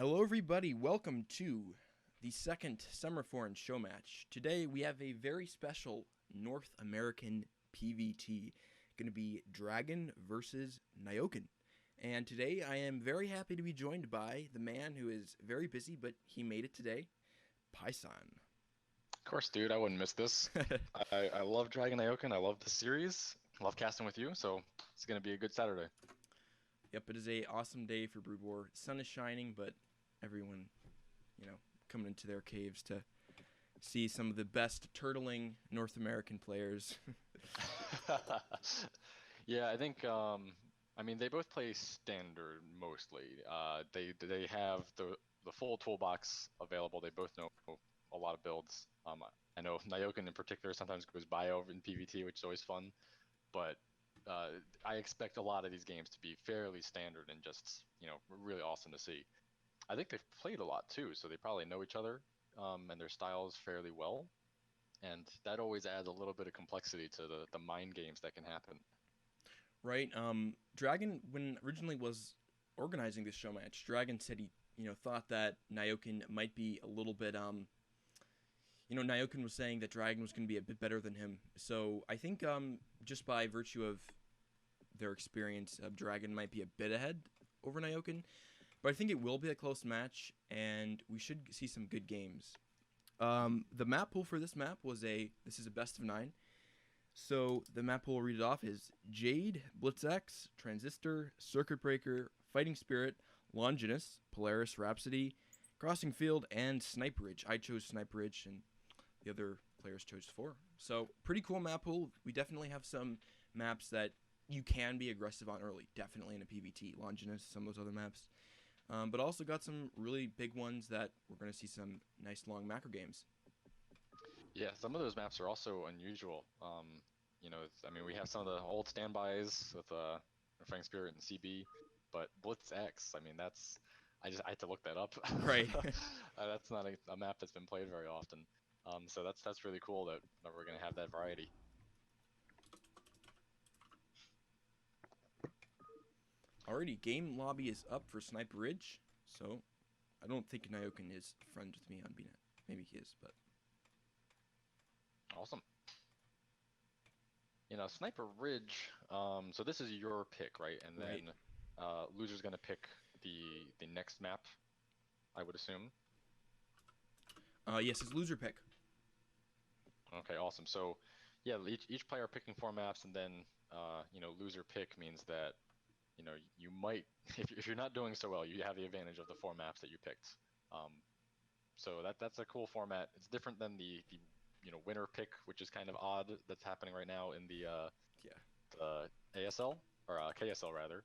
Hello, everybody. Welcome to the second Summer Foreign show match. Today we have a very special North American PVT. Going to be Dragon versus Nyoken. And today I am very happy to be joined by the man who is very busy, but he made it today, Paisan. Of course, dude, I wouldn't miss this. I love Dragon Ioken. I love the series. I love casting with you, so it's gonna be a good Saturday. Yep, it is a awesome day for Brood War. Sun is shining, but everyone, coming into their caves to see some of the best turtling North American players. Yeah, I think I mean they both play standard mostly. They have the full toolbox available. They both know a lot of builds. I know Nyoken in particular sometimes goes bio in PvT, which is always fun, but uh, I expect a lot of these games to be fairly standard and just, really awesome to see. I think they've played a lot too, so they probably know each other and their styles fairly well, and that always adds a little bit of complexity to the mind games that can happen. Right. Dragon, when originally was organizing this show match, Dragon said he, thought that Nyoken might be a little bit, Nyoken was saying that Dragon was going to be a bit better than him. So I think, just by virtue of their experience, Dragon might be a bit ahead over Nyoken. But I think it will be a close match, and we should see some good games. The map pool for this map was this is a best of 9. So the map we'll read it off is Jade, Blitz-X, Transistor, Circuit Breaker, Fighting Spirit, Longinus, Polaris, Rhapsody, Crossing Field, and Sniper Ridge. I chose Sniper Ridge, and the other players chose 4. So pretty cool map pool. We definitely have some maps that you can be aggressive on early. Definitely in a PvT. Longinus, some of those other maps. But also got some really big ones that we're going to see some nice long macro games. Yeah, some of those maps are also unusual. I mean, we have some of the old standbys with Fang Spirit and CB, but Blitz X, I mean, I had to look that up. Right. That's not a map that's been played very often. So that's really cool that we're gonna have that variety. Alrighty, game lobby is up for Sniper Ridge. So I don't think Nyoken is friends with me on BNet. Maybe he is, but Awesome. Sniper Ridge. So this is your pick, right? And right. then loser's gonna pick the next map, I would assume. Yes, his loser pick. Okay, awesome. So yeah, each player picking 4 maps, and then loser pick means that you might if you're not doing so well, you have the advantage of the 4 maps that you picked. Um, so that's a cool format. It's different than the winner pick, which is kind of odd. That's happening right now in Yeah. the ASL or KSL rather.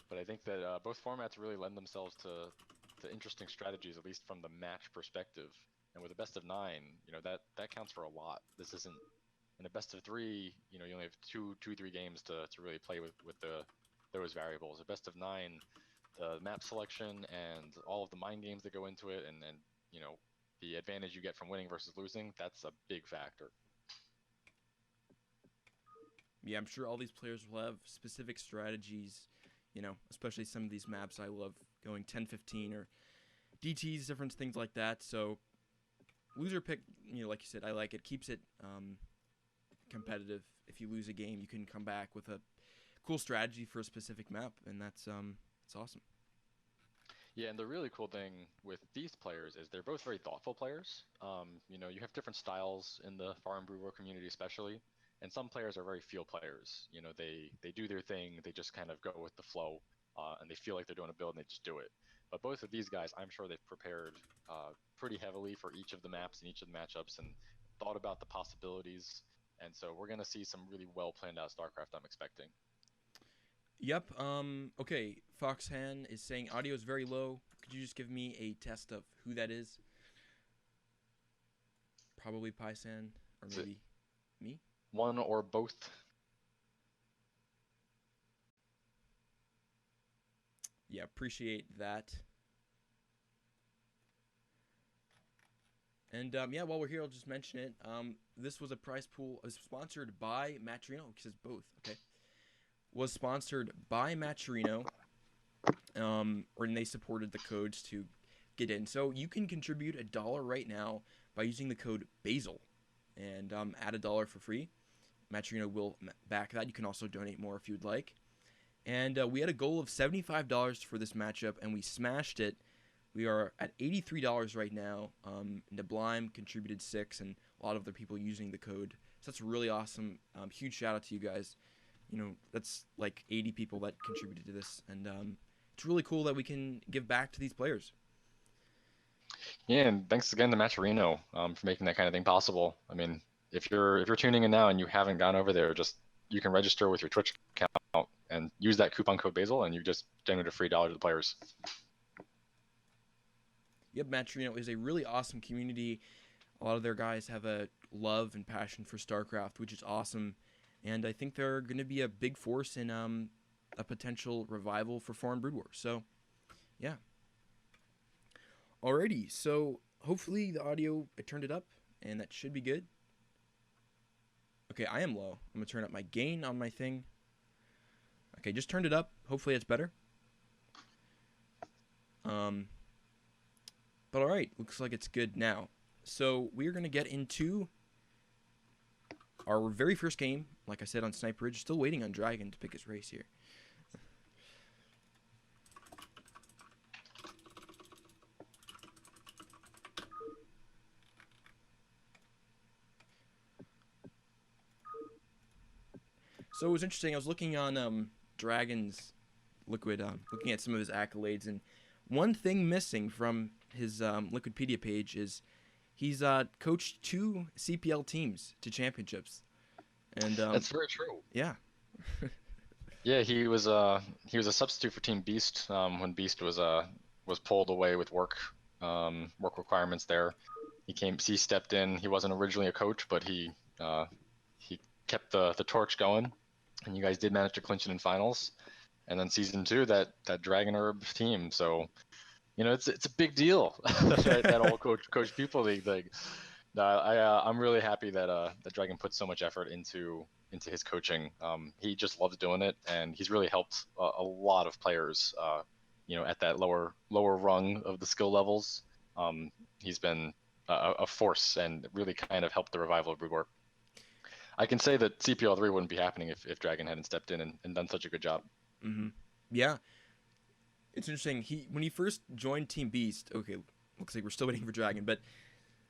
But I think that both formats really lend themselves to interesting strategies, at least from the match perspective. And with a best of 9, that counts for a lot. This isn't in a best of 3. You only have two, 3 games to really play with those variables. A best of 9, the map selection and all of the mind games that go into it, and the advantage you get from winning versus losing, that's a big factor. Yeah, I'm sure all these players will have specific strategies, especially some of these maps I love going 10-15 or DTs, different things like that. So loser pick, like you said, I like it. Keeps it competitive. If you lose a game, you can come back with a cool strategy for a specific map, and that's it's awesome. Yeah, and the really cool thing with these players is they're both very thoughtful players. You have different styles in the Farm Brewer community, especially, and some players are very feel players. They do their thing, they just kind of go with the flow, and they feel like they're doing a build and they just do it. But both of these guys, I'm sure they've prepared pretty heavily for each of the maps and each of the matchups and thought about the possibilities. And so we're gonna see some really well planned out StarCraft, I'm expecting. Yep. Okay. Foxhan is saying audio is very low. Could you just give me a test of who that is? Probably Paisan or Is it maybe me. one or both? Yeah, appreciate that. And yeah, while we're here, I'll just mention it. This was a prize pool. It was sponsored by Matrino. It says both. Okay. Was sponsored by Matrino. and they supported the codes to get in. So you can contribute $1 right now by using the code BASIL and add $1 for free. Matcherino will back that. You can also donate more if you'd like. And we had a goal of $75 for this matchup, and we smashed it. We are at $83 right now. Nablime contributed $6, and a lot of other people using the code. So that's really awesome. Huge shout out to you guys. That's like 80 people that contributed to this, and it's really cool that we can give back to these players. Yeah, and thanks again to Matcherino for making that kind of thing possible. I mean, if you're tuning in now and you haven't gone over there, you can register with your Twitch account and use that coupon code BASIL, and you just generate a free $1 to the players. Yep, Matcherino is a really awesome community. A lot of their guys have a love and passion for StarCraft, which is awesome. And I think they're going to be a big force in a potential revival for Foreign Brood War. So, yeah. Alrighty, so hopefully the audio, I turned it up, and that should be good. Okay, I am low. I'm going to turn up my gain on my thing. Okay, just turned it up. Hopefully it's better. But alright, looks like it's good now. So we're going to get into our very first game, like I said, on Sniper Ridge. Still waiting on Dragon to pick his race here. So it was interesting. I was looking on Dragon's Liquid, looking at some of his accolades, and one thing missing from his Liquipedia page is he's coached 2 CPL teams to championships. And that's very true. Yeah. Yeah, he was a substitute for Team Beast when Beast was pulled away with work requirements there. He stepped in. He wasn't originally a coach, but he kept the torch going, and you guys did manage to clinch it in finals. And then season 2, that Dragon Herb team. So, it's a big deal. that old coach people league thing. I'm really happy that Dragon put so much effort into his coaching. He just loves doing it, and he's really helped a lot of players. At that lower rung of the skill levels. He's been a force and really kind of helped the revival of Brood War. I can say that CPL 3 wouldn't be happening if Dragon hadn't stepped in and done such a good job. Mm-hmm. Yeah. It's interesting. When he first joined Team Beast, okay, looks like we're still waiting for Dragon, but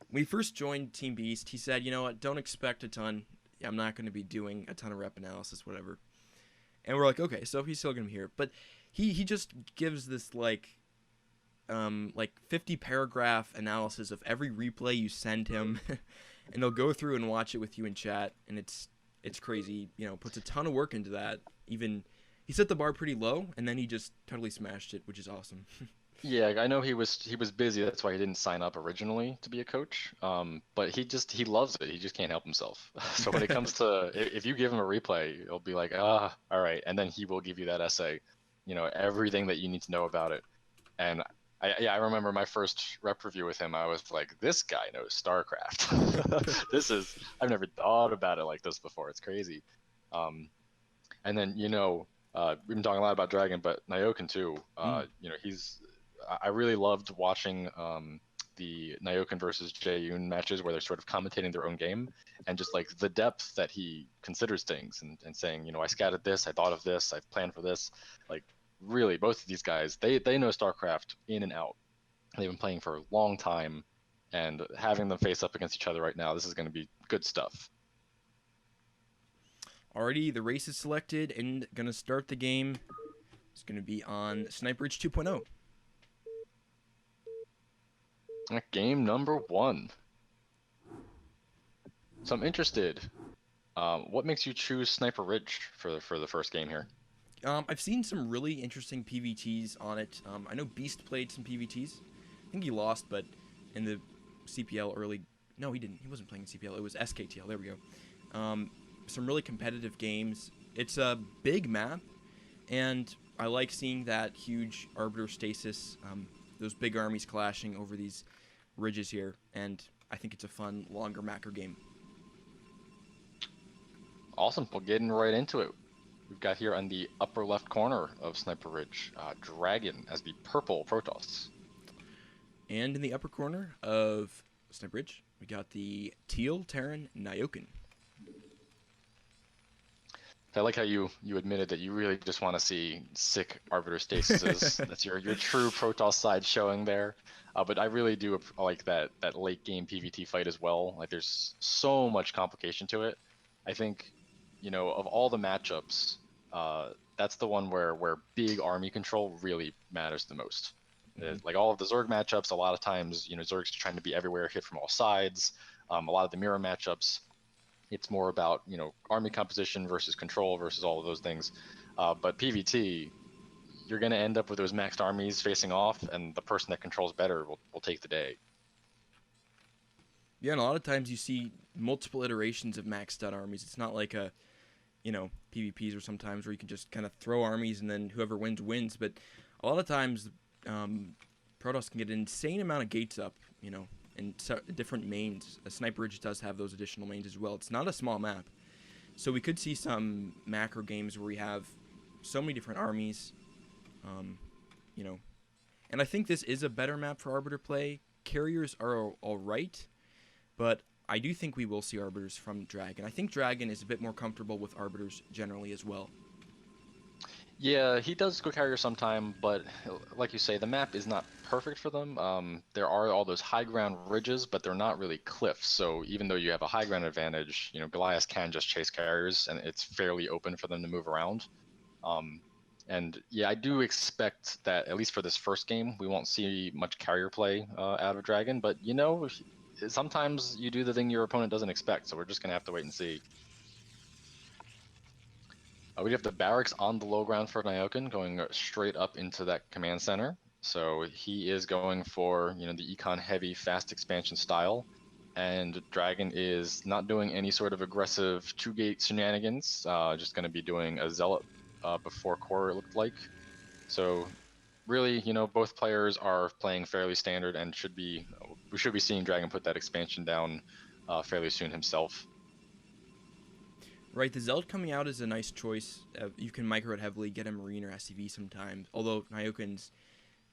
when he first joined Team Beast, he said, you know what, don't expect a ton. I'm not going to be doing a ton of rep analysis, whatever. And we're like, okay, so he's still going to be here. But he just gives this like 50 paragraph analysis of every replay you send him. And he'll go through and watch it with you in chat, and it's crazy. Puts a ton of work into that. Even he set the bar pretty low, and then he just totally smashed it, which is awesome. Yeah, I know he was busy. That's why he didn't sign up originally to be a coach. But he loves it. He just can't help himself. So when it comes to if you give him a replay, he'll be like, all right, and then he will give you that essay, everything that you need to know about it. And I remember my first rep review with him. I was like, this guy knows StarCraft. I've never thought about it like this before. It's crazy. And then we've been talking a lot about Dragon, but Nyoken too. I really loved watching the Nyoken versus Jaeyoon matches where they're sort of commentating their own game, and just like the depth that he considers things and saying, I scouted this, I thought of this, I've planned for this. Like, really, both of these guys, they know StarCraft in and out. They've been playing for a long time, and having them face up against each other right now, this is going to be good stuff. Already, the race is selected and going to start the game. It's going to be on Sniper Ridge 2.0. Game number 1. So I'm interested. What makes you choose Sniper Ridge for the first game here? I've seen some really interesting PVTs on it. I know Beast played some PVTs. I think he lost, but in the CPL early... No, he didn't. He wasn't playing CPL. It was SKTL. There we go. Some really competitive games. It's a big map, and I like seeing that huge Arbiter stasis, those big armies clashing over these ridges here, and I think it's a fun, longer macro game. Awesome. Well, getting right into it. we've got here on the upper left corner of Sniper Ridge, Dragon as the purple Protoss. And in the upper corner of Sniper Ridge, we got the teal Terran Nyoken. I like how you admitted that you really just want to see sick Arbiter Stasises. That's your true Protoss side showing there. But I really do like that late game PvT fight as well. Like there's so much complication to it. I think, of all the matchups, that's the one where big army control really matters the most. Mm-hmm. Like all of the Zerg matchups, a lot of times, Zerg's trying to be everywhere, hit from all sides. A lot of the mirror matchups, it's more about, army composition versus control versus all of those things. But PvT, you're going to end up with those maxed armies facing off, and the person that controls better will take the day. Yeah, and a lot of times you see multiple iterations of maxed out armies. It's not like a, PvPs or sometimes where you can just kind of throw armies and then whoever wins, wins. But a lot of times, Protoss can get an insane amount of gates up, and different mains. Sniper Ridge does have those additional mains as well. It's not a small map. So we could see some macro games where we have so many different armies, and I think this is a better map for Arbiter play. Carriers are all right, but I do think we will see Arbiters from Dragon. I think Dragon is a bit more comfortable with Arbiters generally as well. Yeah, he does go carrier sometime, but like you say, the map is not perfect for them. There are all those high ground ridges, but they're not really cliffs. So even though you have a high ground advantage, Goliath can just chase carriers, and it's fairly open for them to move around. And yeah, I do expect that at least for this first game, we won't see much carrier play out of Dragon. But sometimes you do the thing your opponent doesn't expect, so we're just gonna have to wait and see. We have the barracks on the low ground for Nyoken going straight up into that command center. So he is going for, the econ heavy fast expansion style. And Dragon is not doing any sort of aggressive 2-gate shenanigans, just going to be doing a Zealot before core, it looked like. So really, both players are playing fairly standard and we should be seeing Dragon put that expansion down fairly soon himself. Right, the Zealot coming out is a nice choice. You can micro it heavily, get a Marine or SCV sometimes, although Nyoken's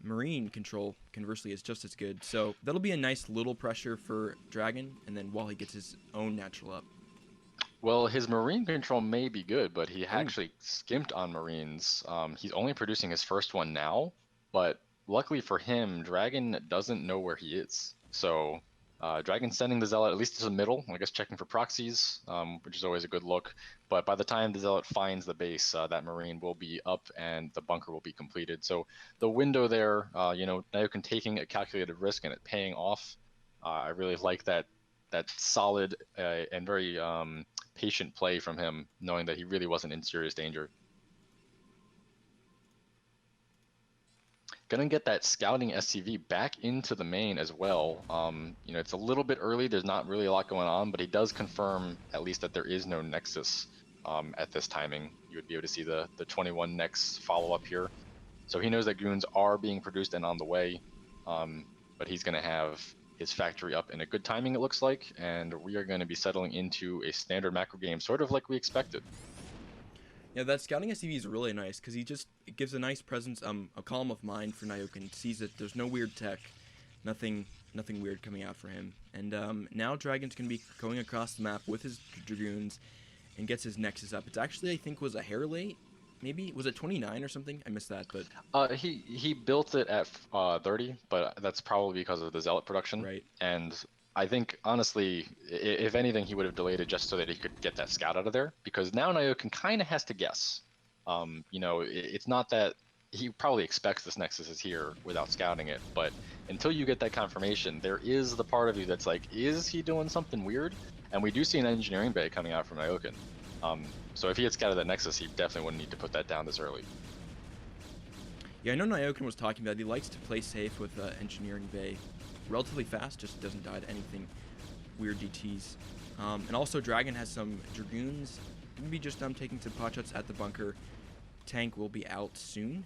Marine control, conversely, is just as good. So that'll be a nice little pressure for Dragon, and then while he gets his own natural up. Well, his Marine control may be good, but he actually skimped on Marines. He's only producing his first one now, but luckily for him, Dragon doesn't know where he is. So Dragon sending the Zealot at least to the middle, I guess checking for proxies, which is always a good look. But by the time the Zealot finds the base, that Marine will be up and the bunker will be completed. So the window there, Nyoken taking a calculated risk and it paying off. I really like that solid and very patient play from him, knowing that he really wasn't in serious danger. Gonna get that scouting SCV back into the main as well. It's a little bit early. There's not really a lot going on, but he does confirm at least that there is no Nexus at this timing. You would be able to see the 21 Nex follow up here. So he knows that goons are being produced and on the way, but he's gonna have his factory up in a good timing, it looks like, and we are going to be settling into a standard macro game, sort of like we expected. Yeah, that scouting SCV is really nice because it gives a nice presence, a column of mind for Nyoken. Sees that there's no weird tech, nothing weird coming out for him. And now Dragon's going to be going across the map with his Dragoons and gets his Nexus up. It's actually, I think, was a hair late. Maybe was it 29 or something? I missed that, but he built it at 30, but that's probably because of the Zealot production. Right. And I think honestly, if anything, he would have delayed it just so that he could get that scout out of there. Because now Nyoken kind of has to guess. It's not that he probably expects this Nexus is here without scouting it, but until you get that confirmation, there is the part of you that's like, is he doing something weird? And we do see an engineering bay coming out from Nyoken. So if he had scouted that Nexus, he definitely wouldn't need to put that down this early. Yeah, I know Nyoken was talking about it. He likes to play safe with Engineering Bay. Relatively fast, just doesn't die to anything weird DTs. And also Dragon has some Dragoons. Gonna be just taking some pot shots at the bunker. Tank will be out soon.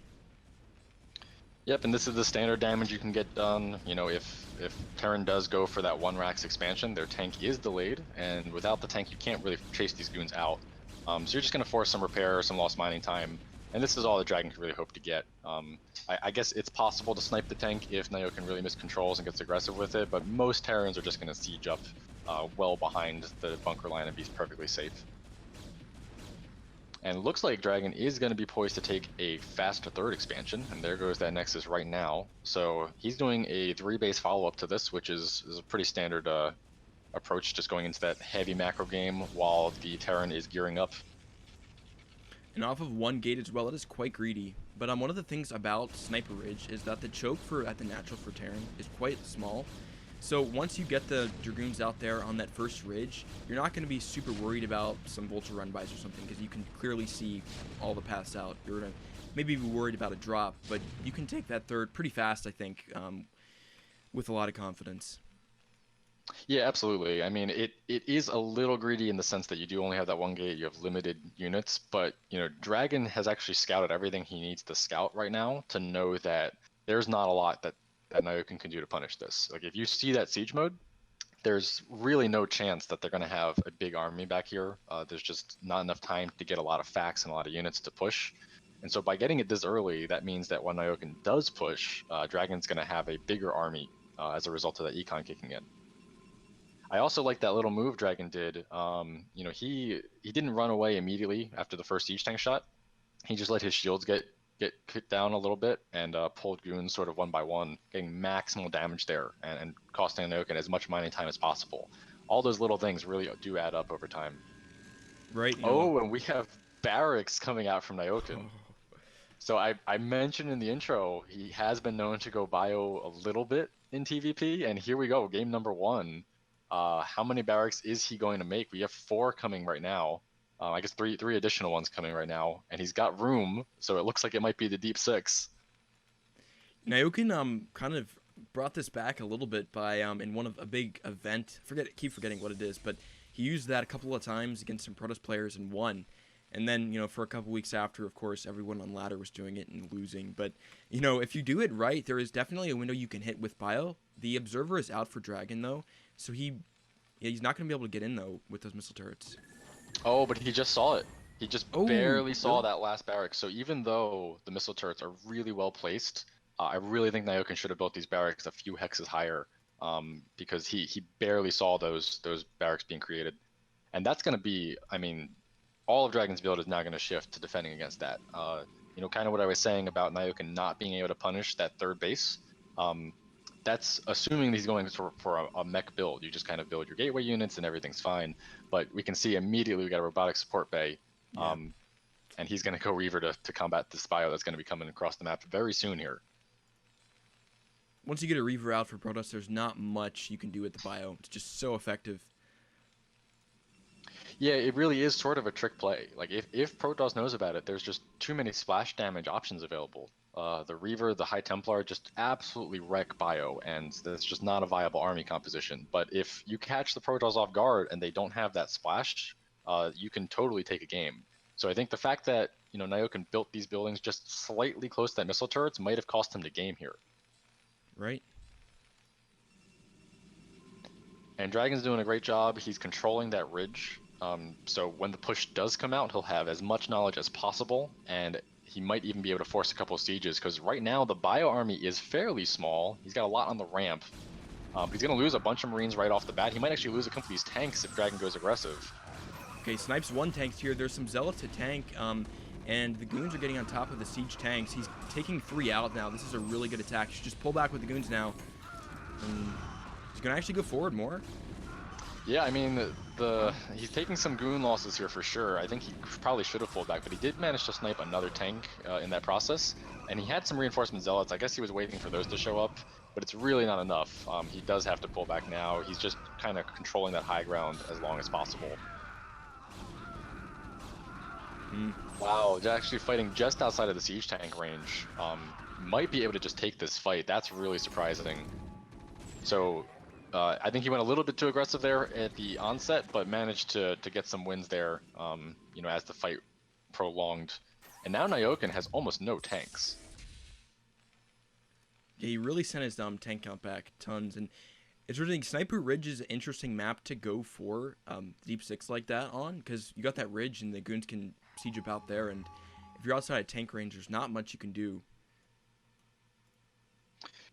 Yep, and this is the standard damage you can get done. If Terran does go for that 1 Rax expansion, their tank is delayed, and without the tank you can't really chase these goons out. So you're just going to force some repair or some lost mining time. And this is all the Dragon can really hope to get. I guess it's possible to snipe the tank if Nyoken really miscontrols and gets aggressive with it, but most Terrans are just going to siege up well behind the bunker line and be perfectly safe. And it looks like Dragon is going to be poised to take a fast third expansion, and there goes that Nexus right now. So he's doing a 3-base follow-up to this, which is a pretty standard approach, just going into that heavy macro game while the Terran is gearing up. And off of 1 gate as well, it is quite greedy. But one of the things about Sniper Ridge is that the choke at the natural for Terran is quite small. So once you get the Dragoons out there on that first ridge, you're not going to be super worried about some Vulture run-bys or something, because you can clearly see all the paths out. You're going to maybe be worried about a drop, but you can take that third pretty fast, I think, with a lot of confidence. Yeah, absolutely. I mean, it is a little greedy in the sense that you do only have that 1 gate, you have limited units, but, you know, Dragon has actually scouted everything he needs to scout right now to know that there's not a lot that Nyoken can do to punish this. Like, if you see that siege mode, there's really no chance that they're going to have a big army back here. There's just not enough time to get a lot of facts and a lot of units to push. And so by getting it this early, that means that when Nyoken does push, Dragon's going to have a bigger army as a result of that econ kicking in. I also like that little move Dragon did. You know, he didn't run away immediately after the first siege tank shot. He just let his shields get kicked down a little bit and pulled goons sort of 1 by 1, getting maximal damage there and costing Nyoken as much mining time as possible. All those little things really do add up over time. Right. Oh, and we have barracks coming out from Nyoken. Oh. So I mentioned in the intro, he has been known to go bio a little bit in TVP, and here we go, game number 1. How many barracks is he going to make? We have 4 coming right now. I guess three additional ones coming right now, and he's got room, so it looks like it might be the deep 6. Nyoken kind of brought this back a little bit by in one of a big event. Keep forgetting what it is, but he used that a couple of times against some Protoss players and won. And then, you know, for a couple weeks after, of course, everyone on ladder was doing it and losing. But, you know, if you do it right, there is definitely a window you can hit with bio. The Observer is out for Dragon, though, so he's not going to be able to get in, though, with those missile turrets. Oh, but he just saw it. He just barely saw that last barracks. So even though the missile turrets are really well placed, I really think Nyoken should have built these barracks a few hexes higher, because he barely saw those barracks being created. And that's going to be, I mean, all of Dragon's build is now going to shift to defending against that. You know, kind of what I was saying about Nyoken not being able to punish that third base. That's assuming he's going for a mech build. You just kind of build your gateway units and everything's fine. But we can see immediately we got a robotic support bay. Yeah. And he's going to go Reaver to combat this bio that's going to be coming across the map very soon here. Once you get a Reaver out for Protoss, there's not much you can do with the bio. It's just so effective. Yeah, it really is sort of a trick play. Like, if Protoss knows about it, there's just too many splash damage options available. The Reaver, the High Templar just absolutely wreck bio, and that's just not a viable army composition. But if you catch the Protoss off guard and they don't have that splash, you can totally take a game. So I think the fact that, you know, Nyoken built these buildings just slightly close to that missile turrets might have cost him the game here. Right. And Dragon's doing a great job. He's controlling that ridge. So when the push does come out, he'll have as much knowledge as possible, and he might even be able to force a couple of sieges, because right now the bio army is fairly small. He's got a lot on the ramp. He's going to lose a bunch of Marines right off the bat. He might actually lose a couple of these tanks if Dragon goes aggressive. Okay, Snipes 1 tanks here. There's some Zealots to tank, and the Goons are getting on top of the siege tanks. He's taking 3 out now. This is a really good attack. He should just pull back with the Goons now. And he's going to actually go forward more. Yeah, I mean, he's taking some goon losses here for sure. I think he probably should have pulled back, but he did manage to snipe another tank in that process. And he had some reinforcement zealots. I guess he was waiting for those to show up, but it's really not enough. He does have to pull back now. He's just kind of controlling that high ground as long as possible. Wow, they're actually fighting just outside of the siege tank range. Might be able to just take this fight. That's really surprising. So I think he went a little bit too aggressive there at the onset, but managed to get some wins there, you know, as the fight prolonged. And now Nyoken has almost no tanks. Yeah, he really sent his tank count back tons, and It's really Sniper Ridge is an interesting map to go for Deep Six like that on, because you got that ridge and the goons can siege up out there, and if you're outside of tank range, there's not much you can do.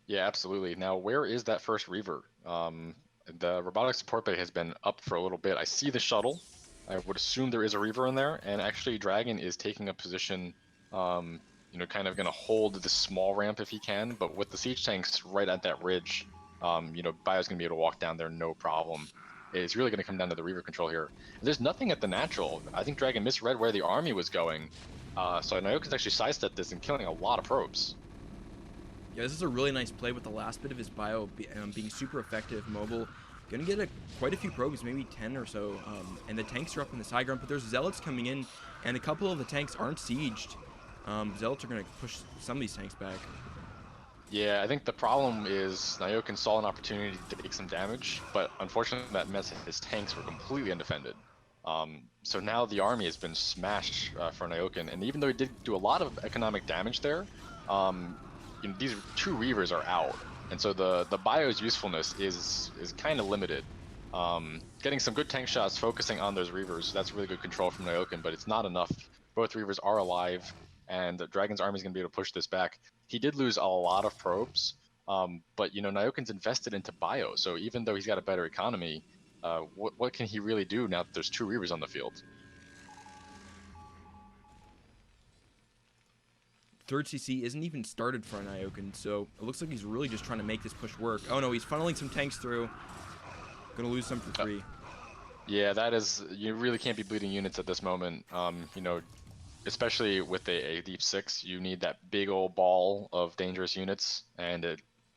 Yeah, absolutely. Now, where is that first Reaver? The robotic support bay has been up for a little bit. I see the shuttle. I would assume there is a Reaver in there, and actually Dragon is taking a position, kind of going to hold the small ramp if he can, but with the siege tanks right at that ridge, Bio's going to be able to walk down there no problem. It's really going to come down to the Reaver control here. There's nothing at the natural. I think Dragon misread where the army was going, so Nyoken's actually sidestepped this and killing a lot of probes. Yeah, this is a really nice play with the last bit of his bio being super effective, mobile. Gonna get quite a few probes, maybe 10 or so, and the tanks are up in the side ground, but there's Zealots coming in, and a couple of the tanks aren't sieged. Zealots are gonna push some of these tanks back. Yeah, I think the problem is Nyoken saw an opportunity to take some damage, but unfortunately that meant his tanks were completely undefended. So now the army has been smashed for Nyoken, and even though he did do a lot of economic damage there, these 2 Reavers are out, and so the bio's usefulness is kind of limited. Getting some good tank shots, focusing on those Reavers, that's really good control from Nyoken, but it's not enough. Both Reavers are alive, and Dragon's army is going to be able to push this back. He did lose a lot of probes, but Nyoken's invested into bio, so even though he's got a better economy, what can he really do now that there's 2 Reavers on the field? Third CC isn't even started for Nyoken, so it looks like he's really just trying to make this push work. Oh no, he's funneling some tanks through. Gonna lose some for free. Yeah, that is, you really can't be bleeding units at this moment. Especially with a Deep Six, you need that big old ball of dangerous units, and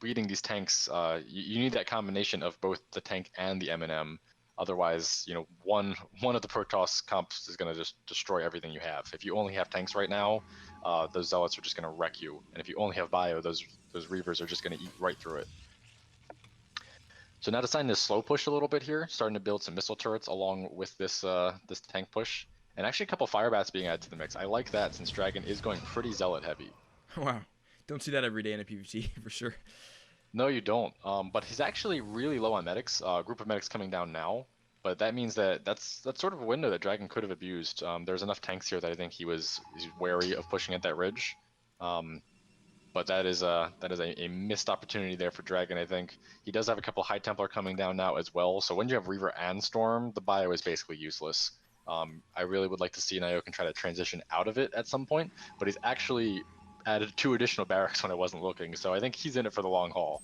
bleeding these tanks, you need that combination of both the tank and the M&M. Otherwise, one of the Protoss comps is going to just destroy everything you have. If you only have tanks right now, those Zealots are just going to wreck you. And if you only have bio, those Reavers are just going to eat right through it. So now deciding to slow push a little bit here, starting to build some missile turrets along with this this tank push. And actually a couple fire bats being added to the mix. I like that since Dragon is going pretty Zealot heavy. Wow. Don't see that every day in a PvP, for sure. No, you don't. But he's actually really low on medics. Group of medics coming down now. But that means that's sort of a window that Dragon could have abused. There's enough tanks here that I think he's wary of pushing at that ridge. But that is a missed opportunity there for Dragon, I think. He does have a couple High Templar coming down now as well. So when you have Reaver and Storm, the bio is basically useless. I really would like to see Nyoken try to transition out of it at some point, but he's actually added 2 additional barracks when I wasn't looking, so I think he's in it for the long haul.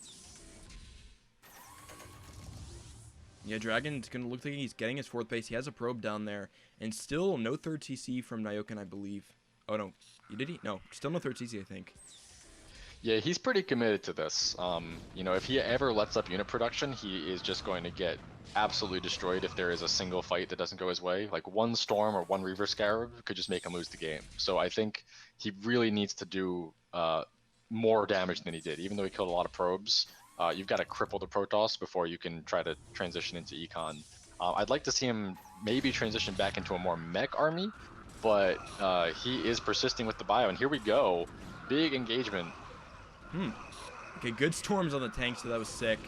Yeah, Dragon's going to look like he's getting his 4th base. He has a probe down there, and still no 3rd CC from Nyoken, I believe. Oh, no. Did he? No, still no 3rd CC, I think. Yeah, he's pretty committed to this. If he ever lets up unit production, he is just going to get absolutely destroyed if there is a single fight that doesn't go his way. Like one Storm or one Reaver Scarab could just make him lose the game. So I think he really needs to do more damage than he did. Even though he killed a lot of probes, you've got to cripple the Protoss before you can try to transition into Econ. I'd like to see him maybe transition back into a more mech army, but he is persisting with the bio. And here we go. Big engagement. Okay, good storms on the tank, so that was sick.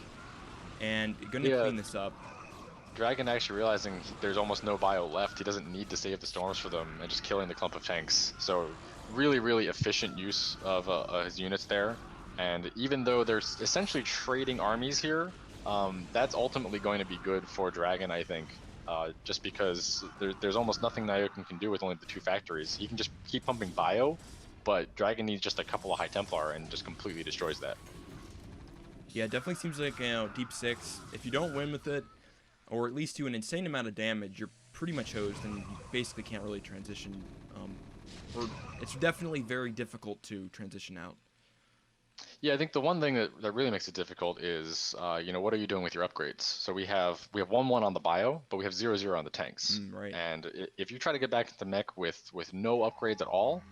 And gonna clean this up. Dragon actually realizing there's almost no bio left. He doesn't need to save the storms for them and just killing the clump of tanks. So really, really efficient use of his units there. And even though there's essentially trading armies here, that's ultimately going to be good for Dragon, I think. Just because there's almost nothing Nyoken can do with only the 2 factories. He can just keep pumping bio, but Dragon needs just a couple of High Templar and just completely destroys that. Yeah, it definitely seems like, Deep Six, if you don't win with it, or at least do an insane amount of damage, you're pretty much hosed, and you basically can't really transition. Or it's definitely very difficult to transition out. Yeah, I think the one thing that really makes it difficult is, what are you doing with your upgrades? So we have 1-1 on the bio, but we have 0-0 on the tanks. Right. And if you try to get back into mech with no upgrades at all,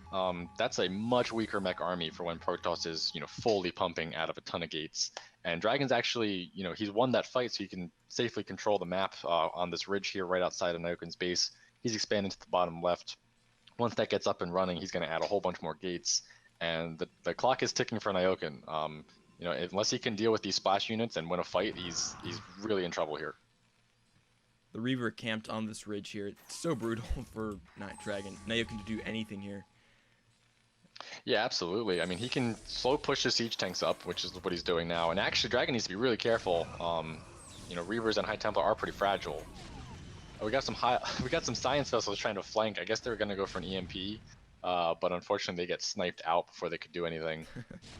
that's a much weaker mech army for when Protoss is, fully pumping out of a ton of gates. And Dragon's actually, he's won that fight, so he can safely control the map on this ridge here right outside of Nyoken's base. He's expanding to the bottom left. Once that gets up and running, he's going to add a whole bunch more gates. And the clock is ticking for Nyoken. unless he can deal with these splash units and win a fight, he's really in trouble here. The Reaver camped on this ridge here. It's so brutal for Night Dragon. Nayoken to do anything here. Yeah, absolutely. I mean, he can slow push the siege tanks up, which is what he's doing now. And actually, Dragon needs to be really careful. Reavers and High Templar are pretty fragile. We got some Science Vessels trying to flank. I guess they were going to go for an EMP, but unfortunately they get sniped out before they could do anything.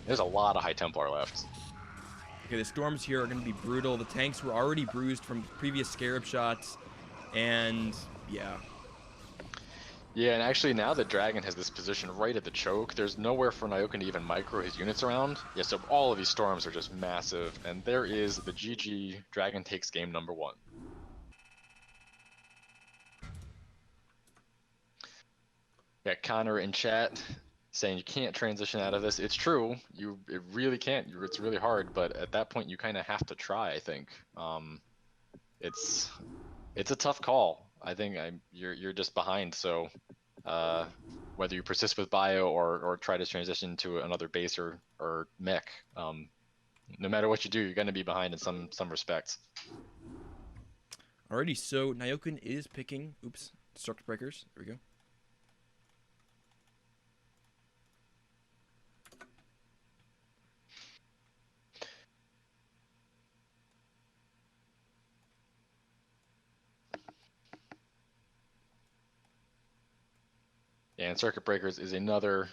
There's a lot of High Templar left. Okay, the storms here are going to be brutal. The tanks were already bruised from previous Scarab shots, and yeah. Yeah, and actually now that Dragon has this position right at the choke, there's nowhere for Nayoken to even micro his units around. Yeah, so all of these storms are just massive, and there is the GG. Dragon takes game number 1. Yeah, Connor in chat saying you can't transition out of this. It's true. It really can't. It's really hard, but at that point you kind of have to try, I think. It's a tough call. I think you're just behind, so whether you persist with bio or try to transition to another base or mech, no matter what you do, you're going to be behind in some respects. Alrighty, so Nayoken is picking, Circuit Breakers. There we go. And Circuit Breakers is another,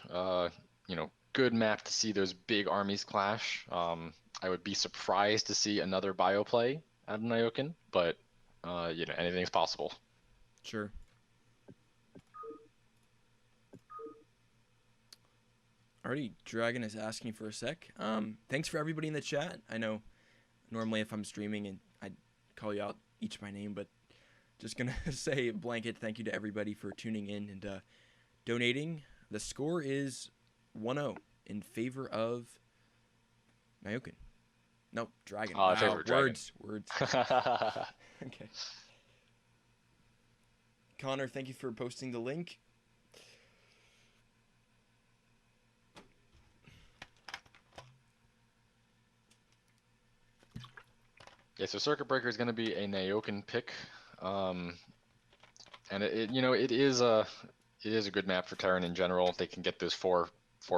good map to see those big armies clash. I would be surprised to see another bio play out of Nayoken, but anything's possible. Sure. Alrighty, Dragon is asking for a sec. Thanks for everybody in the chat. I know normally if I'm streaming and I'd call you out each by name, but just gonna say a blanket thank you to everybody for tuning in and donating. The score is 1-0 in favor of Nayoken. No, Dragon. Wow, favor Dragon. Words. Okay. Connor, thank you for posting the link. Yeah, so Circuit Breaker is going to be a Nayoken pick, and it is a good map for Terran in general. They can get those four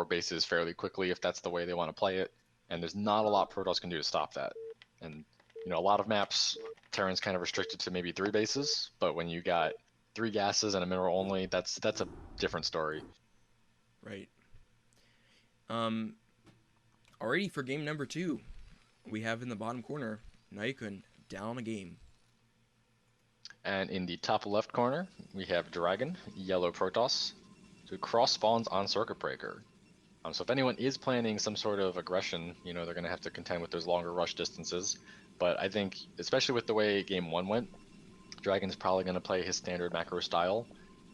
bases fairly quickly if that's the way they want to play it, and there's not a lot Protoss can do to stop that. And a lot of maps, Terran's kind of restricted to maybe 3 bases, but when you got 3 gases and a mineral only, that's a different story. Right. Alrighty, for game number 2, we have in the bottom corner Nayoken down a game. And in the top left corner, we have Dragon, yellow Protoss, who cross spawns on Circuit Breaker. So if anyone is planning some sort of aggression, they're going to have to contend with those longer rush distances. But I think, especially with the way game 1 went, Dragon's probably going to play his standard macro style.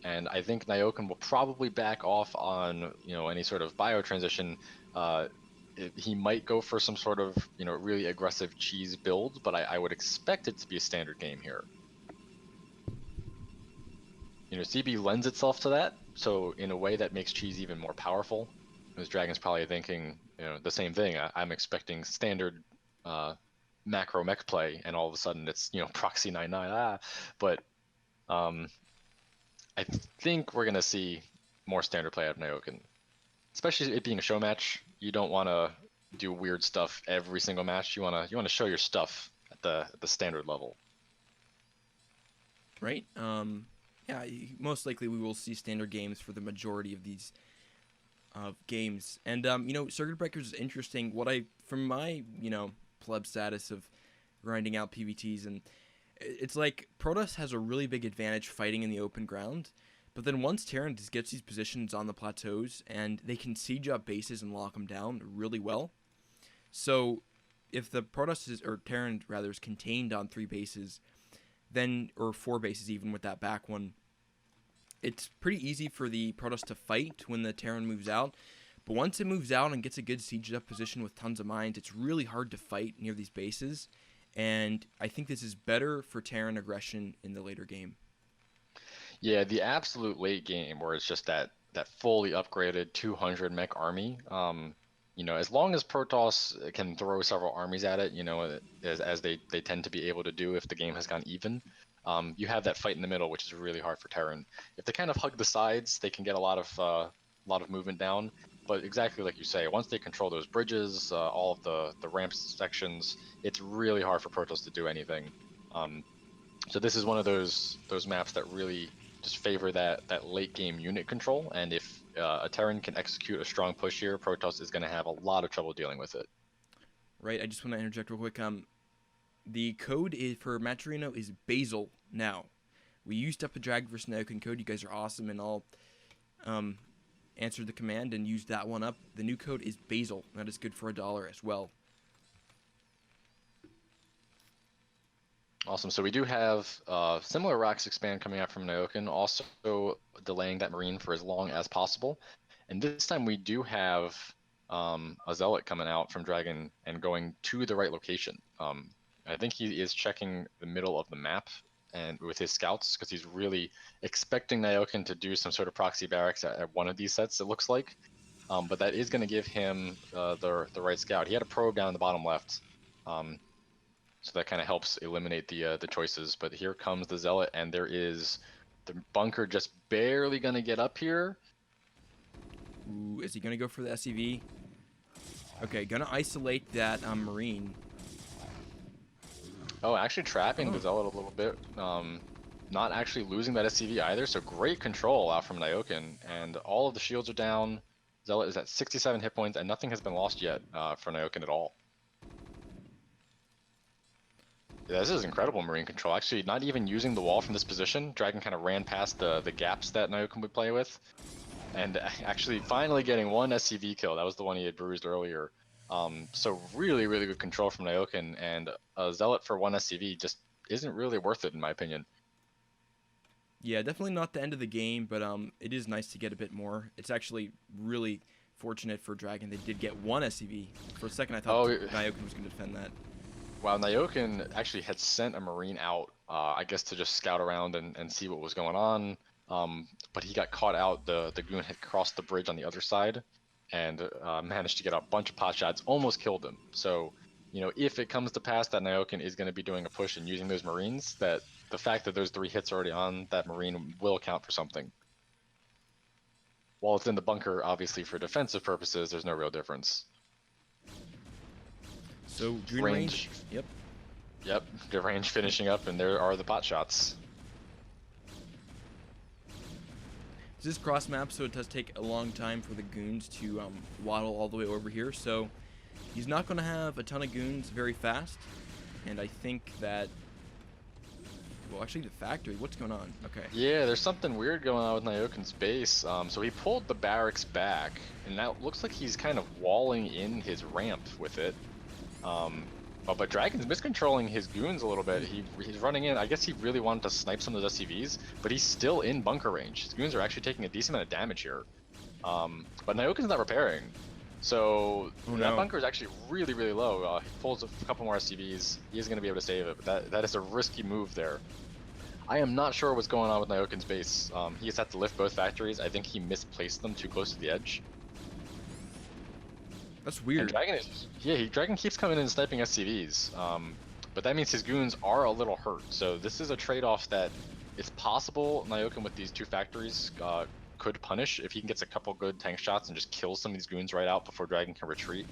And I think Nayoken will probably back off on, any sort of bio transition. He might go for some sort of, really aggressive cheese build, but I would expect it to be a standard game here. CB lends itself to that, so in a way that makes cheese even more powerful. Because Dragon's probably thinking, the same thing. I'm expecting standard macro mech play, and all of a sudden it's, proxy 9-9, But I think we're gonna see more standard play out of Nayoken, especially it being a show match. You don't want to do weird stuff every single match. You want to show your stuff at the standard level. Right. Yeah. Most likely we will see standard games for the majority of these games. And Circuit Breakers is interesting. From my pleb status of grinding out PVTs, and it's like Protoss has a really big advantage fighting in the open ground. But then once Terran just gets these positions on the plateaus, and they can siege up bases and lock them down really well. So if the Protoss or Terran rather is contained on 3 bases, then or 4 bases even with that back one, it's pretty easy for the Protoss to fight when the Terran moves out. But once it moves out and gets a good siege up position with tons of mines, it's really hard to fight near these bases. And I think this is better for Terran aggression in the later game. Yeah, the absolute late game where it's just that fully upgraded 200 mech army. as long as Protoss can throw several armies at it, as they tend to be able to do if the game has gone even, you have that fight in the middle, which is really hard for Terran. If they kind of hug the sides, they can get a lot of movement down. But exactly like you say, once they control those bridges, all of the ramp sections, it's really hard for Protoss to do anything. So this is one of those maps that really just favor that late game unit control, and if a Terran can execute a strong push here, Protoss is going to have a lot of trouble dealing with it. Right. I just want to interject real quick. The code for Maturino is Basil now. We used up the Drag vs. Naoken code. You guys are awesome, and I'll answer the command and use that one up. The new code is Basil. That is good for $1 as well. Awesome. So we do have similar Rax expand coming out from Naoken, also delaying that Marine for as long as possible. And this time we do have a Zealot coming out from Dragon and going to the right location. I think he is checking the middle of the map and with his scouts, because he's really expecting Naoken to do some sort of proxy barracks at one of these sets, it looks like. But that is going to give him the right scout. He had a probe down in the bottom left. So that kind of helps eliminate the choices. But here comes the Zealot, and there is the bunker just barely going to get up here. Ooh, is he going to go for the SCV? Okay, going to isolate that Marine. Oh, actually trapping the Zealot a little bit. Not actually losing that SCV either, so great control out from Naoken. And all of the shields are down. Zealot is at 67 hit points, and nothing has been lost yet for Naoken at all. Yeah, this is incredible Marine control. Actually, not even using the wall from this position, Dragon kind of ran past the gaps that Naoken would play with. And actually finally getting one SCV kill. That was the one he had bruised earlier. So really, really good control from Naoken, and a Zealot for one SCV just isn't really worth it in my opinion. Yeah, definitely not the end of the game, but it is nice to get a bit more. It's actually really fortunate for Dragon. They did get one SCV. For a second, I thought Naoken was going to defend that. Wow, Naoken actually had sent a Marine out, I guess to just scout around and see what was going on. But he got caught out. The goon had crossed the bridge on the other side and managed to get a bunch of pot shots, almost killed him. So, if it comes to pass that Naoken is going to be doing a push and using those Marines, that the fact that those 3 hits are already on that Marine will count for something. While it's in the bunker, obviously for defensive purposes, there's no real difference. So, Goon range. Yep, good range finishing up, and there are the pot shots. This is cross map, so it does take a long time for the goons to waddle all the way over here. So he's not going to have a ton of goons very fast. And I think that, well, actually the factory, what's going on? Okay. Yeah, there's something weird going on with Naoken's base. So he pulled the barracks back, and now it looks like he's kind of walling in his ramp with it. But Dragon's miscontrolling his goons a little bit. He's running in. I guess he really wanted to snipe some of those SCVs, but he's still in bunker range. His goons are actually taking a decent amount of damage here. But Naoken's not repairing. So that bunker is actually really, really low. He pulls a couple more SCVs. He's going to be able to save it, but that is a risky move there. I am not sure what's going on with Naoken's base. He just had to lift both factories. I think he misplaced them too close to the edge. That's weird. And Dragon keeps coming in and sniping SCVs, but that means his goons are a little hurt. So this is a trade-off that it's possible Naoken with these 2 factories could punish if he gets a couple good tank shots and just kills some of these goons right out before Dragon can retreat.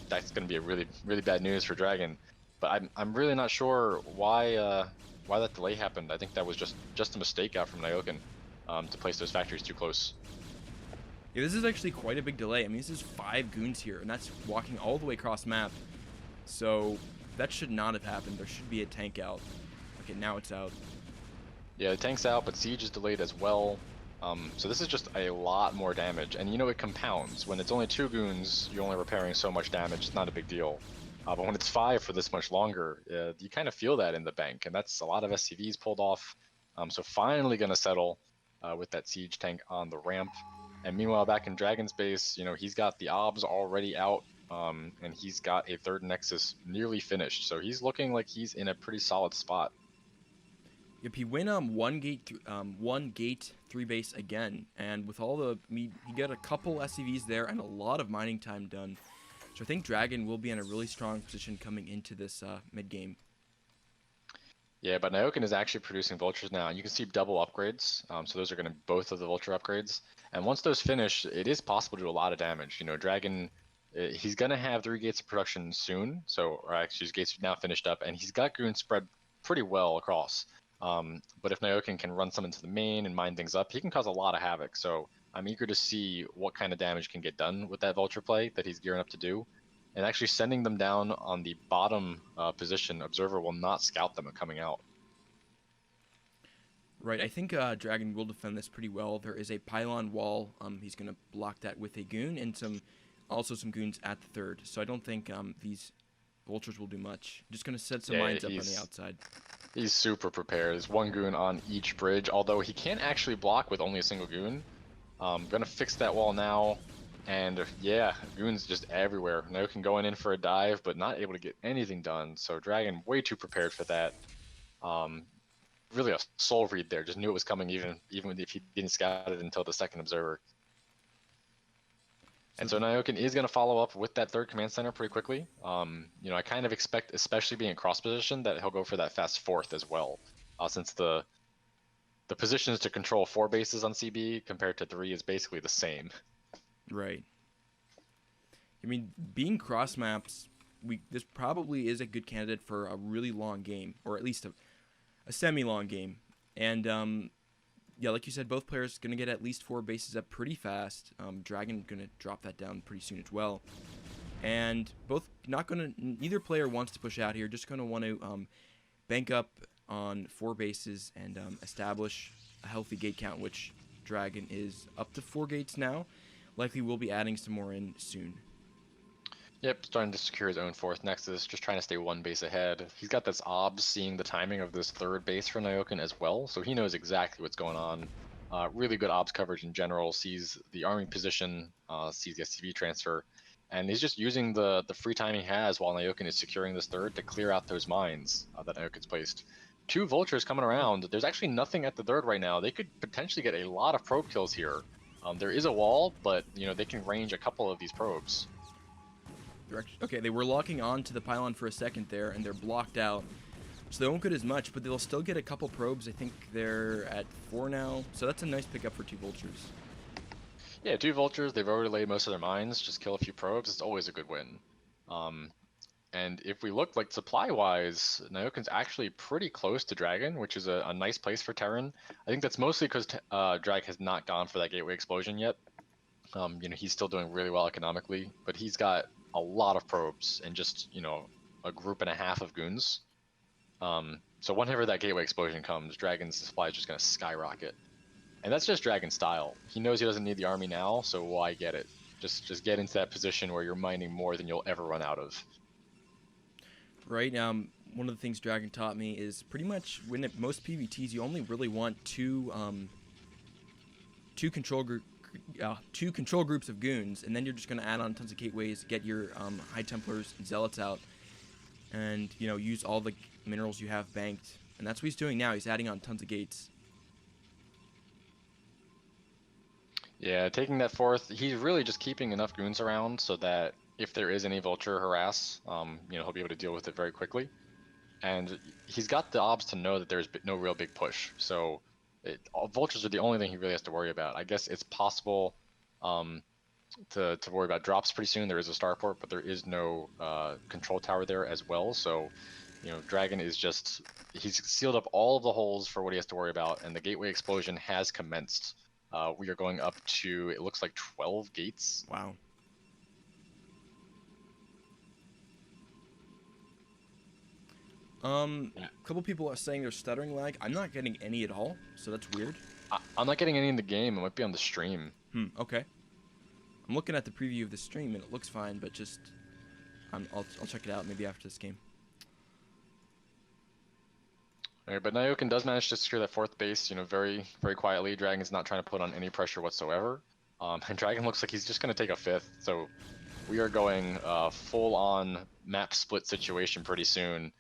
That's going to be a really, really bad news for Dragon. But I'm really not sure why that delay happened. I think that was just a mistake out from Naoken to place those factories too close. Yeah, this is actually quite a big delay. I mean, this is 5 goons here, and that's walking all the way across map. So that should not have happened. There should be a tank out. Okay, now it's out. Yeah, the tank's out, but siege is delayed as well. So this is just a lot more damage, and it compounds. When it's only 2 goons, you're only repairing so much damage. It's not a big deal. But when it's 5 for this much longer, you kind of feel that in the bank, and that's a lot of SCVs pulled off. So finally going to settle with that siege tank on the ramp. And meanwhile, back in Dragon's base, he's got the obs already out, and he's got a 3rd Nexus nearly finished. So he's looking like he's in a pretty solid spot. Yep, he went one gate 3 base again, and with all he got a couple SCVs there and a lot of mining time done. So I think Dragon will be in a really strong position coming into this mid game. Yeah, but Nyoken is actually producing vultures now, and you can see double upgrades. So those are going to be both of the vulture upgrades. And once those finish, it is possible to do a lot of damage. You know, Dragon, he's going to have 3 gates of production soon. So, or actually, his gates are now finished up, and he's got goons spread pretty well across. But if Nyoken can run some into the main and mine things up, he can cause a lot of havoc. So I'm eager to see what kind of damage can get done with that vulture play that he's gearing up to do. And actually sending them down on the bottom position, Observer will not scout them coming out. Right, I think Dragon will defend this pretty well. There is a pylon wall. He's going to block that with a goon and also some goons at the third. So I don't think these vultures will do much. Just going to set some mines up on the outside. He's super prepared. There's 1 goon on each bridge, although he can't actually block with only a single goon. Gonna fix that wall now. And yeah, goons just everywhere. Nyoken going in for a dive, but not able to get anything done. So Dragon way too prepared for that. Really a soul read there. Just knew it was coming, even if he didn't scout it until the second observer. And so Nyoken is going to follow up with that third command center pretty quickly. You know, I kind of expect, especially being in cross position, that he'll go for that fast fourth as well, since the positions to control 4 bases on CB compared to 3 is basically the same. Right. I mean, being cross maps, this probably is a good candidate for a really long game, or at least a semi-long game. And yeah, like you said, both players going to get at least 4 bases up pretty fast. Dragon going to drop that down pretty soon as well. And neither player wants to push out here, just going to want to bank up on 4 bases and establish a healthy gate count, which Dragon is up to 4 gates now. Likely will be adding some more in soon. Yep, starting to secure his own 4th Nexus, just trying to stay 1 base ahead. He's got this obs seeing the timing of this 3rd base for Nyoken as well, so he knows exactly what's going on. Really good obs coverage in general, sees the army position, sees the SCV transfer, and he's just using the free time he has while Nyoken is securing this 3rd to clear out those mines that Nyoken's placed. 2 vultures coming around. There's actually nothing at the 3rd right now. They could potentially get a lot of probe kills here. There is a wall, but you know they can range a couple of these probes. Okay, they were locking on to the pylon for a second there, and they're blocked out. So they won't get as much, but they'll still get a couple probes. I think they're at 4 now. So that's a nice pickup for 2 vultures. Yeah, 2 vultures. They've already laid most of their mines. Just kill a few probes. It's always a good win. And if we look like supply-wise, Nyoken's actually pretty close to Dragon, which is a nice place for Terran. I think that's mostly because Drag has not gone for that gateway explosion yet. You know, he's still doing really well economically, but he's got a lot of probes and just, you know, a group and a half of goons. So whenever that gateway explosion comes, Dragon's supply is just going to skyrocket. And that's just Dragon style. He knows he doesn't need the army now, so why get it? Just get into that position where you're mining more than you'll ever run out of. Right. One of the things Dragon taught me is pretty much when at most PvTs you only really want two control groups of goons, and then you're just going to add on tons of gateways, get your High Templars and Zealots out, and you know use all the minerals you have banked. And that's what he's doing now. He's adding on tons of gates. Yeah, taking that 4th, he's really just keeping enough goons around so that if there is any vulture harass, you know, he'll be able to deal with it very quickly. And he's got the obs to know that there's no real big push. So vultures are the only thing he really has to worry about. I guess it's possible to worry about drops pretty soon. There is a starport, but there is no control tower there as well. So, you know, Dragon is just, he's sealed up all of the holes for what he has to worry about, and the gateway explosion has commenced. We are going up to, it looks like 12 gates. Wow. A couple people are saying there's stuttering lag. I'm not getting any at all, so that's weird. I'm not getting any in the game. It might be on the stream. Okay. I'm looking at the preview of the stream and it looks fine, but just I'll check it out maybe after this game. All right, but Nyoken does manage to secure that 4th base, you know, very, very quietly. Dragon's not trying to put on any pressure whatsoever. And Dragon looks like he's just going to take a 5th. So we are going full-on map split situation pretty soon.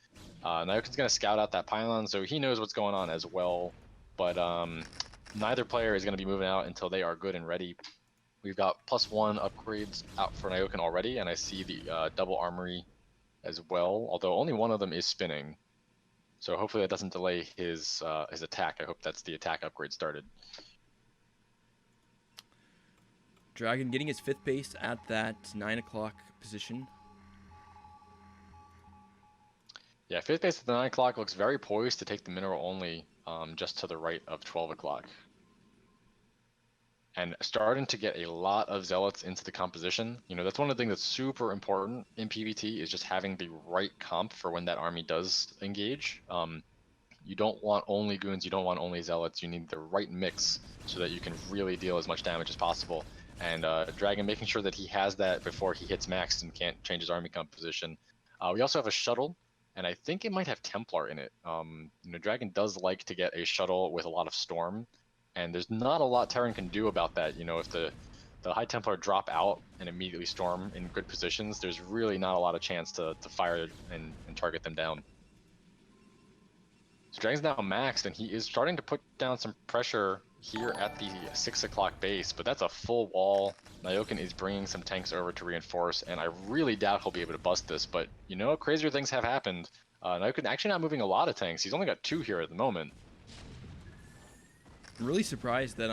Nyoken's going to scout out that pylon, so he knows what's going on as well. But neither player is going to be moving out until they are good and ready. We've got +1 upgrades out for Nyoken already, and I see the double armory as well, although only one of them is spinning. So hopefully that doesn't delay his attack. I hope that's the attack upgrade started. Dragon getting his 5th base at that 9 o'clock position. Yeah, 5th base at the 9 o'clock looks very poised to take the mineral only, just to the right of 12 o'clock. And starting to get a lot of zealots into the composition. You know, that's one of the things that's super important in PvT is just having the right comp for when that army does engage. You don't want only goons, you don't want only zealots, you need the right mix so that you can really deal as much damage as possible. And Dragon making sure that he has that before he hits max and can't change his army composition. We also have a shuttle, and I think it might have Templar in it. You know, Dragon does like to get a shuttle with a lot of storm, and there's not a lot Terran can do about that. You know, if the High Templar drop out and immediately storm in good positions, there's really not a lot of chance to fire and target them down. So Dragon's now maxed, and he is starting to put down some pressure here at the 6 o'clock base, but that's a full wall. Nyoken is bringing some tanks over to reinforce, and I really doubt he'll be able to bust this, but you know, crazier things have happened. Nyoken actually not moving a lot of tanks. He's only got 2 here at the moment. I'm really surprised that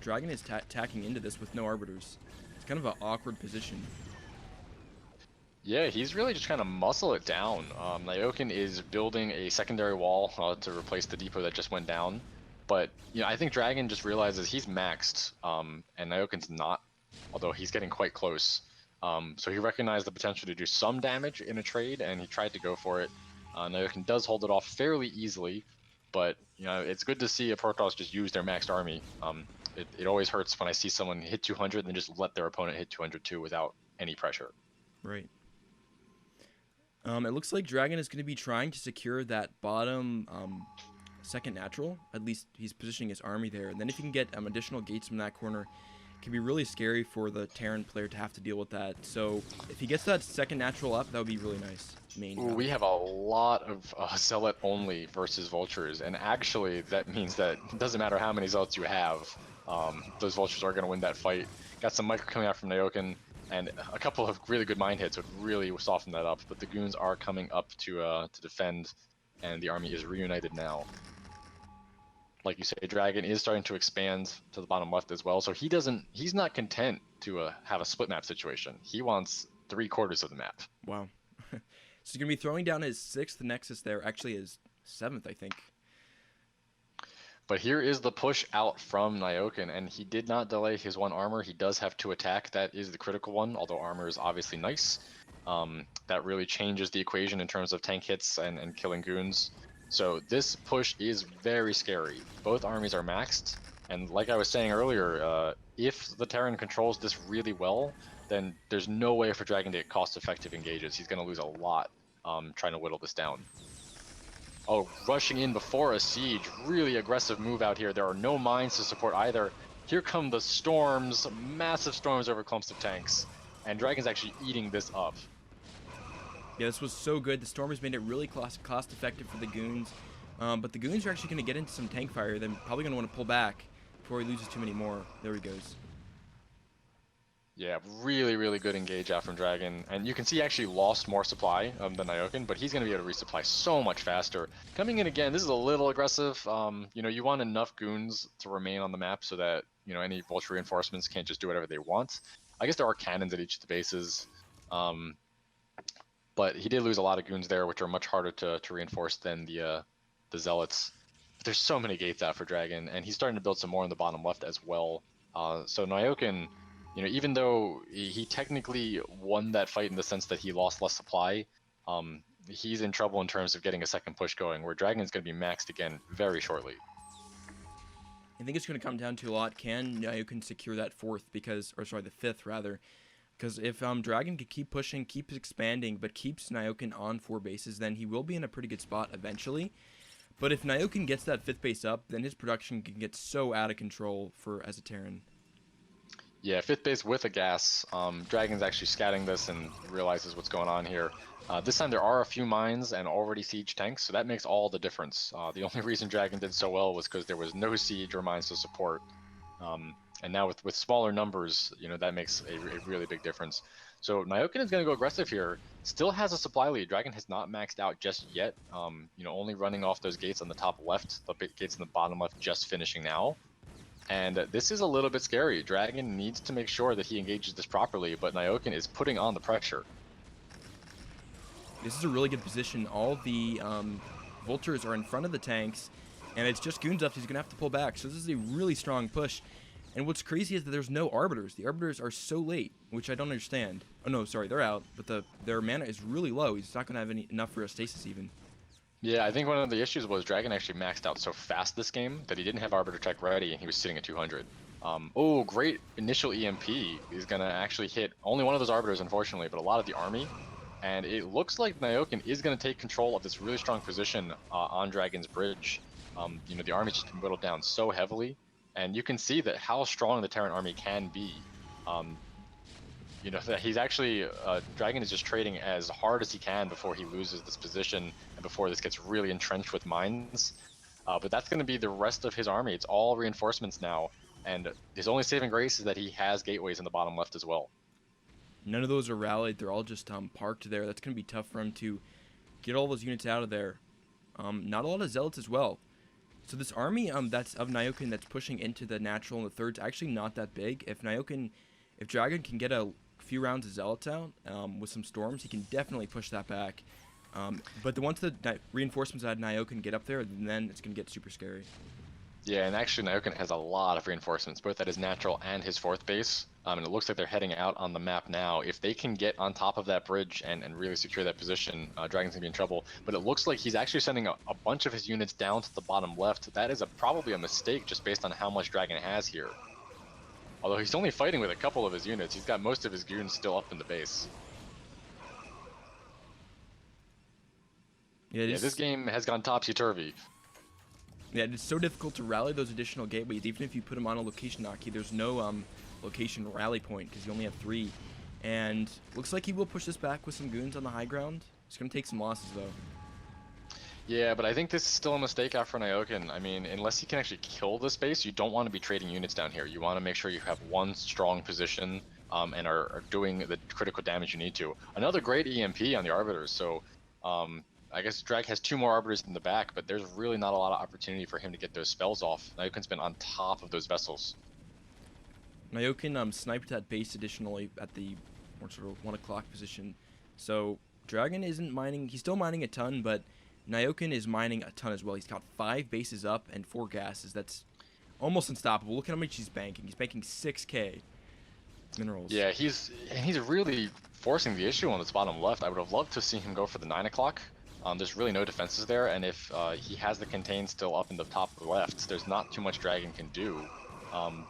Dragon is tacking into this with no arbiters. It's kind of an awkward position. Yeah, he's really just trying to muscle it down. Nyoken is building a secondary wall to replace the depot that just went down. But you know, I think Dragon just realizes he's maxed, and Nyoken's not, although he's getting quite close. So he recognized the potential to do some damage in a trade, and he tried to go for it. Nyoken does hold it off fairly easily, but you know, it's good to see a Protoss just use their maxed army. It always hurts when I see someone hit 200 and then just let their opponent hit 200 too without any pressure. Right. It looks like Dragon is going to be trying to secure that bottom second natural. At least he's positioning his army there. And then if you can get additional gates from that corner, it can be really scary for the Terran player to have to deal with that. So if he gets that second natural up, that would be really nice. We have a lot of zealot only versus vultures, and actually that means that it doesn't matter how many zealots you have, those vultures are going to win that fight. Got some micro coming out from Nyoken, and a couple of really good mine hits would really soften that up, but the goons are coming up to defend, and the army is reunited now. Like you say, Dragon is starting to expand to the bottom left as well, so he's not content to have a split map situation. He wants 3/4 of the map. Wow. So he's going to be throwing down his 6th Nexus there, actually his 7th, I think. But here is the push out from Nyoken, and he did not delay his 1 armor. He does have 2 attack. That is the critical one, although armor is obviously nice. That really changes the equation in terms of tank hits and killing goons. So this push is very scary. Both armies are maxed, and like I was saying earlier, if the Terran controls this really well, then there's no way for Dragon to get cost-effective engages. He's going to lose a lot trying to whittle this down. Oh, rushing in before a siege. Really aggressive move out here. There are no mines to support either. Here come the storms, massive storms over clumps of tanks. And Dragon's actually eating this up. Yeah, this was so good. The stormers made it really cost effective for the goons. But the goons are actually going to get into some tank fire. They're probably going to want to pull back before he loses too many more. There he goes. Yeah, really, really good engage out from Dragon. And you can see he actually lost more supply than Nyoken, but he's going to be able to resupply so much faster. Coming in again, this is a little aggressive. You know, you want enough goons to remain on the map so that, you know, any vulture reinforcements can't just do whatever they want. I guess there are cannons at each of the bases. But he did lose a lot of goons there, which are much harder to reinforce than the zealots. But there's so many gates out for Dragon, and he's starting to build some more in the bottom left as well. So Nyoken, you know, even though he technically won that fight in the sense that he lost less supply, he's in trouble in terms of getting a second push going, where Dragon's going to be maxed again very shortly. I think it's going to come down to a lot. Can Nyoken secure that 4th, the 5th rather? Because if Dragon can keep pushing, keeps expanding, but keeps Nyoken on 4 bases, then he will be in a pretty good spot eventually. But if Nyoken gets that 5th base up, then his production can get so out of control as a Terran. Yeah, 5th base with a gas. Dragon's actually scatting this and realizes what's going on here. This time there are a few mines and already siege tanks, so that makes all the difference. The only reason Dragon did so well was because there was no siege or mines to support. And now with smaller numbers, that makes a really big difference. So Nyokin is going to go aggressive here. Still has a supply lead. Dragon has not maxed out just yet. Only running off those gates on the top left, the gates in the bottom left just finishing now. And this is a little bit scary. Dragon needs to make sure that he engages this properly, but Nyokin is putting on the pressure. This is a really good position. All the vultures are in front of the tanks, and it's just goons left. He's going to have to pull back. So this is a really strong push. And what's crazy is that there's no arbiters. The arbiters are so late, which I don't understand. Oh, no, sorry, they're out, but their mana is really low. He's not going to have enough for a stasis even. Yeah, I think one of the issues was Dragon actually maxed out so fast this game that he didn't have Arbiter Tech ready, and he was sitting at 200. Oh, great initial EMP. He's going to actually hit only one of those Arbiters, unfortunately, but a lot of the army. And it looks like Nyokin is going to take control of this really strong position on Dragon's Bridge. The army's just been whittled down so heavily, and you can see that how strong the Terran army can be. That he's actually, Dragon is just trading as hard as he can before he loses this position and before this gets really entrenched with mines. But that's going to be the rest of his army. It's all reinforcements now, and his only saving grace is that he has gateways in the bottom left as well. None of those are rallied. They're all just parked there. That's going to be tough for him to get all those units out of there. Not a lot of zealots as well. So this army that's of Nyokin that's pushing into the natural and the third's actually not that big. If Dragon can get a few rounds of zealots out with some storms, he can definitely push that back. But once the reinforcements at Nyokin get up there, then it's going to get super scary. Yeah, and actually Nyokin has a lot of reinforcements, both at his natural and his 4th base. And it looks like they're heading out on the map now. If they can get on top of that bridge and really secure that position, Dragon's going to be in trouble. But it looks like he's actually sending a bunch of his units down to the bottom left. That is probably a mistake just based on how much Dragon has here. Although he's only fighting with a couple of his units. He's got most of his goons still up in the base. Yeah, this game has gone topsy-turvy. Yeah, it's so difficult to rally those additional gateways. Even if you put them on a location Naki, there's no location rally point because you only have 3. And looks like he will push this back with some goons on the high ground. It's going to take some losses, though. Yeah, but I think this is still a mistake out for Nyokin. I mean, unless he can actually kill this base, you don't want to be trading units down here. You want to make sure you have one strong position and are doing the critical damage you need to. Another great EMP on the Arbiters, so I guess Drag has 2 more Arbiters in the back, but there's really not a lot of opportunity for him to get those spells off. Nyokin's been on top of those vessels. Nyokin sniped that base additionally at the sort of 1 o'clock position. So Dragon isn't mining. He's still mining a ton, but Nyokin is mining a ton as well. He's got 5 bases up and 4 gases. That's almost unstoppable. Look at how much he's banking. He's banking 6K minerals. Yeah, he's really forcing the issue on this bottom left. I would have loved to see him go for the 9 o'clock. There's really no defenses there, and if he has the contain still up in the top left, there's not too much Dragon can do.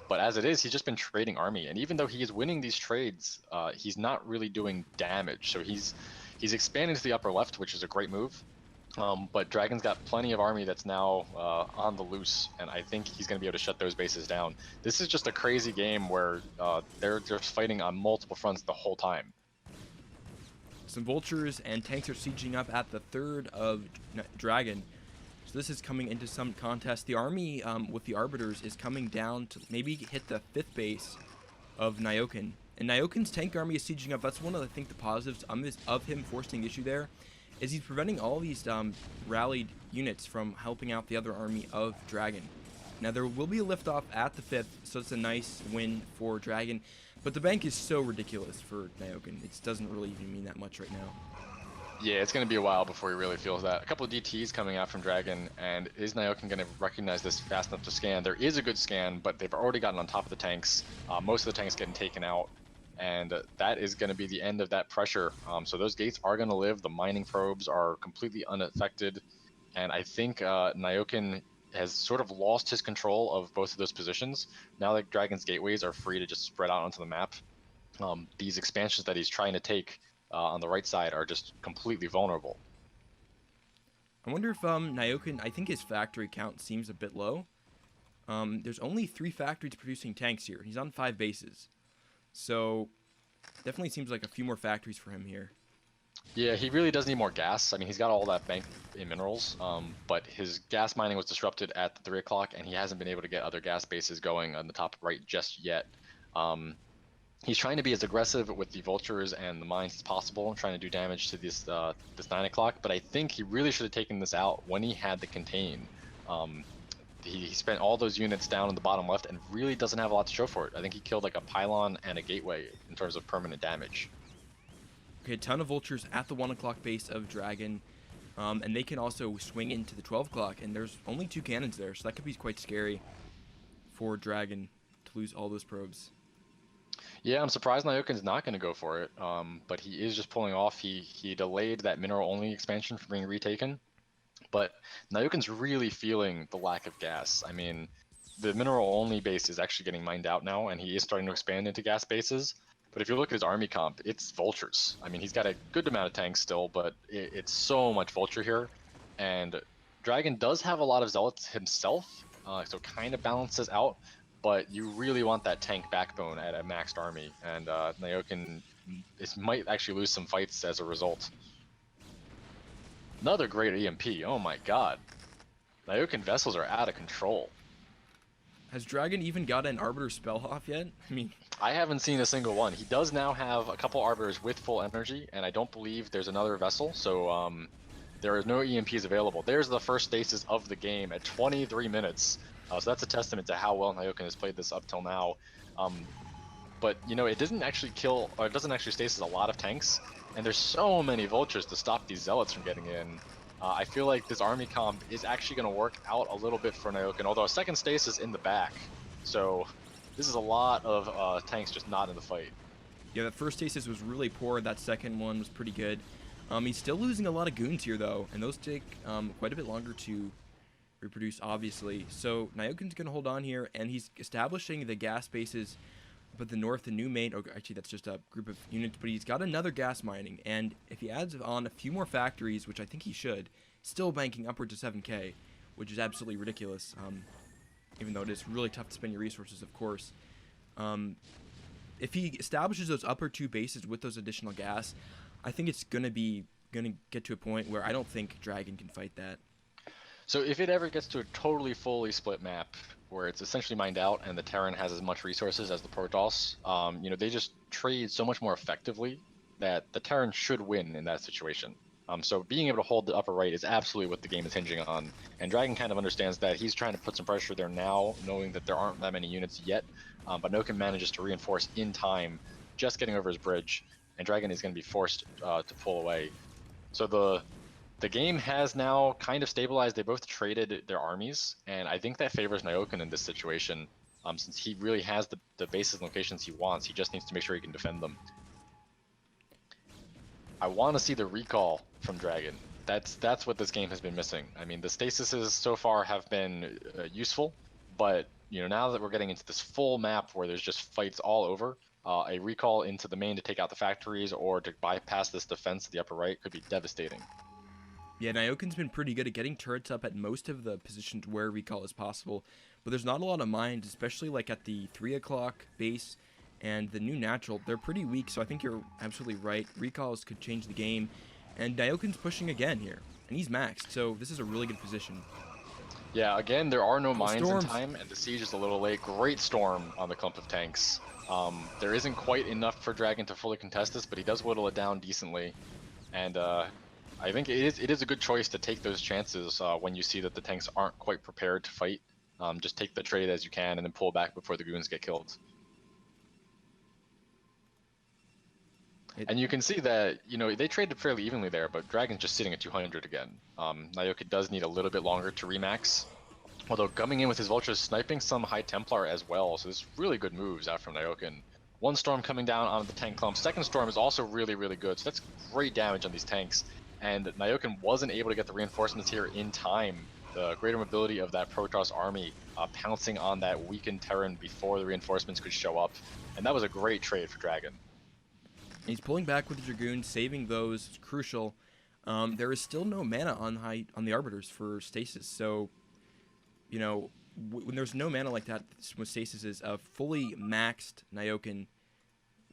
But as it is, he's just been trading army, and even though he is winning these trades, he's not really doing damage. So he's expanding to the upper left, which is a great move. But Dragon's got plenty of army that's now on the loose, and I think he's going to be able to shut those bases down. This is just a crazy game where they're just fighting on multiple fronts the whole time. Some vultures and tanks are sieging up at the 3rd of Dragon. So this is coming into some contest. The army with the Arbiters is coming down to maybe hit the 5th base of Nyokin. And Nyokin's tank army is sieging up. That's one of, I think, the positives of him forcing the issue there, is he's preventing all these rallied units from helping out the other army of Dragon. Now there will be a liftoff at the 5th, so it's a nice win for Dragon. But the bank is so ridiculous for Nyokin. It doesn't really even mean that much right now. Yeah, it's going to be a while before he really feels that. A couple of DTs coming out from Dragon, and is Nyokin going to recognize this fast enough to scan? There is a good scan, but they've already gotten on top of the tanks. Most of the tanks getting taken out, and that is going to be the end of that pressure. So those gates are going to live. The mining probes are completely unaffected, and I think Nyokin has sort of lost his control of both of those positions. Now that Dragon's gateways are free to just spread out onto the map, these expansions that he's trying to take on the right side are just completely vulnerable. I wonder if Nyokin, I think his factory count seems a bit low. There's only 3 factories producing tanks here. He's on 5 bases. So definitely seems like a few more factories for him here. Yeah, he really does need more gas. I mean, he's got all that bank in minerals, but his gas mining was disrupted at the 3 o'clock, and he hasn't been able to get other gas bases going on the top right just yet. Um, he's trying to be as aggressive with the vultures and the mines as possible, trying to do damage to this 9 o'clock. But I think he really should have taken this out when he had the contain. He spent all those units down in the bottom left and really doesn't have a lot to show for it. I think he killed like a pylon and a gateway in terms of permanent damage. Okay, a ton of vultures at the 1 o'clock base of Dragon. And they can also swing into the 12 o'clock, and there's only 2 cannons there, so that could be quite scary for Dragon to lose all those probes. Yeah, I'm surprised Nyokin's not going to go for it, but he is just pulling off. He delayed that mineral-only expansion from being retaken, but Nyokin's really feeling the lack of gas. I mean, the mineral-only base is actually getting mined out now, and he is starting to expand into gas bases. But if you look at his army comp, it's vultures. I mean, he's got a good amount of tanks still, but it's so much vulture here. And Dragon does have a lot of zealots himself, so kind of balances out. But you really want that tank backbone at a maxed army, and Nyokin might actually lose some fights as a result. Another great EMP. Oh my god. Nyokin vessels are out of control. Has Dragon even got an Arbiter spell off yet? I mean, I haven't seen a single one. He does now have a couple Arbiters with full energy, and I don't believe there's another vessel, so there are no EMPs available. There's the first stasis of the game at 23 minutes. So that's a testament to how well Nyokin has played this up till now. But, you know, it doesn't actually kill, or it doesn't actually stasis a lot of tanks, and there's so many vultures to stop these zealots from getting in. I feel like this army comp is actually going to work out a little bit for Nyokin, although a second stasis in the back. So this is a lot of tanks just not in the fight. Yeah, that first stasis was really poor. That second one was pretty good. He's still losing a lot of goons here, though, and those take quite a bit longer to reproduce, obviously. So Nyokin's going to hold on here, and he's establishing the gas bases up at the north, the new main. Oh, actually, that's just a group of units, but he's got another gas mining, and if he adds on a few more factories, which I think he should, still banking upwards of 7k, which is absolutely ridiculous, even though it is really tough to spend your resources, of course. If he establishes those upper 2 bases with those additional gas, I think it's gonna get to a point where I don't think Dragon can fight that. So if it ever gets to a totally fully split map where it's essentially mined out and the Terran has as much resources as the Protoss, you know, they just trade so much more effectively that the Terran should win in that situation. So being able to hold the upper right is absolutely what the game is hinging on, and Dragon kind of understands that. He's trying to put some pressure there now, knowing that there aren't that many units yet, but Nyokin manages to reinforce in time, just getting over his bridge, and Dragon is going to be forced to pull away. So the game has now kind of stabilized. They both traded their armies, and I think that favors Nyokin in this situation, since he really has the bases and locations he wants. He just needs to make sure he can defend them. I want to see the recall from Dragon. That's what this game has been missing. I mean, the stasises so far have been useful, but you know, now that we're getting into this full map where there's just fights all over, a recall into the main to take out the factories or to bypass this defense to the upper right could be devastating. Yeah, Nyokin's been pretty good at getting turrets up at most of the positions where recall is possible, but there's not a lot of mines, especially like at the 3 o'clock base and the new natural. They're pretty weak, so I think you're absolutely right. Recalls could change the game, and Nyokin's pushing again here, and he's maxed, so this is a really good position. Yeah, again, there are no mines in time, and the siege is a little late. Great storm on the clump of tanks. There isn't quite enough for Dragon to fully contest this, but he does whittle it down decently, and I think it is a good choice to take those chances when you see that the tanks aren't quite prepared to fight. Just take the trade as you can and then pull back before the goons get killed. And you can see that, you know, they traded fairly evenly there, but Dragon's just sitting at 200 again. Nyokin does need a little bit longer to remax, although coming in with his vultures, sniping some High Templar as well, so there's really good moves out from Nyokin. One storm coming down onto the tank clump. Second storm is also really, really good, so that's great damage on these tanks. And Nyokin wasn't able to get the reinforcements here in time. The greater mobility of that Protoss army pouncing on that weakened Terran before the reinforcements could show up. And that was a great trade for Dragon. He's pulling back with the Dragoon, saving those is crucial. There is still no mana on the Arbiters for stasis, so, you know, when there's no mana like that with stasis, is a fully maxed Nyokin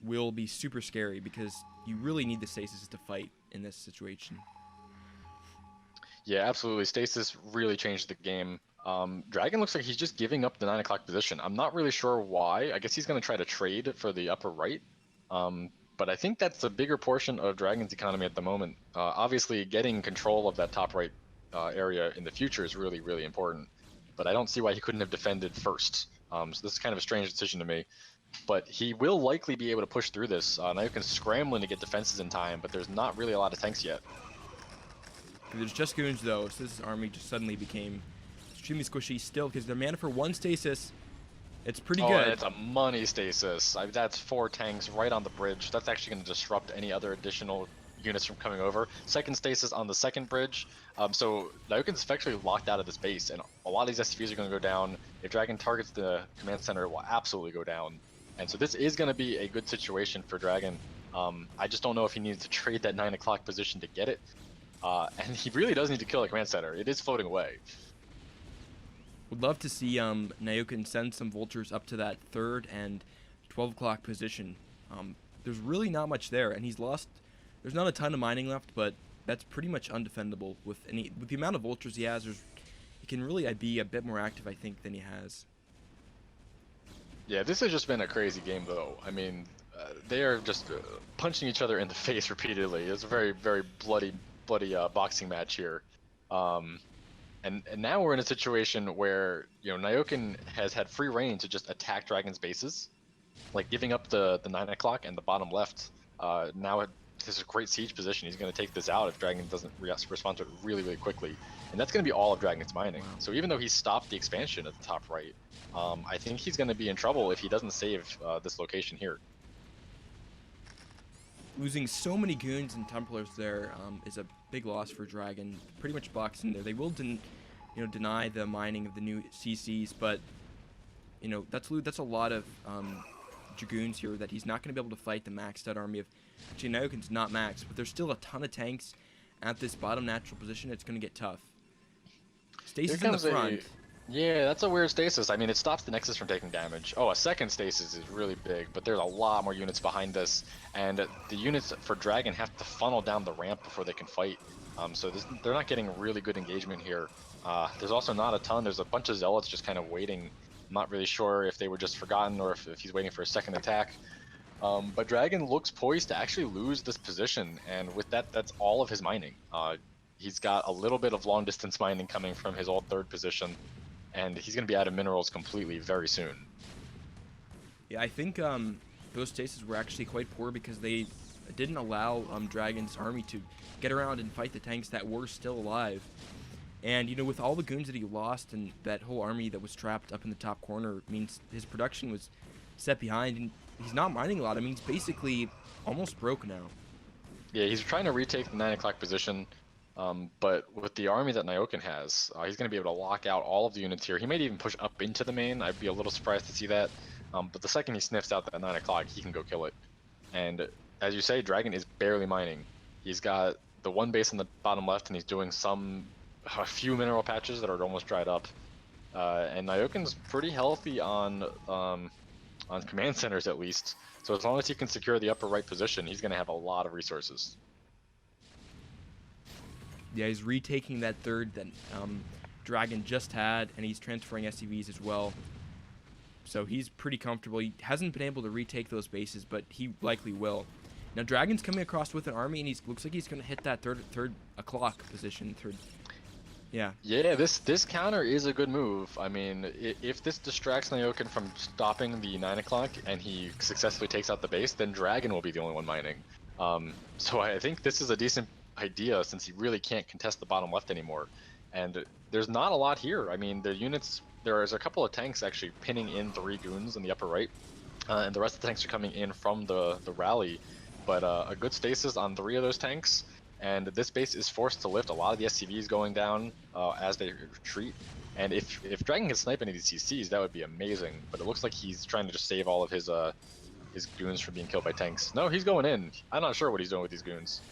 will be super scary because you really need the stasis to fight in this situation. Yeah, absolutely. Stasis really changed the game. Dragon looks like he's just giving up the 9 o'clock position. I'm not really sure why. I guess he's going to try to trade for the upper right. But I think that's a bigger portion of Dragon's economy at the moment. Obviously, getting control of that top right area in the future is really, really important. But I don't see why he couldn't have defended first. So this is kind of a strange decision to me. But he will likely be able to push through this. Now you can scrambling to get defenses in time, but there's not really a lot of tanks yet. There's just goons though, so this army just suddenly became extremely squishy still because their mana for 1 stasis, it's pretty good. And it's a money stasis. That's 4 tanks right on the bridge. That's actually going to disrupt any other additional units from coming over. Second stasis on the second bridge. So Nyoken's effectively locked out of this base, and a lot of these SCVs are going to go down. If Dragon targets the command center, it will absolutely go down. And so this is going to be a good situation for Dragon. I just don't know if he needs to trade that 9 o'clock position to get it. And he really does need to kill the command center. It is floating away. Would love to see Nyoken send some vultures up to that 3rd and 12 o'clock position. There's really not much there, and he's lost. There's not a ton of mining left, but that's pretty much undefendable with the amount of vultures he has. He can really be a bit more active, I think, than he has. Yeah, this has just been a crazy game, though. I mean, they are just punching each other in the face repeatedly. It's a very, very bloody boxing match here. And now we're in a situation where, Nyoken has had free reign to just attack Dragon's bases, like giving up the 9 o'clock and the bottom left. Now this is a great siege position. He's going to take this out if Dragon doesn't respond to it really, really quickly. And that's going to be all of Dragon's mining. So even though he stopped the expansion at the top right, I think he's going to be in trouble if he doesn't save this location here. Losing so many goons and Templars there is a big loss for Dragon. Pretty much boxing there. They will deny the mining of the new CCs, but that's a lot of Dragoons here that he's not going to be able to fight the maxed out army of. Actually, Nyoken's not maxed, but there's still a ton of tanks at this bottom natural position. It's going to get tough. Stasis in the front. Yeah, that's a weird stasis. I mean, it stops the Nexus from taking damage. Oh, a second stasis is really big, but there's a lot more units behind this, and the units for Dragon have to funnel down the ramp before they can fight. So they're not getting really good engagement here. There's also not a ton. There's a bunch of Zealots just kind of waiting. I'm not really sure if they were just forgotten or if he's waiting for a second attack. But Dragon looks poised to actually lose this position, and with that, that's all of his mining. He's got a little bit of long distance mining coming from his old 3rd position, and he's going to be out of minerals completely very soon. Yeah, I think those stasis were actually quite poor because they didn't allow Dragon's army to get around and fight the tanks that were still alive. And, with all the goons that he lost and that whole army that was trapped up in the top corner, means his production was set behind, and he's not mining a lot. I mean, he's basically almost broke now. Yeah, he's trying to retake the 9 o'clock position. But with the army that Nyoken has, he's going to be able to lock out all of the units here. He might even push up into the main. I'd be a little surprised to see that. But the second he sniffs out that 9 o'clock, he can go kill it. And as you say, Dragon is barely mining. He's got the 1 base on the bottom left, and he's doing a few mineral patches that are almost dried up. And Nyoken's pretty healthy on command centers at least. So as long as he can secure the upper right position, he's going to have a lot of resources. Yeah, he's retaking that 3rd that Dragon just had, and he's transferring SCVs as well. So he's pretty comfortable. He hasn't been able to retake those bases, but he likely will. Now Dragon's coming across with an army, and looks like he's going to hit that third o'clock position. Yeah. Yeah, this counter is a good move. I mean, if this distracts Nyoken from stopping the 9 o'clock and he successfully takes out the base, then Dragon will be the only one mining. So I think this is a decent idea since he really can't contest the bottom left anymore. And there's not a lot here. I mean, there's a couple of tanks actually pinning in 3 goons in the upper right, and the rest of the tanks are coming in from the rally. But a good stasis on 3 of those tanks, and this base is forced to lift a lot of the SCVs going down as they retreat. And if Dragon can snipe any of these CCs, that would be amazing. But it looks like he's trying to just save all of his goons from being killed by tanks. No, he's going in. I'm not sure what he's doing with these goons.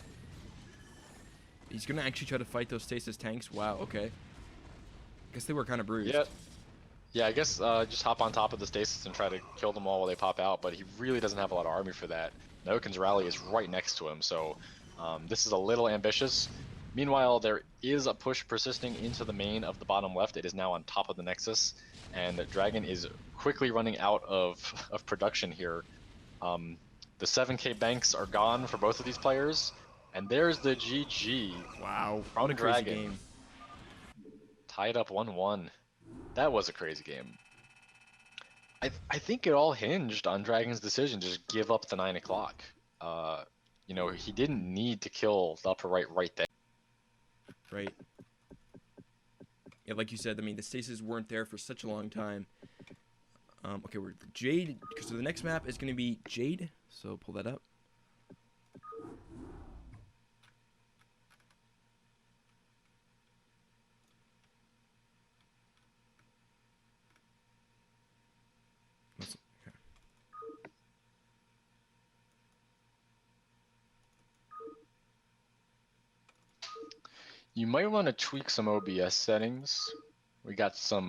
He's going to actually try to fight those stasis tanks? Wow, okay. Guess they were kind of bruised. Yeah, I guess just hop on top of the stasis and try to kill them all while they pop out, but he really doesn't have a lot of army for that. Naokin's rally is right next to him, so this is a little ambitious. Meanwhile, there is a push persisting into the main of the bottom left. It is now on top of the Nexus, and Dragon is quickly running out of production here. The 7k banks are gone for both of these players, and there's the GG Wow, what from a crazy Dragon. game. Tied up 1-1. That was a crazy game. I think it all hinged on Dragon's decision to just give up the 9 o'clock. You know, he didn't need to kill the upper right there. Right. Yeah, like you said, I mean, the stasis weren't there for such a long time. Okay, we're Jade. So the next map is going to be Jade. So pull that up. Okay. You might want to tweak some OBS settings. We got some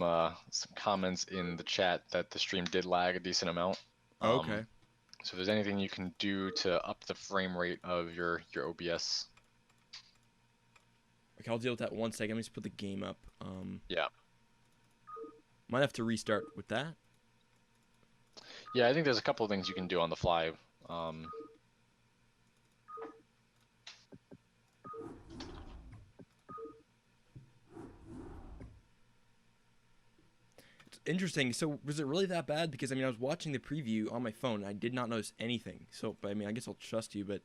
comments in the chat that the stream did lag a decent amount. Okay. So if there's anything you can do to up the frame rate of your OBS. Okay, I'll deal with that 1 second. Let me just put the game up. Yeah. Might have to restart with that. Yeah, I think there's a couple of things you can do on the fly. It's interesting. So was it really that bad? Because I mean, I was watching the preview on my phone. And I did not notice anything. So, but I mean, I guess I'll trust you, but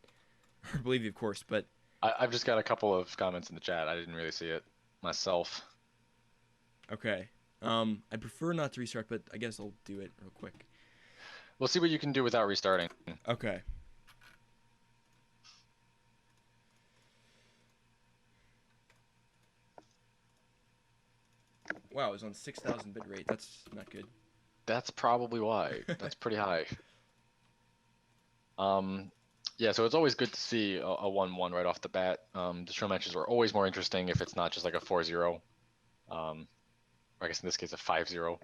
or believe you, of course. But I've just got a couple of comments in the chat. I didn't really see it myself. okay. I prefer not to restart, but I guess I'll do it real quick. We'll see what you can do without restarting. Okay. Wow, it was on 6,000 bit rate. That's not good. That's probably why. That's pretty high. Yeah, so it's always good to see a 1-1 right off the bat. The show matches are always more interesting if it's not just like a 4-0. Or I guess in this case a 5-0.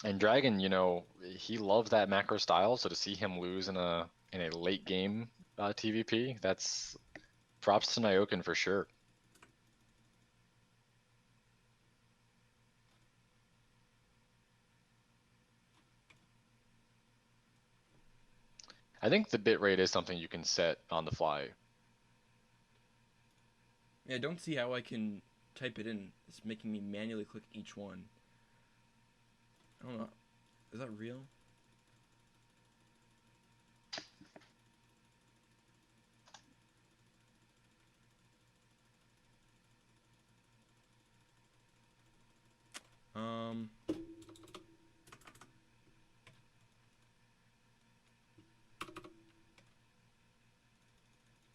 And Dragon, you know, he loves that macro style, so to see him lose in a late game TVP, that's props to Nyokin for sure. I think the bitrate is something you can set on the fly. Yeah, I don't see how I can type it in. It's making me manually click each one. I don't know. Is that real?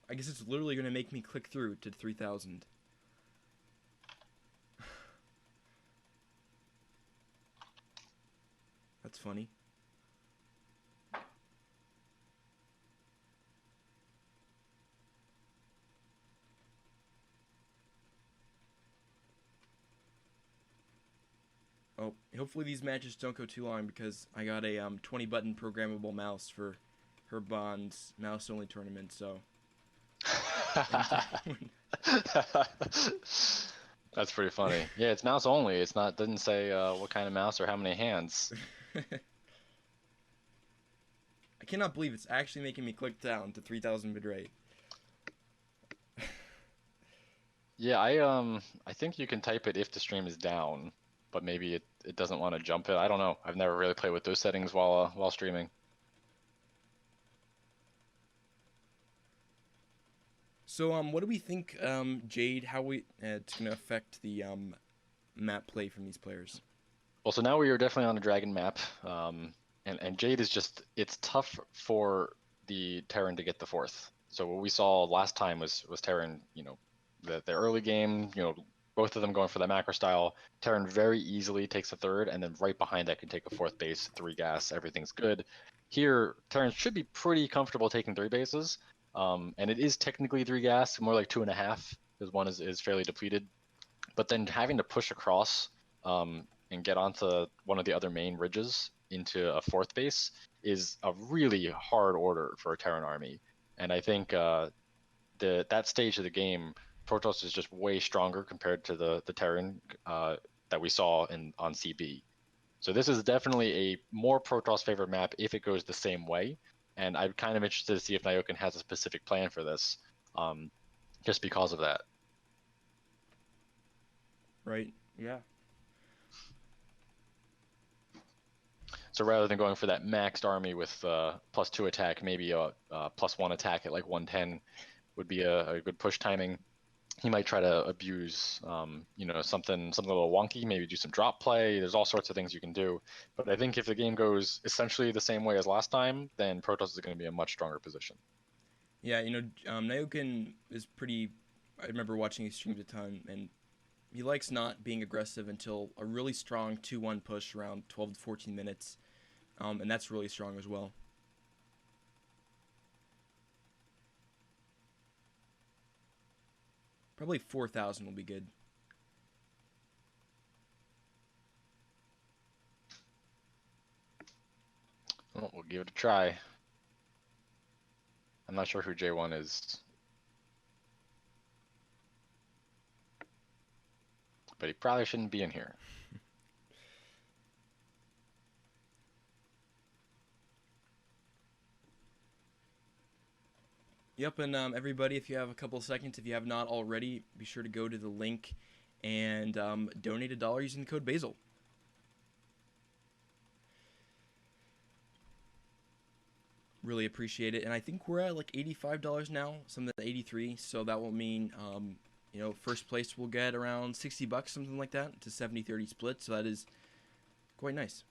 I guess it's literally going to make me click through to 3,000. That's funny. Oh, hopefully these matches don't go too long because I got a 20 button programmable mouse for Herbon's mouse only tournament, so That's pretty funny. Yeah, it's mouse only. It's not doesn't say what kind of mouse or how many hands. I cannot believe it's actually making me click down to 3,000 bitrate. Yeah, I think you can type it if the stream is down, but maybe it doesn't want to jump it. I don't know. I've never really played with those settings while streaming. So what do we think, Jade? How it's gonna affect the map play from these players? Well, so now we are definitely on a dragon map, and Jade is just it's tough for the Terran to get the fourth. So what we saw last time was Terran, you know, the early game, you know, both of them going for the macro style. Terran very easily takes a third, and then right behind that can take a fourth base, 3 gas, everything's good. Here, Terran should be pretty comfortable taking 3 bases, and it is technically 3 gas, more like 2.5, because one is fairly depleted. but then having to push across and get onto one of the other main ridges into a fourth base is a really hard order for a Terran army. And I think that stage of the game, Protoss is just way stronger compared to the Terran that we saw on CB. So this is definitely a more Protoss favored map if it goes the same way. And I'm kind of interested to see if Nyoken has a specific plan for this, just because of that. Right. Yeah. So rather than going for that maxed army with +2 attack, maybe a +1 attack at like 110 would be a good push timing. He might try to abuse, something a little wonky, maybe do some drop play. There's all sorts of things you can do. But I think if the game goes essentially the same way as last time, then Protoss is going to be in a much stronger position. Yeah, Nyoken is pretty. I remember watching his streams a ton, and he likes not being aggressive until a really strong 2-1 push around 12 to 14 minutes, and that's really strong as well. Probably 4,000 will be good. Well, we'll give it a try. I'm not sure who J1 is. But he probably shouldn't be in here. Yep, and everybody, if you have a couple of seconds, if you have not already, be sure to go to the link and donate $1 using the code BASIL. Really appreciate it, and I think we're at like $85 now, something like 83. So that will mean, first place will get around $60, something like that. It's a 70-30 split, so that is quite nice.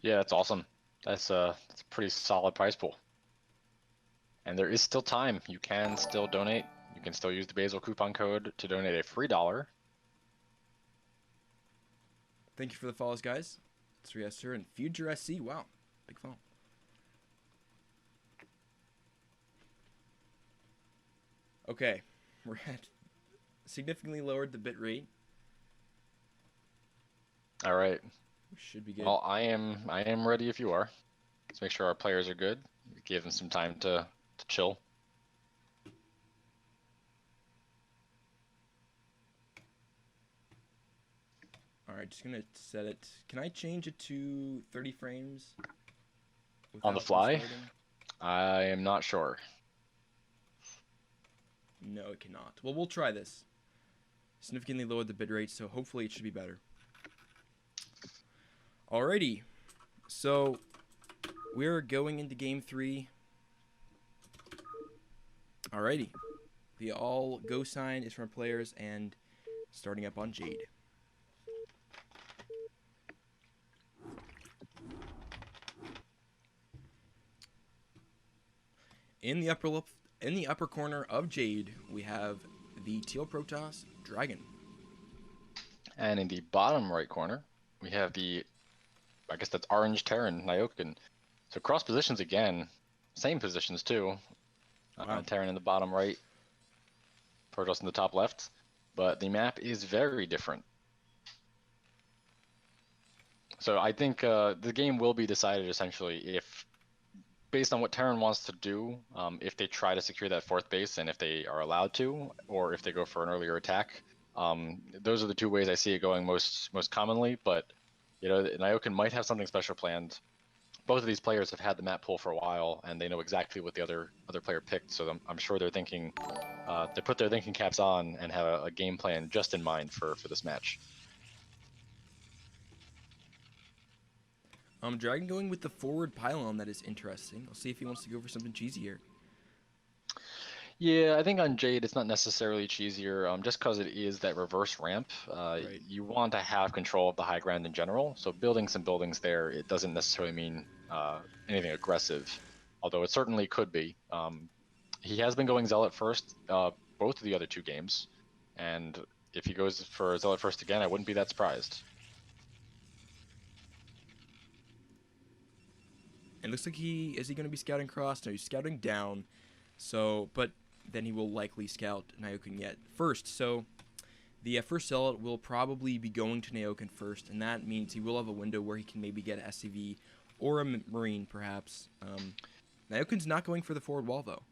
Yeah, that's awesome. That's a pretty solid prize pool. And there is still time. You can still donate. You can still use the BASIL coupon code to donate a free $1. Thank you for the follows, guys. It's Sir and Future SC. Wow, big follow. Okay, we're at significantly lowered the bit rate. All right. We should be good. Well, I am ready if you are. Let's make sure our players are good. Give them some time to chill. All right, just gonna set it. Can I change it to 30 frames? On the fly? I am not sure. No, it cannot. Well, we'll try this. Significantly lowered the bitrate, so hopefully it should be better. Alrighty, so we're going into game 3. Alrighty, the all go sign is from players and starting up on Jade. In the upper corner of Jade, we have the Teal Protoss Dragon. And in the bottom right corner, we have I guess that's Orange Terran Nyoken. So cross positions again, same positions too. Wow. Terran in the bottom right, Protoss in the top left, but the map is very different. So I think the game will be decided essentially if, based on what Terran wants to do, if they try to secure that fourth base and if they are allowed to, or if they go for an earlier attack. Those are the two ways I see it going most commonly, but Nyoken might have something special planned. Both of these players have had the map pool for a while, and they know exactly what the other player picked. So I'm sure they're thinking, they put their thinking caps on and have a game plan just in mind for this match. Dragon going with the forward pylon. That is interesting. I'll see if he wants to go for something cheesy here. Yeah, I think on Jade it's not necessarily cheesier, just because it is that reverse ramp. Right. You want to have control of the high ground in general, so building some buildings there, it doesn't necessarily mean anything aggressive, although it certainly could be. He has been going Zealot first both of the other two games, and if he goes for Zealot first again, I wouldn't be that surprised. It looks like is he going to be scouting cross? No, he's scouting down. So, but then he will likely scout Nyoken yet first. So the first Zealot will probably be going to Nyoken first, and that means he will have a window where he can maybe get an SCV or a Marine, perhaps. Nyoken's not going for the forward wall, though.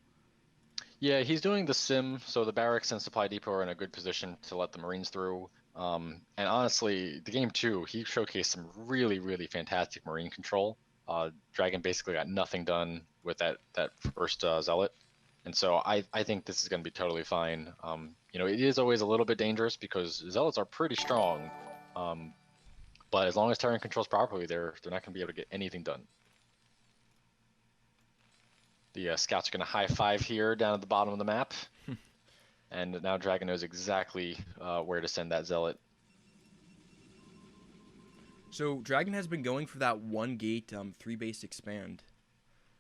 Yeah, he's doing the sim, so the barracks and supply depot are in a good position to let the Marines through. And honestly, the game 2, he showcased some really, really fantastic Marine control. Dragon basically got nothing done with that first Zealot. And so I think this is going to be totally fine. It is always a little bit dangerous because Zealots are pretty strong. But as long as Terran controls properly, they're not going to be able to get anything done. The scouts are going to high five here down at the bottom of the map. And now Dragon knows exactly where to send that Zealot. So Dragon has been going for that 1 gate 3 base expand.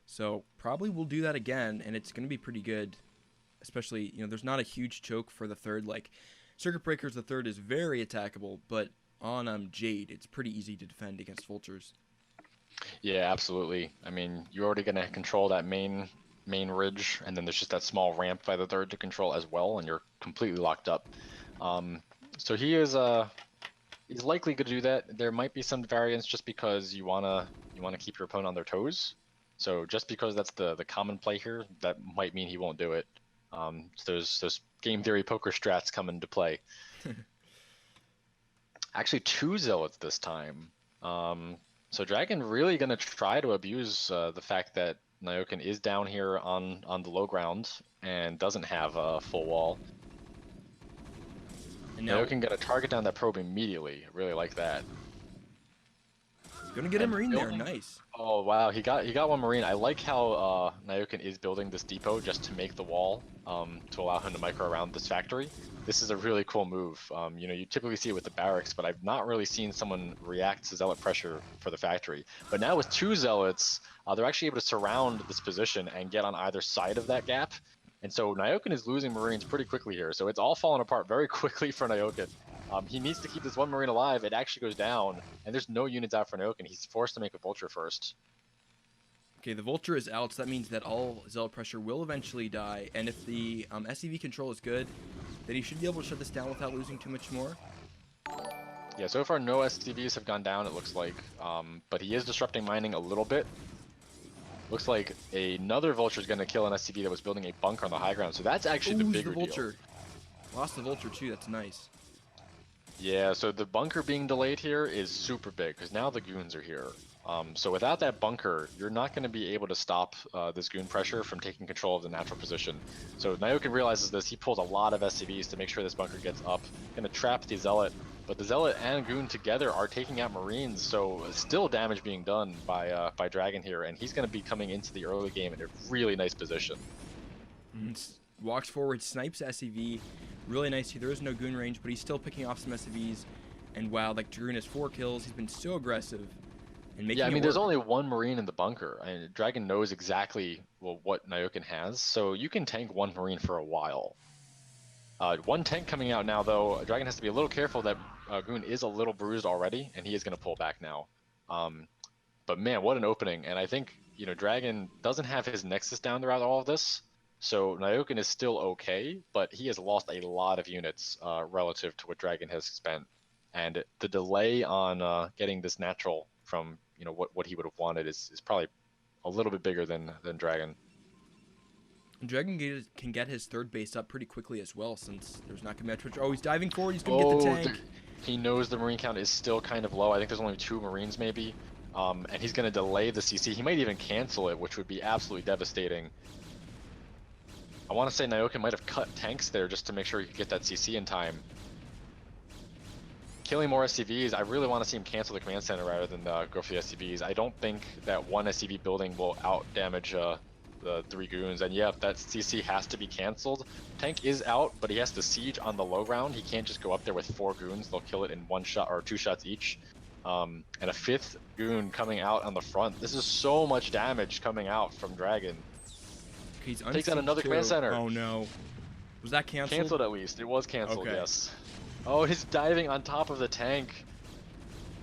So probably we'll do that again, and it's going to be pretty good. Especially, there's not a huge choke for the third. Like, Circuit Breakers, the third is very attackable, but on Jade, it's pretty easy to defend against Vultures. Yeah, absolutely. I mean, you're already going to control that main ridge, and then there's just that small ramp by the third to control as well, and you're completely locked up. So he's likely going to do that. There might be some variance just because you wanna keep your opponent on their toes. So just because that's the common play here, that might mean he won't do it. So those game theory poker strats come into play. Actually, 2 Zealots this time. So Dragon really going to try to abuse the fact that Nyoken is down here on the low ground and doesn't have a full wall. And now Nyoken going to target down that probe immediately. I really like that. Gonna get a Marine there, nice. Oh wow, he got 1 Marine. I like how Nyoken is building this depot just to make the wall to allow him to micro around this factory. This is a really cool move. You typically see it with the barracks, but I've not really seen someone react to Zealot pressure for the factory. But now with 2 Zealots, they're actually able to surround this position and get on either side of that gap. And so Nyoken is losing Marines pretty quickly here. So it's all falling apart very quickly for Nyoken. He needs to keep this 1 Marine alive. It actually goes down, and there's no units out for Nyoken. He's forced to make a Vulture first. Okay, the Vulture is out, so that means that all Zealot pressure will eventually die. And if the SCV control is good, then he should be able to shut this down without losing too much more. Yeah, so far no SCVs have gone down, it looks like. But he is disrupting mining a little bit. Looks like another Vulture is going to kill an SCV that was building a bunker on the high ground. So that's actually the bigger Vulture. Deal. Lost the Vulture too, that's nice. Yeah, so the bunker being delayed here is super big because now the goons are here. So without that bunker, you're not going to be able to stop this goon pressure from taking control of the natural position. So Nyoken realizes this. He pulls a lot of SCVs to make sure this bunker gets up. Going to trap the Zealot, but the Zealot and goon together are taking out Marines. So still damage being done by Dragon here, and he's going to be coming into the early game in a really nice position. Walks forward, snipes SCV. Really nice. There is no goon range, but he's still picking off some SCVs. And wow, like Dragoon has 4 kills. He's been so aggressive. Yeah, I mean, there's only 1 Marine in the bunker. I mean, Dragon knows exactly what Nyoken has, so you can tank 1 Marine for a while. 1 tank coming out now, though. Dragon has to be a little careful that Goon is a little bruised already, and he is going to pull back now. But man, what an opening! And I think Dragon doesn't have his Nexus down throughout all of this, so Nyoken is still okay, but he has lost a lot of units relative to what Dragon has spent, and the delay on getting this natural from what he would have wanted is probably a little bit bigger than Dragon. Dragon can get his 3rd base up pretty quickly as well, since there's not going to be a Twitch. Oh, he's diving forward. He's going to get the tank. He knows the Marine count is still kind of low. I think there's only 2 Marines maybe. And he's going to delay the CC. He might even cancel it, which would be absolutely devastating. I want to say Nyoken might have cut tanks there just to make sure he could get that CC in time. Killing more SCVs, I really want to see him cancel the command center rather than go for the SCVs. I don't think that 1 SCV building will out damage the 3 goons, and yeah, that CC has to be canceled. Tank is out, but he has to siege on the low ground. He can't just go up there with 4 goons. They'll kill it in 1 shot or 2 shots each. And a 5th goon coming out on the front. This is so much damage coming out from Dragon. He's takes out another command center. Oh no. Was that canceled? Canceled at least. It was canceled, yes. Oh, he's diving on top of the tank.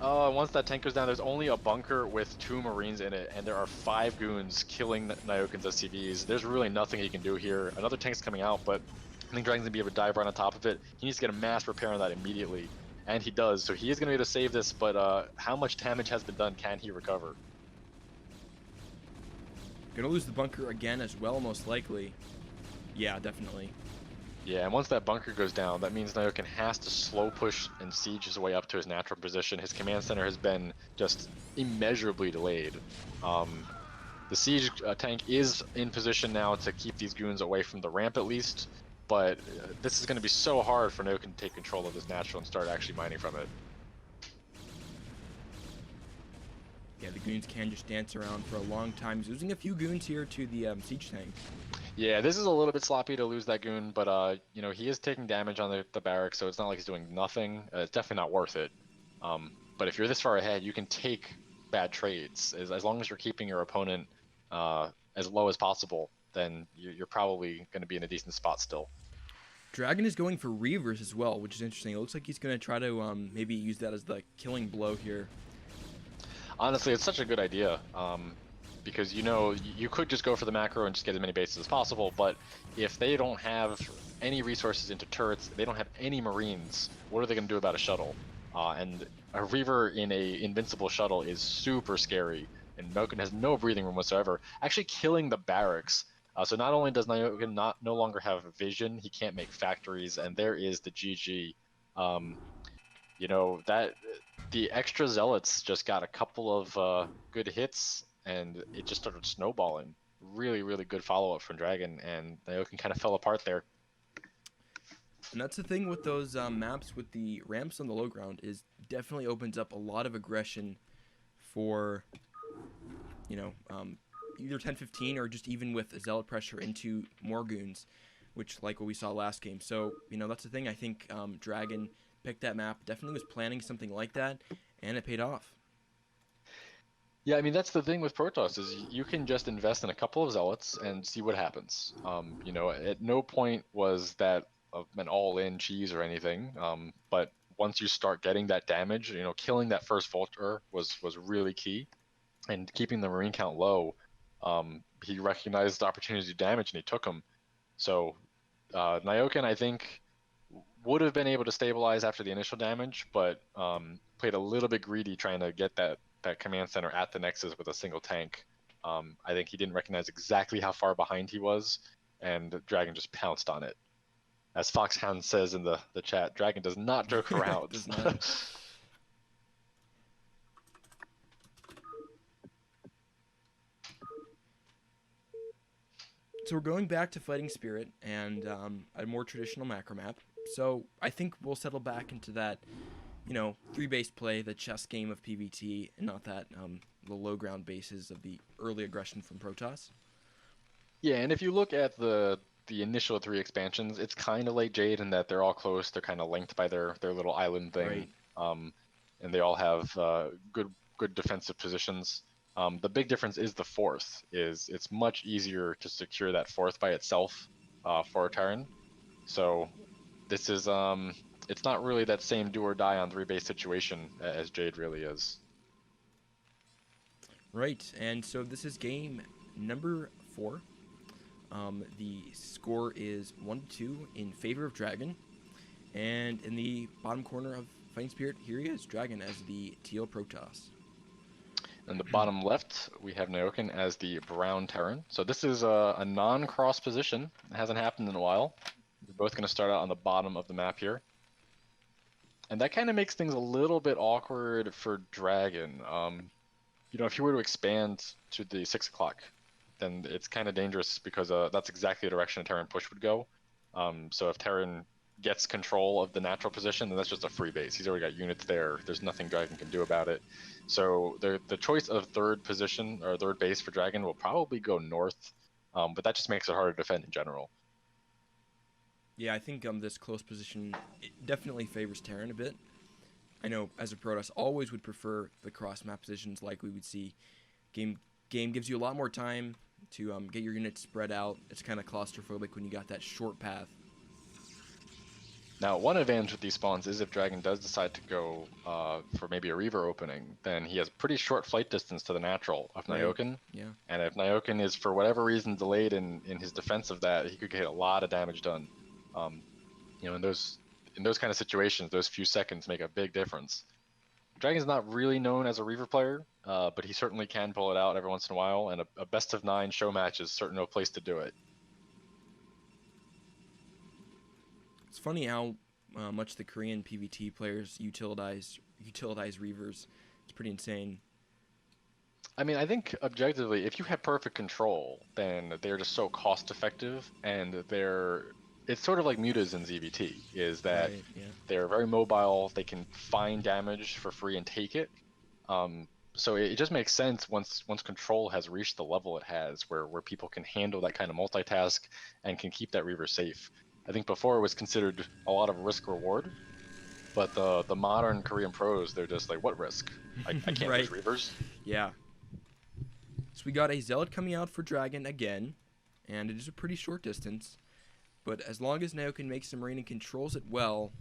Once that tank goes down, there's only a bunker with 2 Marines in it, and there are 5 goons killing Nyoken's SCVs. There's really nothing he can do here. Another tank's coming out, but I think Dragon's gonna be able to dive right on top of it. He needs to get a mass repair on that immediately, and he does. So he is gonna be able to save this, but how much damage has been done? Can he recover? Gonna lose the bunker again as well, most likely. Yeah, definitely. Yeah, and once that bunker goes down, that means Nyoken has to slow push and siege his way up to his natural position. His command center has been just immeasurably delayed. The siege tank is in position now to keep these goons away from the ramp at least, but this is going to be so hard for Nyoken to take control of this natural and start actually mining from it. Yeah, the goons can just dance around for a long time. He's losing a few goons here to the siege tank. Yeah, this is a little bit sloppy to lose that goon, but you know, he is taking damage on the barracks, so it's not like he's doing nothing. It's definitely not worth it. But if you're this far ahead, you can take bad trades. As long as you're keeping your opponent as low as possible, then you're probably going to be in a decent spot still. Dragon is going for Reavers as well, which is interesting. It looks like he's going to try to maybe use that as the killing blow here. Honestly, it's such a good idea. Because you know you could just go for the macro and just get as many bases as possible, but if they don't have any resources into turrets, they don't have any Marines, what are they going to do about a shuttle? And a Reaver in a invincible shuttle is super scary, and Nyoken has no breathing room whatsoever, actually killing the barracks. So not only does Nyoken no longer have vision, he can't make factories, and there is the GG. You know, that the extra zealots just got a couple of good hits, and it just started snowballing. Really, really good follow-up from Dragon, and Nyoken kind of fell apart there. And that's the thing with those maps with the ramps on the low ground, is definitely opens up a lot of aggression for, you know, either 10-15 or just even with zealot pressure into more goons, which like what we saw last game. So, you know, that's the thing. I think Dragon picked that map, definitely was planning something like that, and it paid off. Yeah, I mean, that's the thing with Protoss, is you can just invest in a couple of zealots and see what happens. You know, at no point was that an all-in cheese or anything, but once you start getting that damage, you know, killing that first Vulture was really key, and keeping the Marine count low. He recognized the opportunity to do damage, and he took them. So Nyoken, I think, would have been able to stabilize after the initial damage, but played a little bit greedy trying to get that command center at the Nexus with a single tank. I think he didn't recognize exactly how far behind he was, and Dragon just pounced on it. As Foxhound says in the chat, Dragon does not joke around. Does not. So we're going back to Fighting Spirit and a more traditional macro map. So I think we'll settle back into that, you know, 3-base play, the chess game of PvT, and not that the low ground bases of the early aggression from Protoss. Yeah, and if you look at the initial 3 expansions, it's kind of like Jade in that they're all close. They're kind of linked by their little island thing, Right. And they all have good defensive positions. The big difference is the fourth. Is it's much easier to secure that fourth by itself for a Terran. So this is it's not really that same do or die on 3-base situation as Jade really is. Right, and so this is game number 4. The score is 1-2 in favor of Dragon. And in the bottom corner of Fighting Spirit, here he is, Dragon as the teal Protoss. In the bottom left, we have Nyoken as the brown Terran. So this is a non-cross position. It hasn't happened in a while. We're both going to start out on the bottom of the map here. And that kind of makes things a little bit awkward for Dragon. You know, if you were to expand to the 6 o'clock, then it's kind of dangerous because that's exactly the direction a Terran push would go. So if Terran gets control of the natural position, then that's just a free base. He's already got units there. There's nothing Dragon can do about it. So the choice of third position or third base for Dragon will probably go north, but that just makes it harder to defend in general. Yeah, I think this close position, it definitely favors Terran a bit. I know as a Protoss always would prefer the cross map positions like we would see. Game gives you a lot more time to get your units spread out. It's kind of claustrophobic when you got that short path. Now, one advantage with these spawns is if Dragon does decide to go for maybe a Reaver opening, then he has pretty short flight distance to the natural of Right. Nyoken. Yeah. And if Nyoken is, for whatever reason, delayed in his defense of that, he could get a lot of damage done. In those kind of situations, those few seconds make a big difference. Dragon's not really known as a Reaver player, but he certainly can pull it out every once in a while, and a best of 9 show match is certainly no place to do it. It's funny how much the Korean PvT players utilize Reavers. It's pretty insane. I mean, I think objectively, if you have perfect control, then they're just so cost effective, and it's sort of like mutas in ZVT, is that Right, yeah. they're very mobile, they can find damage for free and take it. So it just makes sense once control has reached the level it has, where people can handle that kind of multitask and can keep that Reaver safe. I think before it was considered a lot of risk reward, but the modern Korean pros, they're just like, what risk? I can't Right. lose Reavers. Yeah. So we got a Zealot coming out for Dragon again, and it is a pretty short distance. But as long as Nyoken makes the Marine and controls it well,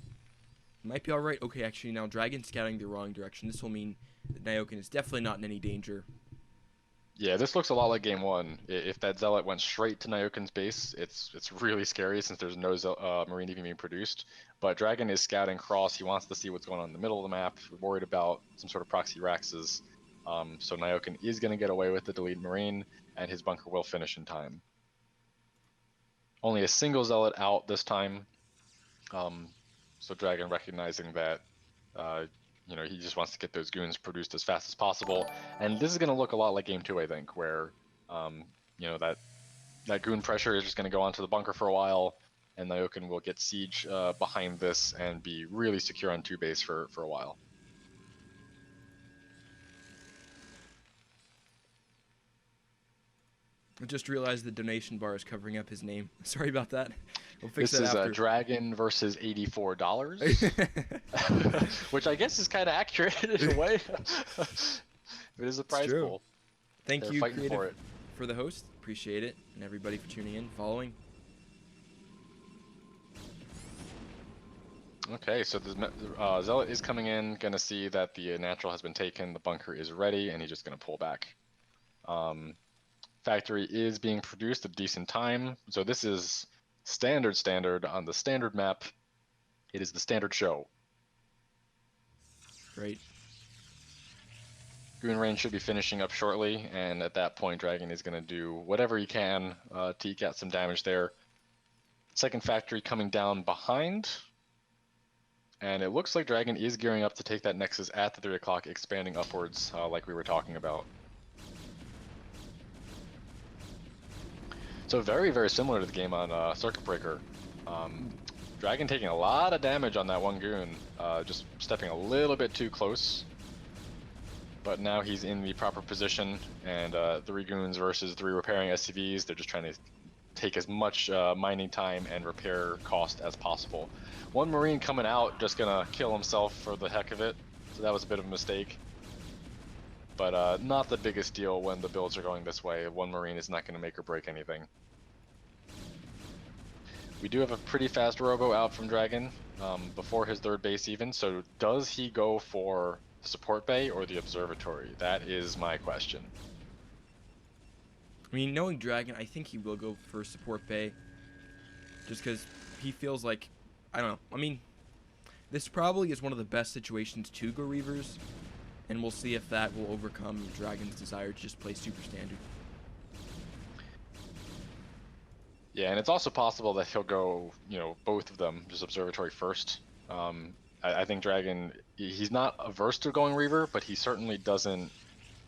it might be alright. Okay, actually, now Dragon's scouting the wrong direction. This will mean that Nyoken is definitely not in any danger. Yeah, this looks a lot like game 1. If that Zealot went straight to Nyoken's base, it's really scary since there's no Marine even being produced. But Dragon is scouting cross. He wants to see what's going on in the middle of the map. We're worried about some sort of proxy Raxes. So Nyoken is going to get away with the deleted Marine, and his bunker will finish in time. Only a single Zealot out this time. So Dragon recognizing that he just wants to get those goons produced as fast as possible. And this is going to look a lot like game 2, I think, where that goon pressure is just going to go onto the bunker for a while, and Nyoken will get siege behind this and be really secure on 2 base for a while. I just realized the donation bar is covering up his name. Sorry about that. We'll fix This that is after. Dragon versus $84, which I guess is kind of accurate in a way. It is a prize true. pool. Thank They're you, fighting Creative, for it. for the host. Appreciate it. And everybody for tuning in, following. Okay, so the Zealot is coming in, gonna see that the natural has been taken, the bunker is ready, and he's just gonna pull back. Factory is being produced at a decent time, so this is standard on the standard map. It is the standard show. Great. Goon Rain should be finishing up shortly, and at that point, Dragon is gonna do whatever he can to eke out some damage there. Second factory coming down behind. And it looks like Dragon is gearing up to take that Nexus at the 3 o'clock, expanding upwards like we were talking about. So very, very similar to the game on Circuit Breaker. Dragon taking a lot of damage on that one goon, just stepping a little bit too close. But now he's in the proper position, and 3 goons versus 3 repairing SCVs. They're just trying to take as much mining time and repair cost as possible. One Marine coming out, just gonna kill himself for the heck of it, so that was a bit of a mistake. But not the biggest deal when the builds are going this way. One Marine is not gonna make or break anything. We do have a pretty fast robo out from Dragon before his 3rd base even, so does he go for the support bay or the observatory? That is my question. I mean, knowing Dragon, I think he will go for support bay. Just because he feels like, I don't know. I mean, this probably is one of the best situations to go Reavers. And we'll see if that will overcome Dragon's desire to just play super standard. Yeah, and it's also possible that he'll go, both of them, just observatory first. I think Dragon, he's not averse to going Reaver, but he certainly doesn't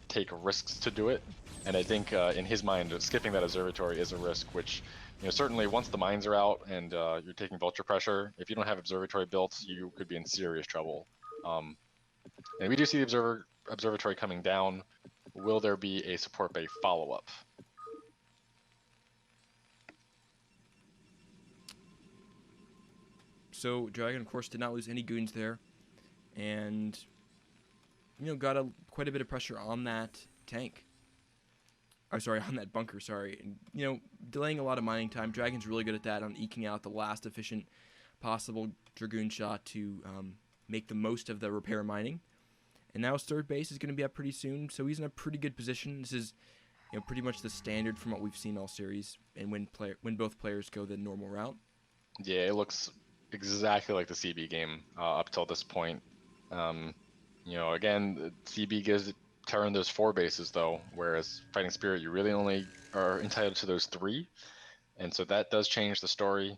take risks to do it. And I think in his mind, skipping that observatory is a risk, which, certainly once the mines are out and you're taking vulture pressure, if you don't have observatory built, you could be in serious trouble. And we do see the observatory coming down. Will there be a support bay follow-up? So Dragon, of course, did not lose any goons there. And, got quite a bit of pressure on that tank. I'm sorry, on that bunker, sorry. And, delaying a lot of mining time. Dragon's really good at that, on eking out the last efficient possible Dragoon shot to make the most of the repair mining. And now his third base is going to be up pretty soon, so he's in a pretty good position. This is pretty much the standard from what we've seen all series, and when both players go the normal route. Yeah, it looks exactly like the CB game up till this point. Again, CB gives Terran those 4 bases though, whereas Fighting Spirit, you really only are entitled to those 3, and so that does change the story.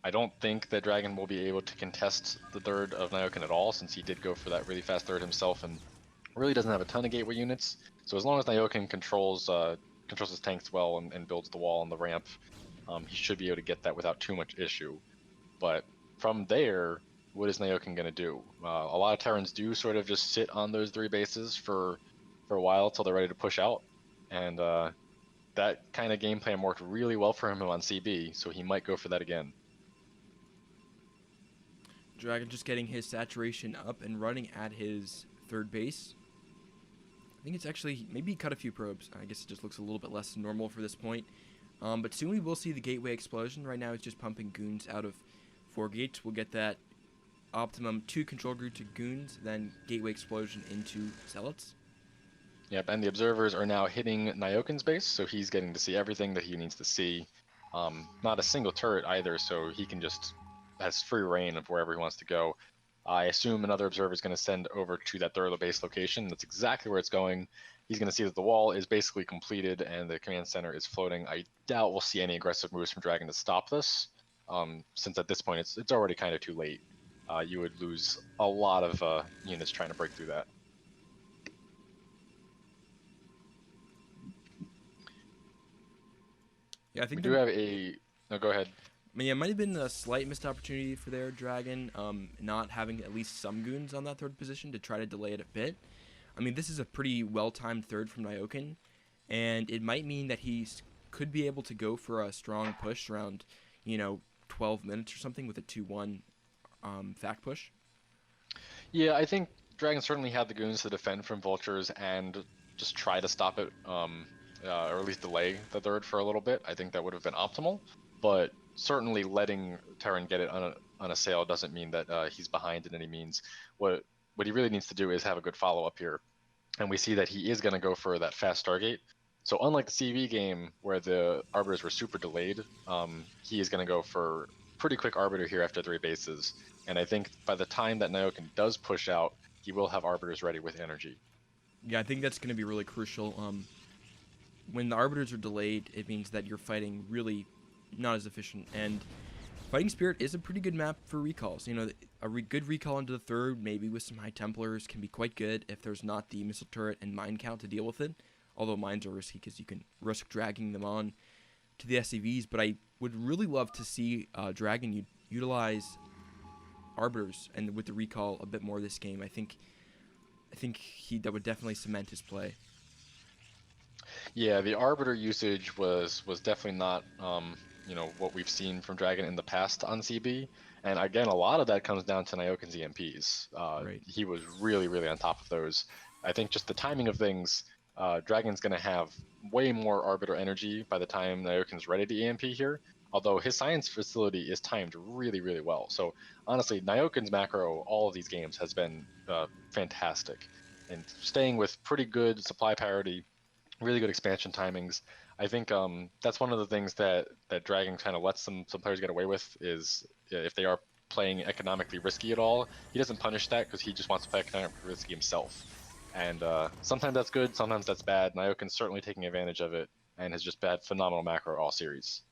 I don't think that Dragon will be able to contest the third of Nyoken at all, since he did go for that really fast third himself and really doesn't have a ton of gateway units. So as long as Nyoken controls his tanks well and builds the wall and the ramp, he should be able to get that without too much issue. But from there, what is Nyoken going to do? A lot of Terrans do sort of just sit on those 3 bases for a while till they're ready to push out, and that kind of game plan worked really well for him on CB, so he might go for that again. Dragon just getting his saturation up and running at his third base. I think it's actually, maybe he cut a few probes. I guess it just looks a little bit less normal for this point. But soon we will see the gateway explosion. Right now it's just pumping goons out of 4 gates. We'll get that optimum 2 control group to goons, then gateway explosion into zealots. Yep, and the observers are now hitting Nyoken's base, so he's getting to see everything that he needs to see. Not a single turret either, so he can just has free reign of wherever he wants to go. I assume another observer is going to send over to that third base location. That's exactly where it's going. He's going to see that the wall is basically completed and the command center is floating. I doubt we'll see any aggressive moves from Dragon to stop this, since at this point it's already kind of too late. You would lose a lot of units trying to break through that. Yeah, I think we do have a... No, go ahead. I mean, it might have been a slight missed opportunity for their Dragon, not having at least some goons on that third position to try to delay it a bit. I mean, this is a pretty well-timed third from Nyoken, and it might mean that he could be able to go for a strong push around, 12 minutes or something with a 2-1 fact push. Yeah, I think Dragon certainly had the goons to defend from vultures and just try to stop it, or at least delay the third for a little bit. I think that would have been optimal, but certainly letting Terran get it unassailed doesn't mean that he's behind in any means. What he really needs to do is have a good follow-up here. And we see that he is going to go for that fast Stargate. So unlike the CV game, where the Arbiters were super delayed, he is going to go for pretty quick Arbiter here after 3 bases. And I think by the time that Nyoken does push out, he will have Arbiters ready with energy. Yeah, I think that's going to be really crucial. When the Arbiters are delayed, it means that you're fighting really not as efficient, and Fighting Spirit is a pretty good map for recalls. Good recall into the third, maybe with some High Templars, can be quite good if there's not the missile turret and mine count to deal with it, although mines are risky because you can risk dragging them on to the SCVs. But I would really love to see Dragon utilize Arbiters and with the recall a bit more this game. I think that would definitely cement his play. Yeah, the Arbiter usage was definitely not what we've seen from Dragon in the past on CB. And again, a lot of that comes down to Nyoken's EMPs. Right. He was really, really on top of those. I think just the timing of things, Dragon's going to have way more Arbiter energy by the time Nyoken's ready to EMP here. Although his science facility is timed really, really well. So honestly, Nyoken's macro all of these games has been fantastic. And staying with pretty good supply parity, really good expansion timings. I think that's one of the things that Dragon kind of lets some players get away with, is if they are playing economically risky at all, he doesn't punish that because he just wants to play economically risky himself. And sometimes that's good, sometimes that's bad. Nyoken's certainly taking advantage of it and has just had phenomenal macro all series.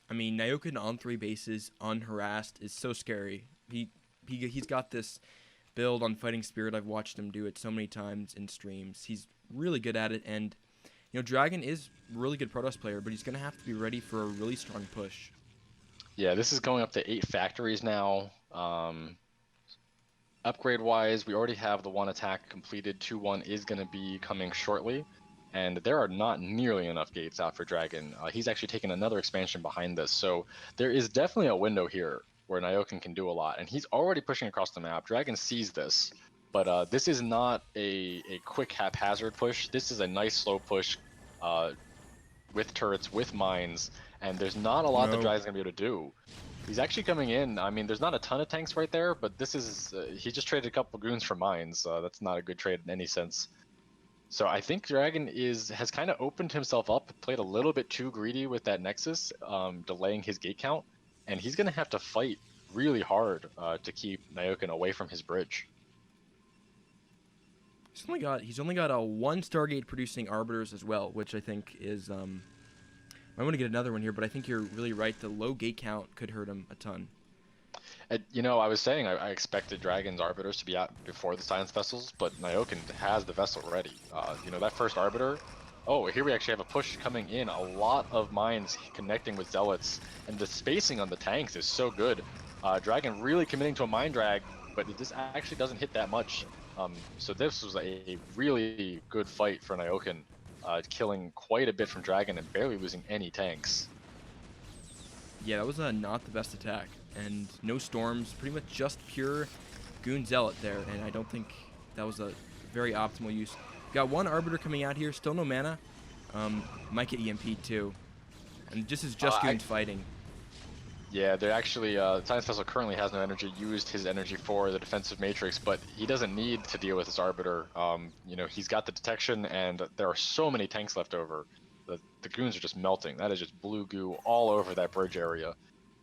I mean, Nyoken on 3 bases, unharassed, is so scary. He's got this build on Fighting Spirit. I've watched him do it so many times in streams. He's really good at it, and Dragon is a really good Protoss player, but he's going to have to be ready for a really strong push. Yeah, this is going up to 8 factories now. Upgrade-wise, we already have the 1 attack completed. 2-1 is going to be coming shortly, and there are not nearly enough gates out for Dragon. He's actually taken another expansion behind this, so there is definitely a window here where Nyoken can do a lot, and he's already pushing across the map. Dragon sees this, but this is not a quick haphazard push. This is a nice slow push, with turrets, with mines, and there's not a lot the No. Dragon's gonna be able to do. He's actually coming in. I mean, there's not a ton of tanks right there, but this is he just traded a couple goons for mines. That's not a good trade in any sense. So I think Dragon has kind of opened himself up, played a little bit too greedy with that Nexus, delaying his gate count, and he's gonna have to fight really hard to keep Nyoken away from his bridge. He's only got a 1 Stargate producing Arbiters as well, which I think is I want to get another one here, but I think you're really right. The low gate count could hurt him a ton. You know, I was saying I expected Dragon's Arbiters to be out before the Science Vessels, but Nyoken has the vessel ready. You know, that first Arbiter, oh, here we actually have a push coming in. A lot of mines connecting with Zealots, and the spacing on the tanks is so good. Dragon really committing to a mine drag, but this actually doesn't hit that much. So this was a really good fight for Nyoken, killing quite a bit from Dragon and barely losing any tanks. Yeah, that was not the best attack. And no storms, pretty much just pure Goon Zealot there, and I don't think that was a very optimal use. Got 1 Arbiter coming out here, still no mana. Might get EMP'd too. And this is just Goons fighting. Yeah, they're actually, Science Vessel currently has no energy, used his energy for the defensive matrix, but he doesn't need to deal with this Arbiter. You know, he's got the detection, and there are so many tanks left over. The Goons are just melting. That is just blue goo all over that bridge area.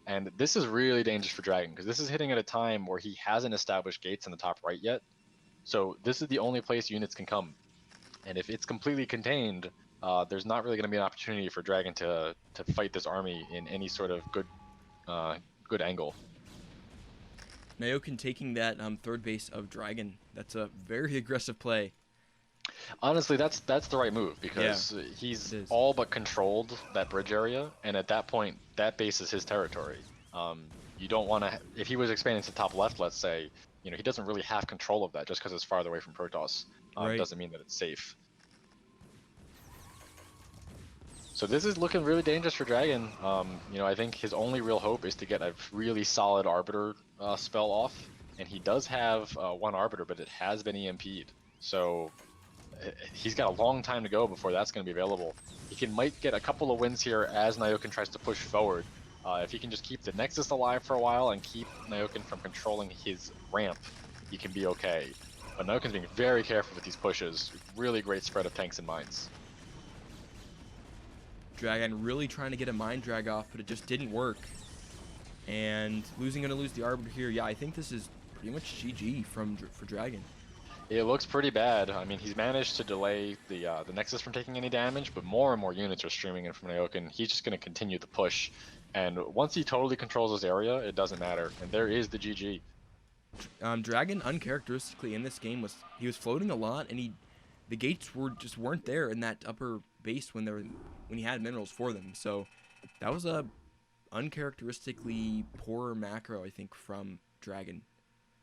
And this is really dangerous for Dragon, because this is hitting at a time where he hasn't established gates in the top right yet. So this is the only place units can come. And if it's completely contained, there's not really going to be an opportunity for Dragon to fight this army in any sort of good angle. Nyoken taking that 3rd base of Dragon. That's a very aggressive play. Honestly, that's the right move, because he's all but controlled that bridge area, and at that point, that base is his territory. You don't want to, if he was expanding to top left, let's say, you know, he doesn't really have control of that just because it's farther away from Protoss. Right. Doesn't mean that it's safe. So this is looking really dangerous for Dragon. You know, I think his only real hope is to get a really solid Arbiter spell off, and he does have 1 Arbiter, but it has been EMP'd. So he's got a long time to go before that's going to be available. He might get a couple of wins here as Nyoken tries to push forward. If he can just keep the Nexus alive for a while and keep Nyoken from controlling his ramp, he can be okay. But Nyoken's being very careful with these pushes. Really great spread of tanks and mines. Dragon really trying to get a mine drag off, but it just didn't work. And gonna lose the Arbiter here. Yeah, I think this is pretty much GG for Dragon. It looks pretty bad. I mean, he's managed to delay the Nexus from taking any damage, but more and more units are streaming in from Nyoken. He's just going to continue the push, and once he totally controls his area, it doesn't matter. And there is the GG. Dragon, uncharacteristically in this game, was floating a lot, and the gates weren't there in that upper base when he had minerals for them. So that was a uncharacteristically poor macro, I think, from Dragon.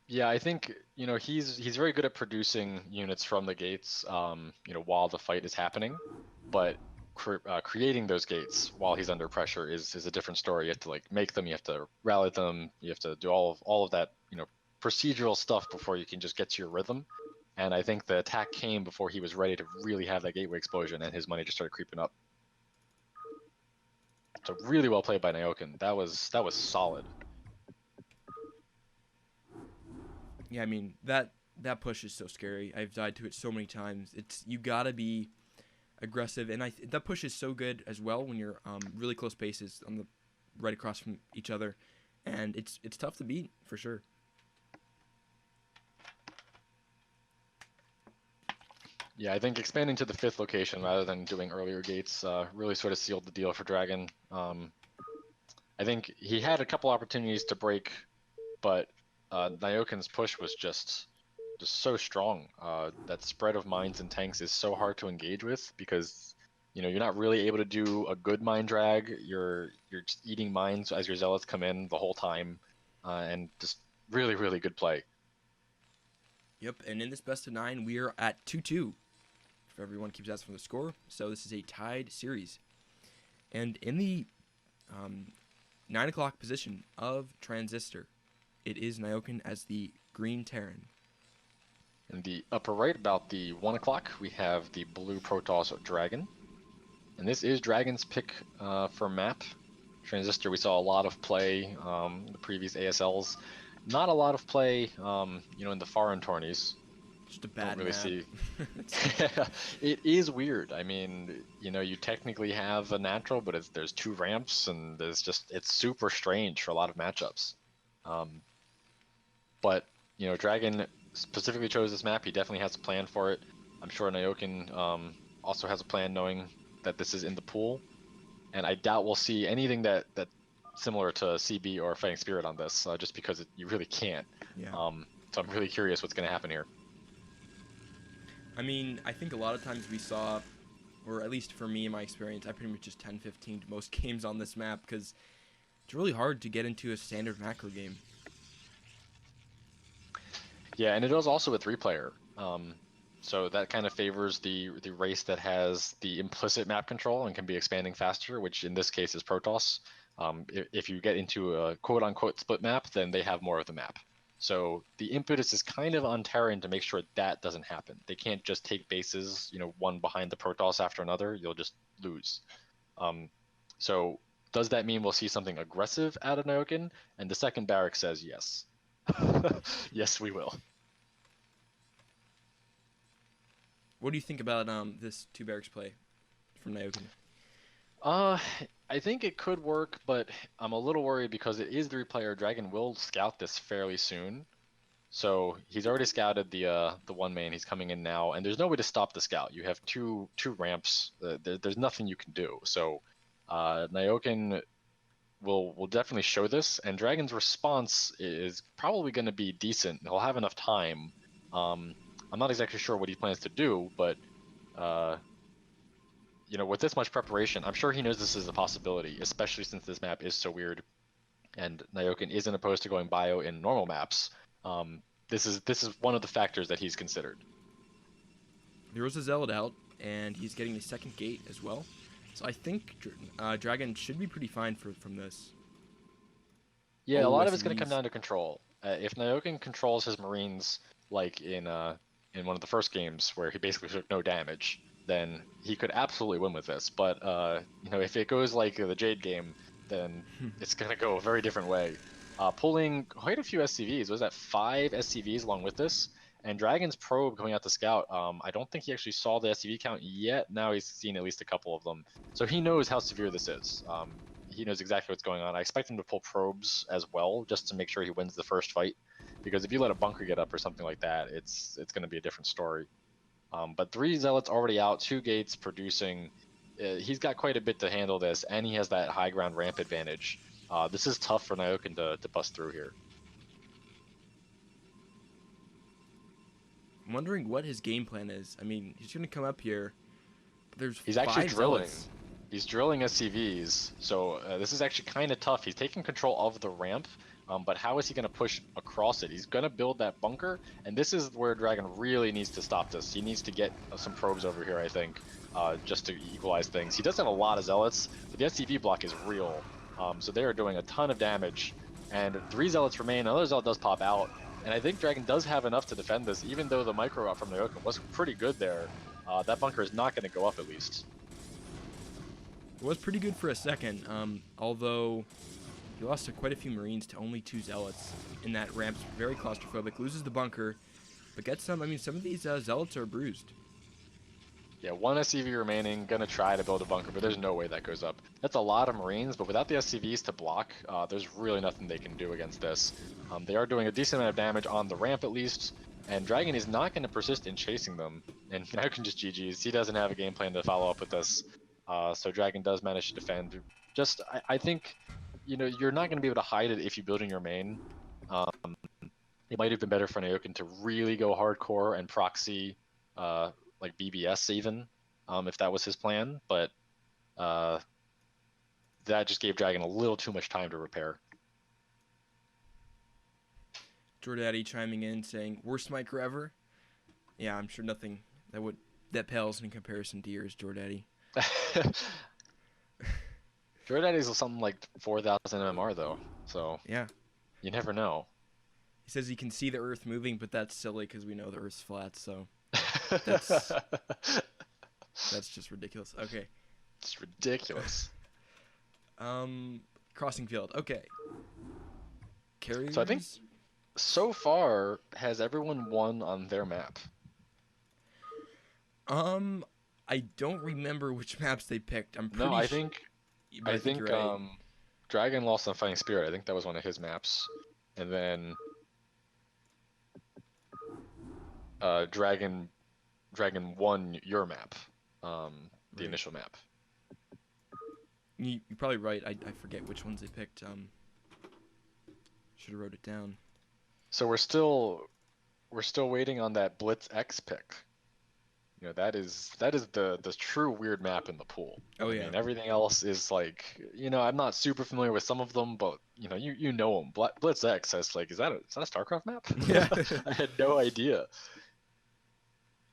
Yeah, I think, you know, he's very good at producing units from the gates, you know, while the fight is happening, but creating those gates while he's under pressure is a different story. You have to like make them, you have to rally them, you have to do all of that, you know, procedural stuff before you can just get to your rhythm. And I think the attack came before he was ready to really have that gateway explosion, and his money just started creeping up. So really well played by Nyoken. That was solid. Yeah, I mean, that push is so scary. I've died to it so many times. You gotta be aggressive, and that push is so good as well when you're really close bases on the right across from each other, and it's tough to beat for sure. Yeah, I think expanding to the 5th location rather than doing earlier gates really sort of sealed the deal for Dragon. I think he had a couple opportunities to break, but Nyoken's push was just so strong. That spread of mines and tanks is so hard to engage with because, you know, you're not really able to do a good mine drag. You're just eating mines as your zealots come in the whole time, and just really, really good play. Yep, and in this best of 9, we are at 2-2. If everyone keeps asking for the score, so this is a tied series. And in the 9 o'clock position of Transistor, it is Nyoken as the Green Terran. In the upper right, about the 1 o'clock, we have the blue Protoss Dragon. And this is Dragon's pick for map. Transistor, we saw a lot of play the previous ASLs. Not a lot of play, in the foreign tourneys. Just a Don't bad really map. see. It is weird. I mean, you technically have a natural, but there's 2 ramps, and it's super strange for a lot of matchups. But Dragon specifically chose this map. He definitely has a plan for it. I'm sure Nyokin also has a plan, knowing that this is in the pool, and I doubt we'll see anything that similar to CB or Fighting Spirit on this, just because you really can't. Yeah. So I'm really curious what's going to happen here. I mean, I think a lot of times we saw, or at least for me in my experience, I pretty much just 10-15 most games on this map because it's really hard to get into a standard macro game. Yeah, and it is also a 3-player. So that kind of favors the race that has the implicit map control and can be expanding faster, which in this case is Protoss. If you get into a quote-unquote split map, then they have more of the map. So the impetus is kind of on Terran to make sure that doesn't happen. They can't just take bases, one behind the Protoss after another. You'll just lose. So does that mean we'll see something aggressive out of Nyokin? And the second barrack says yes. Yes, we will. What do you think about this 2 barracks play from Nyokin? I think it could work, but I'm a little worried because it is 3-player. Dragon will scout this fairly soon. So he's already scouted the 1 main. He's coming in now, and there's no way to stop the scout. You have two ramps. There's nothing you can do. So Nyokin will definitely show this, and Dragon's response is probably going to be decent. He'll have enough time. I'm not exactly sure what he plans to do, but with this much preparation, I'm sure he knows this is a possibility, especially since this map is so weird, and Nyokin isn't opposed to going bio in normal maps. This is one of the factors that he's considered. There was a Zealot out, and he's getting a second gate as well. So I think Dragon should be pretty fine from this. Yeah, a lot of it's going to come down to control. If Nyokin controls his Marines like in one of the first games where he basically took no damage, then he could absolutely win with this. But if it goes like the Jade game, then it's going to go a very different way. Pulling quite a few SCVs. Was that 5 SCVs along with this? And Dragon's probe coming out to scout, I don't think he actually saw the SCV count yet. Now he's seen at least a couple of them. So he knows how severe this is. He knows exactly what's going on. I expect him to pull probes as well, just to make sure he wins the first fight. Because if you let a bunker get up or something like that, it's going to be a different story. But 3 Zealots already out, 2 gates producing. He's got quite a bit to handle this, and he has that high ground ramp advantage. This is tough for Nyokin to bust through here. I'm wondering what his game plan is. I mean, he's going to come up here, but he's actually drilling. Zealots. He's drilling SCVs, so this is actually kind of tough. He's taking control of the ramp, but how is he going to push across it? He's going to build that bunker, and this is where Dragon really needs to stop this. He needs to get some probes over here, I think, just to equalize things. He does have a lot of Zealots, but the SCV block is real, so they are doing a ton of damage, and 3 Zealots remain. Another Zealot does pop out, and I think Dragon does have enough to defend this, even though the micro out from Nyokin was pretty good there. That bunker is not going to go up, at least. It was pretty good for a second, although he lost quite a few Marines to only 2 Zealots in that ramp's very claustrophobic, loses the bunker, but gets some. I mean, some of these Zealots are bruised. Yeah, 1 SCV remaining, gonna try to build a bunker, but there's no way that goes up. That's a lot of Marines, but without the SCVs to block, there's really nothing they can do against this. They are doing a decent amount of damage on the ramp at least, and Dragon is not going to persist in chasing them, and now can just GG's. He doesn't have a game plan to follow up with this, so Dragon does manage to defend. I think, you're not going to be able to hide it if you build in your main. It might have been better for Nyokin to really go hardcore and proxy like BBS even, if that was his plan, but that just gave Dragon a little too much time to repair. Jordaddy chiming in saying, worst micro ever? Yeah, I'm sure nothing that pales in comparison to yours, Jordaddy. Jordaddy's something like 4,000 MMR though, so yeah, you never know. He says he can see the Earth moving, but that's silly because we know the Earth's flat, so that's just ridiculous. Okay, It's ridiculous. Crossing field. Okay. Carriers. So I think so far, has everyone won on their map? I don't remember which maps they picked. I'm No, pretty I sure, think but I I think think you're right. Dragon lost on Fighting Spirit. I think that was one of his maps, and then Dragon won your map, the Right. initial map. You're probably right. I forget which ones they picked. Should have wrote it down. So we're still waiting on that Blitz X pick. You know, that is the true weird map in the pool. Oh I yeah. mean, everything else is like, I'm not super familiar with some of them, but you know them. Blitz X, is like, is that a StarCraft map? Yeah. I had no idea.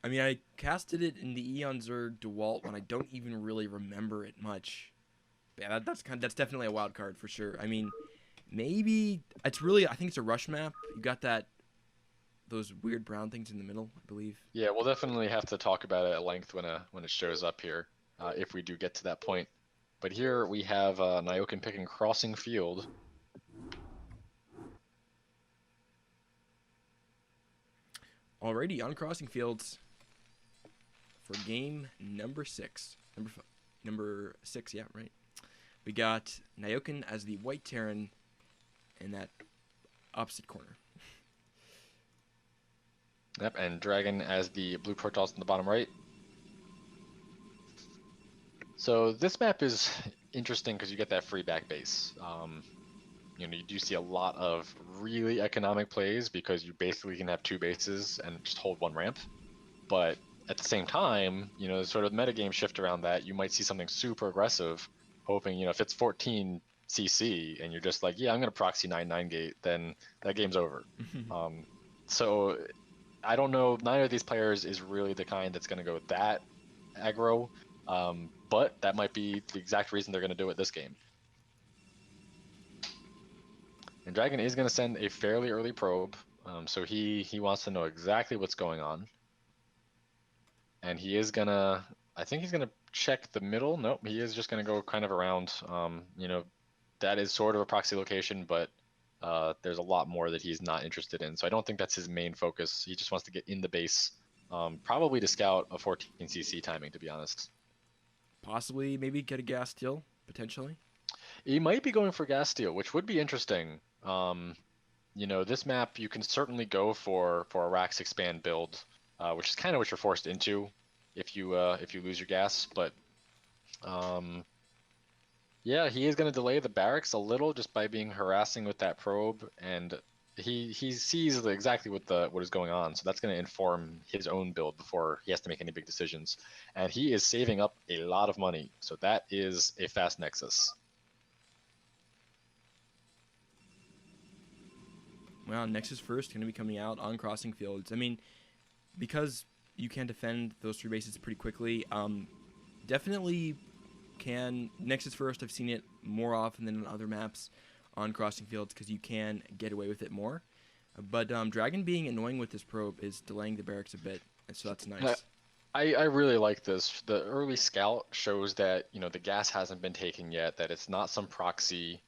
I mean, I casted it in the Eon Zerg DeWalt when I don't even really remember it much. But yeah, that's definitely a wild card for sure. I mean, maybe it's really I think it's a rush map. You got those weird brown things in the middle, I believe. Yeah, we'll definitely have to talk about it at length when it shows up here, if we do get to that point. But here we have Nyokin picking Crossing Field. Alrighty, on Crossing Fields for game number 6. Number 6, yeah, right. We got Nyokin as the white Terran in that opposite corner. Yep, and Dragon as the blue Protoss in the bottom right. So this map is interesting because you get that free back base. You do see a lot of really economic plays because you basically can have 2 bases and just hold 1 ramp. But at the same time, sort of metagame shift around that, you might see something super aggressive, hoping, if it's 14 CC and you're just like, yeah, I'm going to proxy 9/9 gate, then that game's over. So I don't know, neither of these players is really the kind that's going to go that aggro, but that might be the exact reason they're going to do it this game. And Dragon is going to send a fairly early probe, so he wants to know exactly what's going on. And he is going to, I think he's going to check the middle. Nope, he is just going to go kind of around. That is sort of a proxy location, but there's a lot more that he's not interested in. So I don't think that's his main focus. He just wants to get in the base, probably to scout a 14cc timing, to be honest. Possibly, maybe get a gas steal, potentially. He might be going for gas steal, which would be interesting. This map, you can certainly go for a Rax expand build, which is kind of what you're forced into if you lose your gas. But yeah, he is going to delay the barracks a little just by being harassing with that probe, and he sees exactly what is going on, so that's going to inform his own build before he has to make any big decisions. And he is saving up a lot of money, so that is a fast Nexus. Well, Nexus first going to be coming out on Crossing Fields. I mean, because you can defend those 3 bases pretty quickly, definitely can Nexus first. I've seen it more often than on other maps on Crossing Fields because you can get away with it more. But Dragon being annoying with this probe is delaying the barracks a bit, so that's nice. I really like this. The early scout shows that the gas hasn't been taken yet, that it's not some proxy.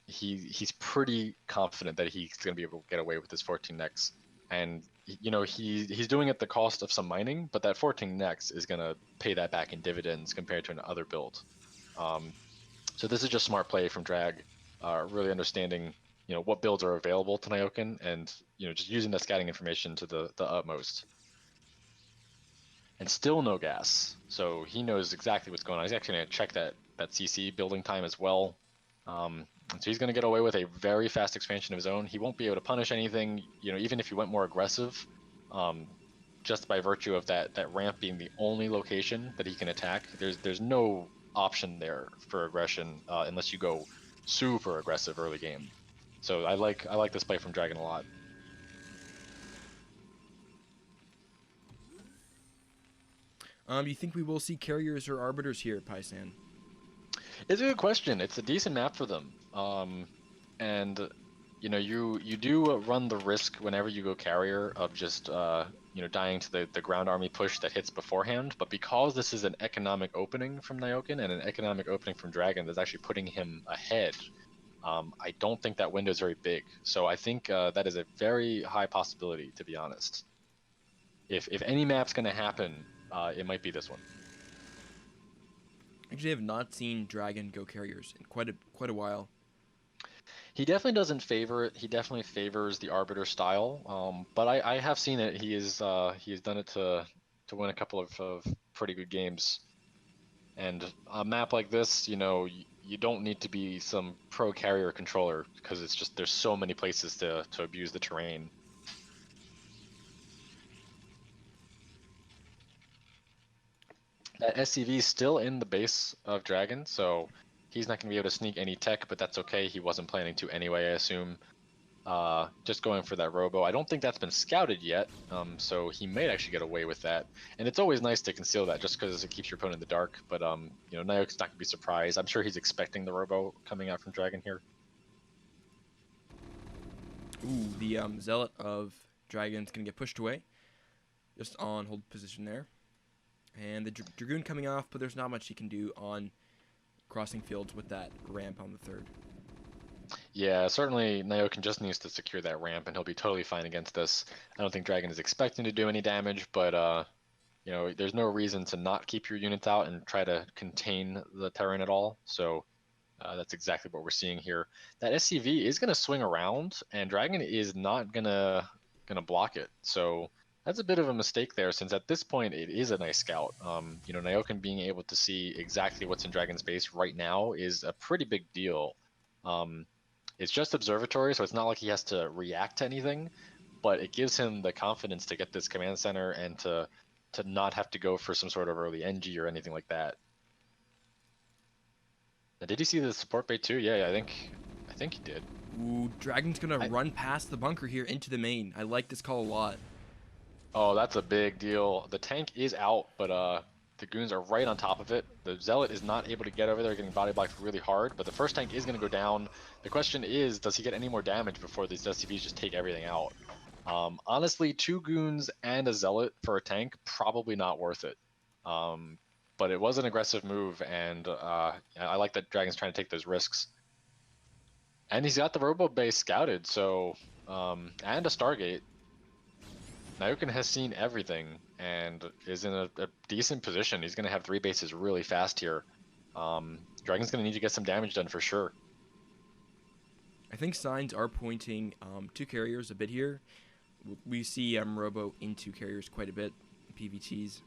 He's pretty confident that he's going to be able to get away with this 14 Nex, and he's doing it at the cost of some mining, but that 14 Nex is going to pay that back in dividends compared to another build. So this is just smart play from Drag, really understanding what builds are available to Nyokin, and just using that scouting information to the utmost. And still no gas, so he knows exactly what's going on. He's actually going to check that CC building time as well. So he's going to get away with a very fast expansion of his own. He won't be able to punish anything, even if he went more aggressive, just by virtue of that ramp being the only location that he can attack. There's no option there for aggression unless you go super aggressive early game. So I like this play from Dragon a lot. You think we will see carriers or arbiters here, Paisan? It's a good question. It's a decent map for them. And you do run the risk whenever you go carrier of just dying to the ground army push that hits beforehand. But because this is an economic opening from Nyoken and an economic opening from Dragon that's actually putting him ahead, I don't think that window is very big. So I think that is a very high possibility, to be honest. If any map's going to happen, it might be this one. Actually, I have not seen Dragon go carriers in quite a while. He definitely doesn't favor it. He definitely favors the Arbiter style. But I have seen it. He has done it to win a couple of pretty good games. And a map like this, you don't need to be some pro carrier controller because it's just there's so many places to abuse the terrain. That SCV is still in the base of Dragon, so he's not going to be able to sneak any tech, but that's okay. He wasn't planning to anyway, I assume. Just going for that robo. I don't think that's been scouted yet, so he may actually get away with that. And it's always nice to conceal that just because it keeps your opponent in the dark, but Nyoken's not going to be surprised. I'm sure he's expecting the robo coming out from Dragon here. Ooh, the Zealot of Dragon's going to get pushed away. Just on hold position there. And the Dragoon coming off, but there's not much he can do on crossing fields with that ramp on the third. Yeah, certainly Nyoken just needs to secure that ramp, and he'll be totally fine against this. I don't think Dragon is expecting to do any damage, but there's no reason to not keep your units out and try to contain the terrain at all. So that's exactly what we're seeing here. That SCV is going to swing around, and Dragon is not gonna block it. So that's a bit of a mistake there, since at this point it is a nice scout. Nyoken being able to see exactly what's in Dragon's base right now is a pretty big deal. It's just observatory, so it's not like he has to react to anything, but it gives him the confidence to get this command center and to not have to go for some sort of early NG or anything like that. Now, did you see the support bait too? Yeah, I think he did. Ooh, Dragon's gonna run past the bunker here into the main. I like this call a lot. Oh, that's a big deal. The tank is out, but the goons are right on top of it. The Zealot is not able to get over there, getting body blocked really hard, but the first tank is going to go down. The question is, does he get any more damage before these SCVs just take everything out? Honestly, 2 goons and a Zealot for a tank, probably not worth it. But it was an aggressive move, and I like that Dragon's trying to take those risks. And he's got the Robo base scouted, so and a Stargate. Nyoken has seen everything and is in a decent position. He's going to have 3 bases really fast here. Dragon's going to need to get some damage done for sure. I think signs are pointing to carriers a bit here. We see Robo into carriers quite a bit, PVTs.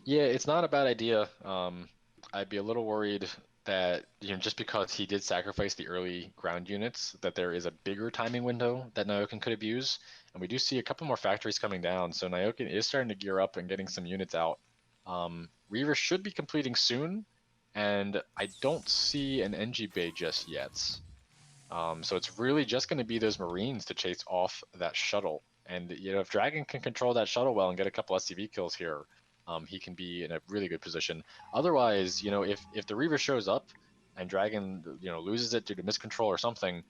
Yeah, it's not a bad idea. I'd be a little worried that just because he did sacrifice the early ground units, that there is a bigger timing window that Nyoken could abuse. And we do see a couple more factories coming down, so Nyoken is starting to gear up and getting some units out. Reaver should be completing soon, and I don't see an NG Bay just yet. So it's really just going to be those Marines to chase off that shuttle. And if Dragon can control that shuttle well and get a couple SCV kills here, he can be in a really good position. Otherwise, if the Reaver shows up and Dragon loses it due to miscontrol or something,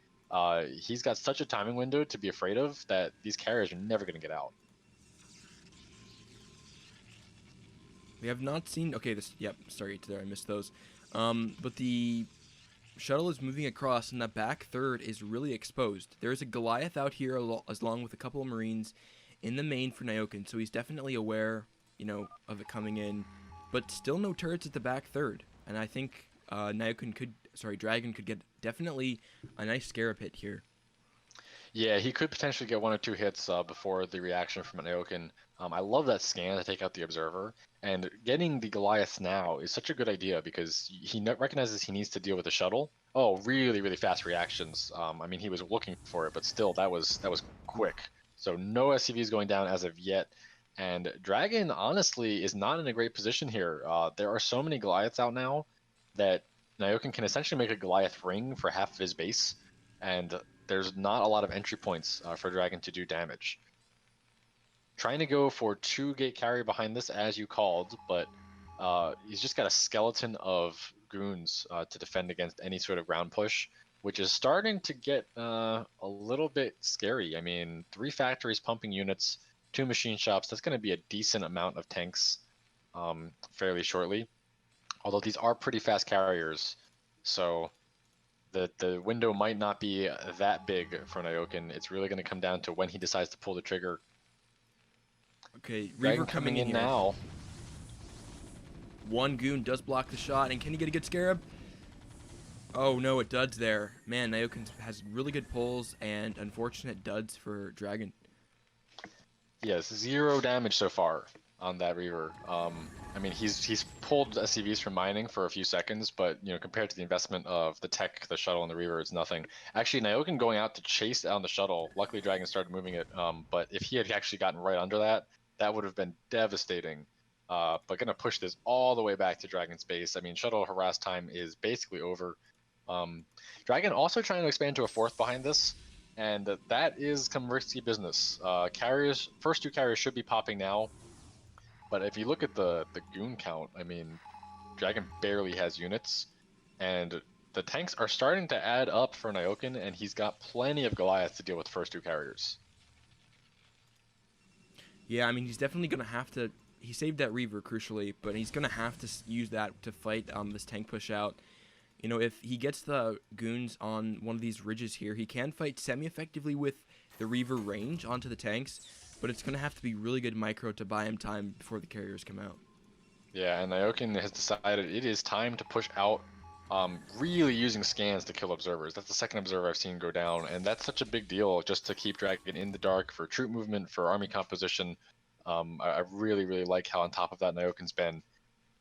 he's got such a timing window to be afraid of that these carriers are never going to get out. We have not seen... Okay, sorry, there, I missed those. But the shuttle is moving across, and that back third is really exposed. There's a Goliath out here along with a couple of Marines in the main for Nyoken, so he's definitely aware, of it coming in. But still no turrets at the back third. And I think Dragon could get definitely a nice Scarab hit here. Yeah, he could potentially get 1 or 2 hits before the reaction from Nyoken. I love that scan to take out the Observer. And getting the Goliaths now is such a good idea because he recognizes he needs to deal with the shuttle. Oh, really, really fast reactions. He was looking for it, but still, that was quick. So no SCVs going down as of yet. And Dragon, honestly, is not in a great position here. There are so many Goliaths out now that Nyoken can essentially make a Goliath ring for half of his base. And there's not a lot of entry points for Dragon to do damage. Trying to go for 2 gate carry behind this, as you called, but he's just got a skeleton of goons to defend against any sort of ground push. which is starting to get a little bit scary. I mean, 3 factories pumping units, 2 machine shops. That's going to be a decent amount of tanks fairly shortly. Although these are pretty fast carriers, so the window might not be that big for Nyokin. It's really going to come down to when he decides to pull the trigger. Okay, Reaver Dragon coming coming in in here. now. One goon does block the shot, and can he get a good scarab? Oh no, it duds there. Man, Nyokin has really good pulls and unfortunate duds for Dragon. Yes, 0 damage so far on that Reaver. I mean, he's pulled SCVs from mining for a few seconds, but compared to the investment of the tech, the shuttle, and the Reaver, it's nothing. Actually, Nyokin going out to chase down the shuttle. Luckily, Dragon started moving it. But if he had actually gotten right under that, that would have been devastating. But gonna push this all the way back to Dragon's base. I mean, shuttle harass time is basically over. Dragon also trying to expand to a 4th behind this. And that is some risky business. Carriers, first 2 carriers should be popping now. But if you look at the goon count, I mean, Dragon barely has units. And the tanks are starting to add up for Nyokin, and he's got plenty of Goliath to deal with the first 2 carriers. Yeah, I mean, he's definitely going to have to... He saved that Reaver, crucially, but he's going to have to use that to fight this tank push out. If he gets the goons on one of these ridges here, he can fight semi-effectively with the Reaver range onto the tanks, but it's going to have to be really good micro to buy him time before the carriers come out. Yeah, and Nyokin has decided it is time to push out, really using scans to kill observers. That's the second observer I've seen go down, and that's such a big deal just to keep Dragon in the dark for troop movement, for army composition. I really, really like how on top of that Nyokin's been.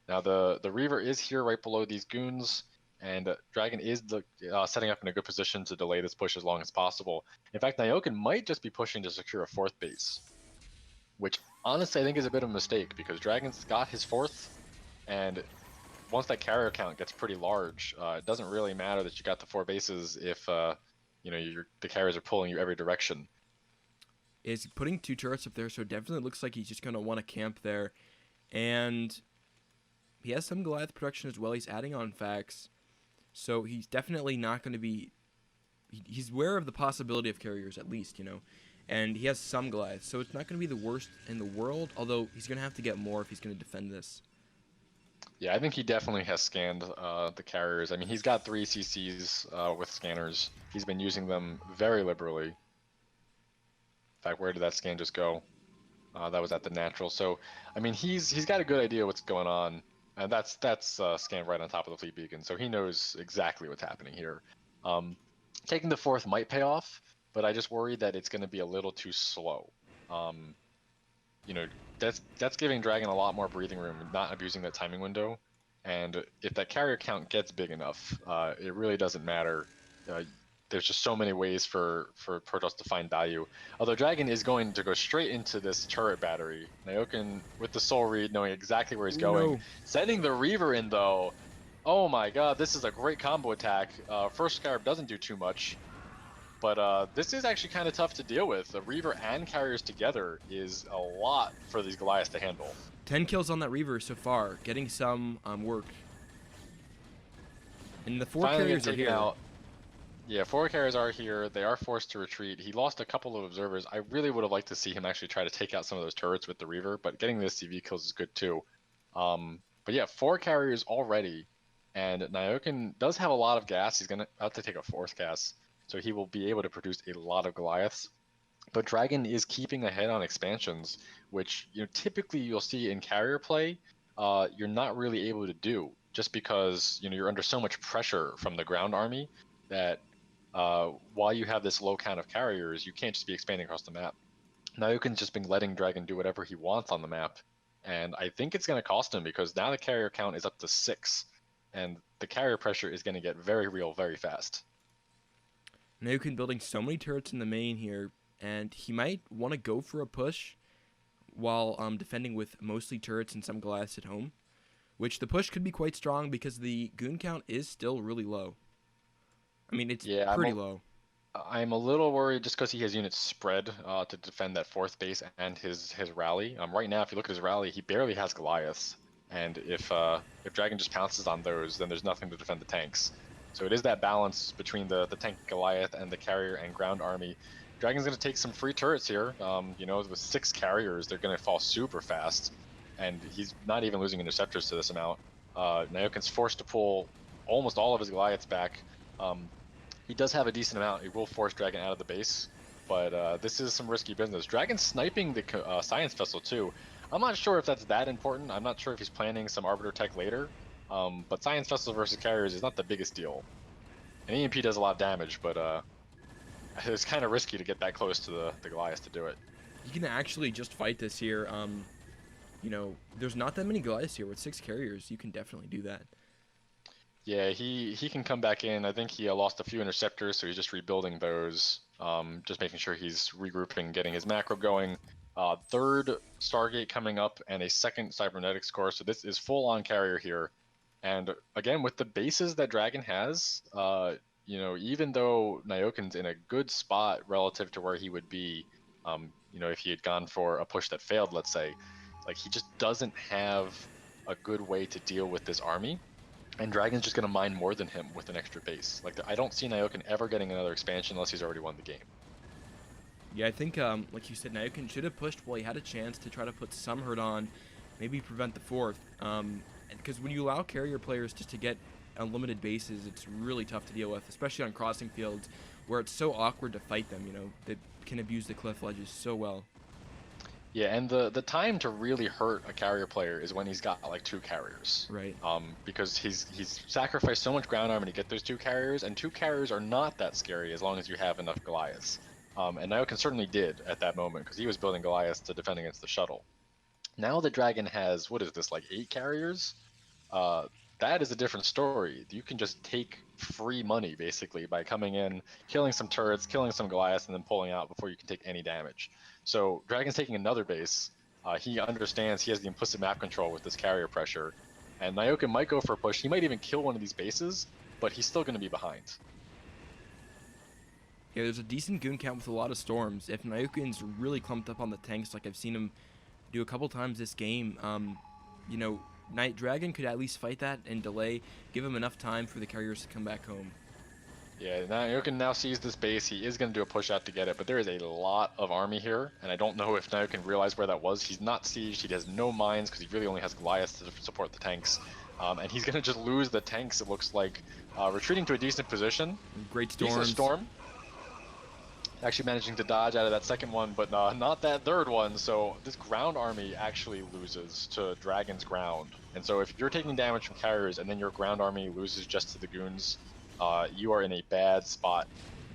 Now the Reaver is here right below these goons. And Dragon is setting up in a good position to delay this push as long as possible. In fact, Nyokin might just be pushing to secure a 4th base, which honestly I think is a bit of a mistake because Dragon's got his 4th, and once that carrier count gets pretty large, it doesn't really matter that you got the 4 bases if the carriers are pulling you every direction. Is putting 2 turrets up there, so it definitely looks like he's just going to want to camp there, and he has some Goliath production as well. He's adding on facts. So he's definitely not going to be... He's aware of the possibility of carriers, at least, And he has some Goliath, so it's not going to be the worst in the world, although he's going to have to get more if he's going to defend this. Yeah, I think he definitely has scanned the carriers. I mean, he's got 3 CCs with scanners. He's been using them very liberally. In fact, where did that scan just go? That was at the natural. So, I mean, he's got a good idea what's going on. And that's scanned right on top of the fleet beacon, so he knows exactly what's happening here. Taking the 4th might pay off, but I just worry that it's going to be a little too slow. That's giving Dragon a lot more breathing room, not abusing that timing window. And if that carrier count gets big enough, it really doesn't matter. There's just so many ways for Protoss to find value. Although Dragon is going to go straight into this turret battery. Nyokin with the soul read, knowing exactly where he's going. No. Sending the Reaver in though. Oh my god, this is a great combo attack. First Scarab doesn't do too much. But this is actually kind of tough to deal with. The Reaver and carriers together is a lot for these Goliaths to handle. 10 kills on that Reaver so far, getting some work. And the 4 Finally carriers are here. Out. Yeah, 4 carriers are here. They are forced to retreat. He lost a couple of observers. I really would have liked to see him actually try to take out some of those turrets with the Reaver, but getting the CV kills is good too. But yeah, 4 carriers already, and Nyokin does have a lot of gas. He's gonna have to take a 4th gas, so he will be able to produce a lot of Goliaths. But Dragon is keeping ahead on expansions, which typically you'll see in carrier play. You're not really able to do just because you're under so much pressure from the ground army that. While you have this low count of carriers, you can't just be expanding across the map. Nyokin's just been letting Dragon do whatever he wants on the map, and I think it's going to cost him because now the carrier count is up to 6, and the carrier pressure is going to get very real very fast. Nyokin building so many turrets in the main here, and he might want to go for a push while defending with mostly turrets and some Goliaths at home, which the push could be quite strong because the goon count is still really low. I mean, it's pretty low. I'm a little worried just because he has units spread to defend that 4th base and his rally. Right now, if you look at his rally, he barely has Goliaths, and if Dragon just pounces on those, then there's nothing to defend the tanks. So it is that balance between the tank Goliath and the carrier and ground army. Dragon's going to take some free turrets here. You know, with 6 carriers, they're going to fall super fast, and he's not even losing interceptors to this amount. Nyoken's forced to pull almost all of his Goliaths back. He does have a decent amount. He will force Dragon out of the base, but this is some risky business. Dragon's sniping the Science Vessel too. I'm not sure if that's that important. I'm not sure if he's planning some Arbiter tech later. But Science Vessel versus carriers is not the biggest deal. And EMP does a lot of damage, but it's kind of risky to get that close to the Goliath to do it. You can actually just fight this here. You know, there's not that many Goliaths here. With 6 carriers, you can definitely do that. Yeah, he can come back in. I think he lost a few interceptors, so he's just rebuilding those. Just making sure he's regrouping, getting his macro going. Third Stargate coming up, and a second Cybernetics core. So this is full on carrier here. And again, with the bases that Dragon has, you know, even though Nyoken's in a good spot relative to where he would be, you know, if he had gone for a push that failed, let's say, like he just doesn't have a good way to deal with this army. And Dragon's just going to mine more than him with an extra base. Like, I don't see Nyoken ever getting another expansion unless he's already won the game. Yeah, I think, like you said, Nyoken should have pushed while he had a chance to try to put some hurt on, maybe prevent the 4th. Because when you allow carrier players just to get unlimited bases, it's really tough to deal with, especially on crossing fields where it's so awkward to fight them. You know, they can abuse the cliff ledges so well. Yeah, and the time to really hurt a carrier player is when he's got like 2 carriers. Right. Because he's sacrificed so much ground armor to get those 2 carriers, and 2 carriers are not that scary as long as you have enough Goliaths. And Nyoken certainly did at that moment because he was building Goliaths to defend against the shuttle. Now the Dragon has, what is this, like 8 carriers? That is a different story. You can just take free money basically by coming in, killing some turrets, killing some Goliaths, and then pulling out before you can take any damage. So Dragon's taking another base. He understands he has the implicit map control with this carrier pressure, and Nyoken might go for a push. He might even kill one of these bases, but he's still going to be behind. Yeah, there's a decent goon count with a lot of storms. If Nyoken's really clumped up on the tanks, like I've seen him do a couple times this game, you know, Night Dragon could at least fight that and delay, give him enough time for the carriers to come back home. Yeah, Nyoken now sees this base. He is going to do a push out to get it, but there is a lot of army here, and I don't know if Nyoken realized where that was. He's not sieged. He has no mines because he really only has Goliaths to support the tanks. And he's going to just lose the tanks, it looks like. Retreating to a decent position. Great storms. Decent storm. Actually managing to dodge out of that second one, but not that third one. So this ground army actually loses to Dragon's ground. And so if you're taking damage from carriers and then your ground army loses just to the goons, you are in a bad spot.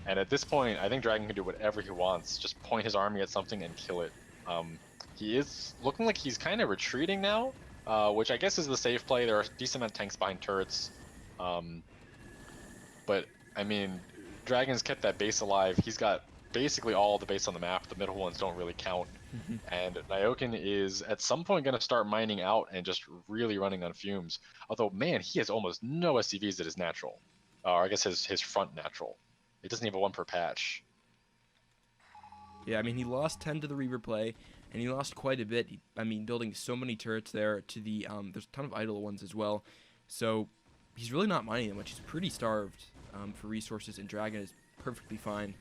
And at this point, I think Dragon can do whatever he wants. Just point his army at something and kill it. He is looking like he's kind of retreating now, which I guess is the safe play. There are a decent amount of tanks behind turrets. But, I mean, Dragon's kept that base alive. He's got basically all the base on the map. The middle ones don't really count. And Nyoken is at some point going to start mining out and just really running on fumes. Although, man, he has almost no SCVs at his natural. Or I guess his front natural. It doesn't even have 1 per patch. Yeah, I mean, he lost 10 to the Reaver play, and he lost quite a bit. I mean, building so many turrets there to the, there's a ton of idle ones as well. So he's really not mining that much. He's pretty starved for resources, and Dragon is perfectly fine.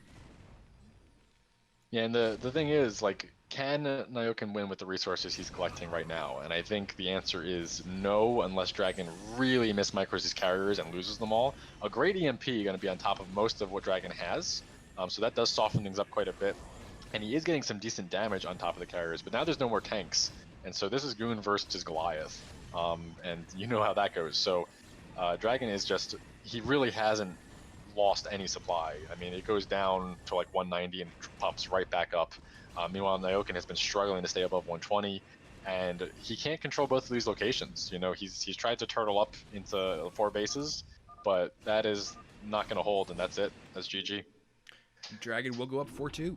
Yeah, and the thing is, like, can Nyoken win with the resources he's collecting right now? And I think the answer is no, unless Dragon really mismicros his carriers and loses them all. A great EMP going to be on top of most of what Dragon has, so that does soften things up quite a bit. And he is getting some decent damage on top of the carriers, but now there's no more tanks. And so this is Goon versus Goliath, and you know how that goes. So Dragon is just, he really hasn't lost any supply. I mean, it goes down to like 190 and pops right back up. Meanwhile, Nyoken has been struggling to stay above 120, and he can't control both of these locations. You know, he's tried to turtle up into 4 bases, but that is not going to hold, and that's it. That's GG. Dragon will go up 4-2.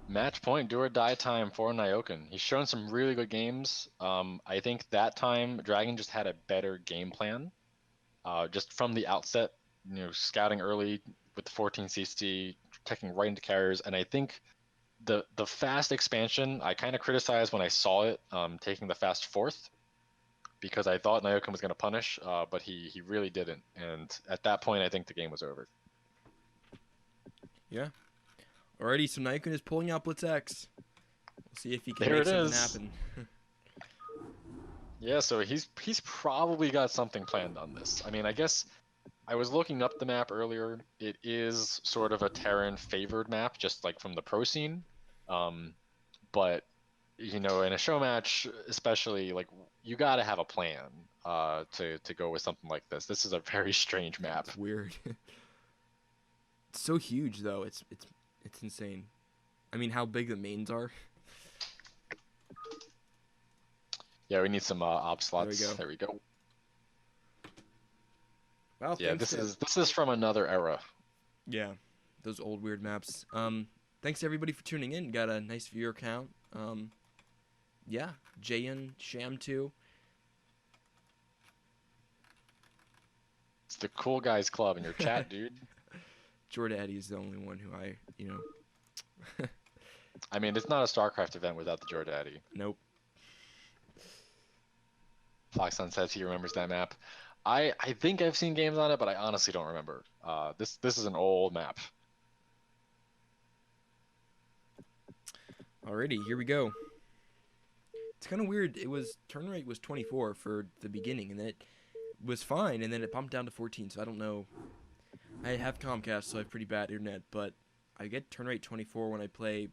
Match point, do or die time for Nyoken. He's shown some really good games. I think that time Dragon just had a better game plan. Just from the outset, you know, scouting early with the 14 CC, taking right into carriers, and I think the fast expansion I kind of criticized when I saw it, taking the fast 4th, because I thought Nyoken was going to punish, but he really didn't. And at that point, I think the game was over. Yeah. Alrighty, so Nyoken is pulling out Blitz X. We'll see if he can There make it something is. happen. Yeah, so he's probably got something planned on this. I mean, I guess I was looking up the map earlier. It is sort of a Terran favored map, just like from the pro scene. But you know, in a show match, especially, like, you got to have a plan to go with something like this. This is a very strange map. It's weird. It's so huge though. It's insane. I mean, how big the mains are. Yeah, we need some op There we slots. go. There we go. Wow, Yeah, thanks this is from another era. Yeah, those old weird maps. Thanks everybody for tuning in. Got a nice viewer count. Yeah, Jayan Sham 2. It's the cool guys club in your chat, dude. Jordan Eddy is the only one who I. I mean, it's not a StarCraft event without the Jordaddy. Nope. Foxon says he remembers that map. I think I've seen games on it, but I honestly don't remember. This is an old map. Alrighty, here we go. It's kind of weird. It was turn rate was 24 for the beginning, and then it was fine, and then it bumped down to 14. So I don't know. I have Comcast, so I have pretty bad internet, but I get turn rate 24 when I play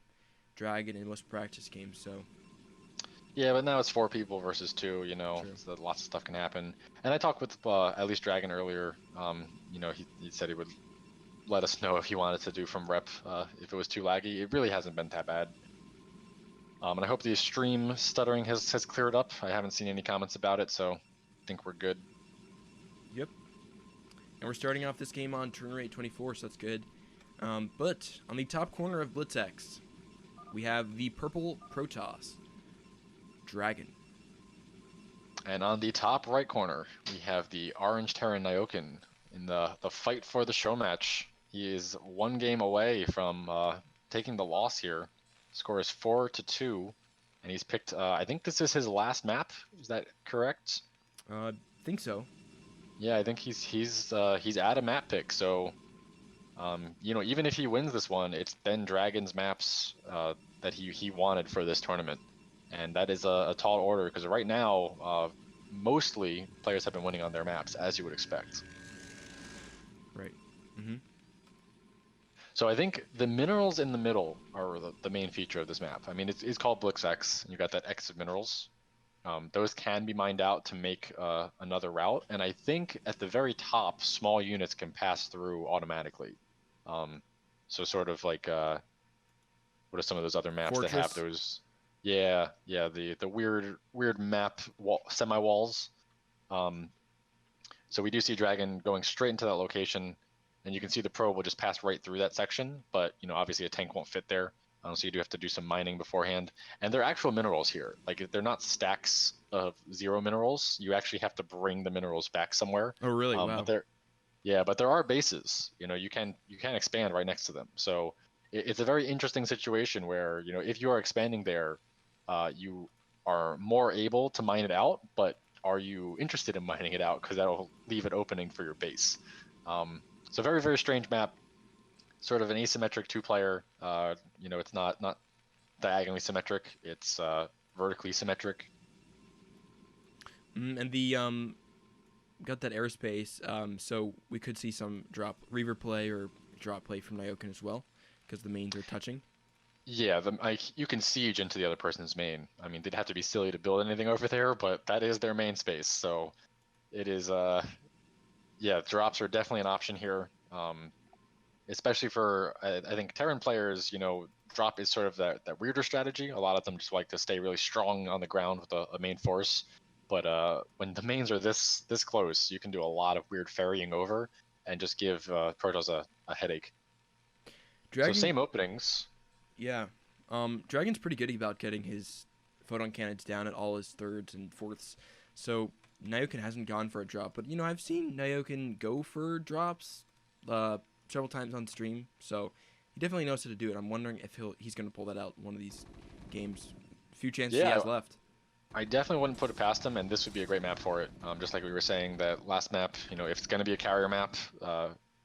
Dragon in most practice games. So Yeah, but now it's 4 people versus 2. You know, True. so lots of stuff can happen. And I talked with at least Dragon earlier. You know, he said he would let us know if he wanted to do from rep if it was too laggy. It really hasn't been that bad. And I hope the stream stuttering has cleared up. I haven't seen any comments about it, so I think we're good. yep. And we're starting off this game on turn rate 24, so that's good. But on the top corner of Blitz X, we have the purple Protoss Dragon. And on the top right corner, we have the orange Terran Nyoken in the fight for the show match. He is 1 game away from taking the loss here. Score is 4-2, and he's picked. I think this is his last map. Is that correct? Think so. Yeah, I think he's at a map pick. So, you know, even if he wins this one, it's then Dragon's maps that he wanted for this tournament, and that is a tall order because right now, mostly players have been winning on their maps, as you would expect. Right. Mm-hmm. So I think the minerals in the middle are the main feature of this map. I mean, it's called Blitz X, and you got that X of minerals. Those can be mined out to make another route, and I think at the very top, small units can pass through automatically. So sort of like what are some of those other maps that have Fortress? those? Yeah, the weird map semi walls. So we do see Dragon going straight into that location. And you can see the probe will just pass right through that section, but you know, obviously a tank won't fit there, so you do have to do some mining beforehand. And they're actual minerals here, like they're not stacks of 0 minerals. You actually have to bring the minerals back somewhere. Oh, really? Wow. But there are bases. You know, you can expand right next to them. So it's a very interesting situation where, you know, if you are expanding there, you are more able to mine it out. But are you interested in mining it out? Because that'll leave it opening for your base. So very, very strange map, sort of an asymmetric 2-player. You know, it's not diagonally symmetric, it's vertically symmetric. And the got that airspace, so we could see some drop reaver play or drop play from Nyoken as well, because the mains are touching. Yeah, you can siege into the other person's main. I mean, they'd have to be silly to build anything over there, but that is their main space, so it is yeah, drops are definitely an option here, especially for, I think, Terran players. You know, drop is sort of that weirder strategy. A lot of them just like to stay really strong on the ground with a main force. But when the mains are this close, you can do a lot of weird ferrying over and just give Protoss a headache. Dragon, so same openings. Yeah. Dragon's pretty good about getting his photon cannons down at all his thirds and fourths. So Nyoken hasn't gone for a drop, but you know, I've seen Nyoken go for drops several times on stream, so he definitely knows how to do it. I'm wondering if he's going to pull that out in one of these games. Few chances he has left. I definitely wouldn't put it past him, and this would be a great map for it. Just like we were saying, that last map, if it's going to be a carrier map,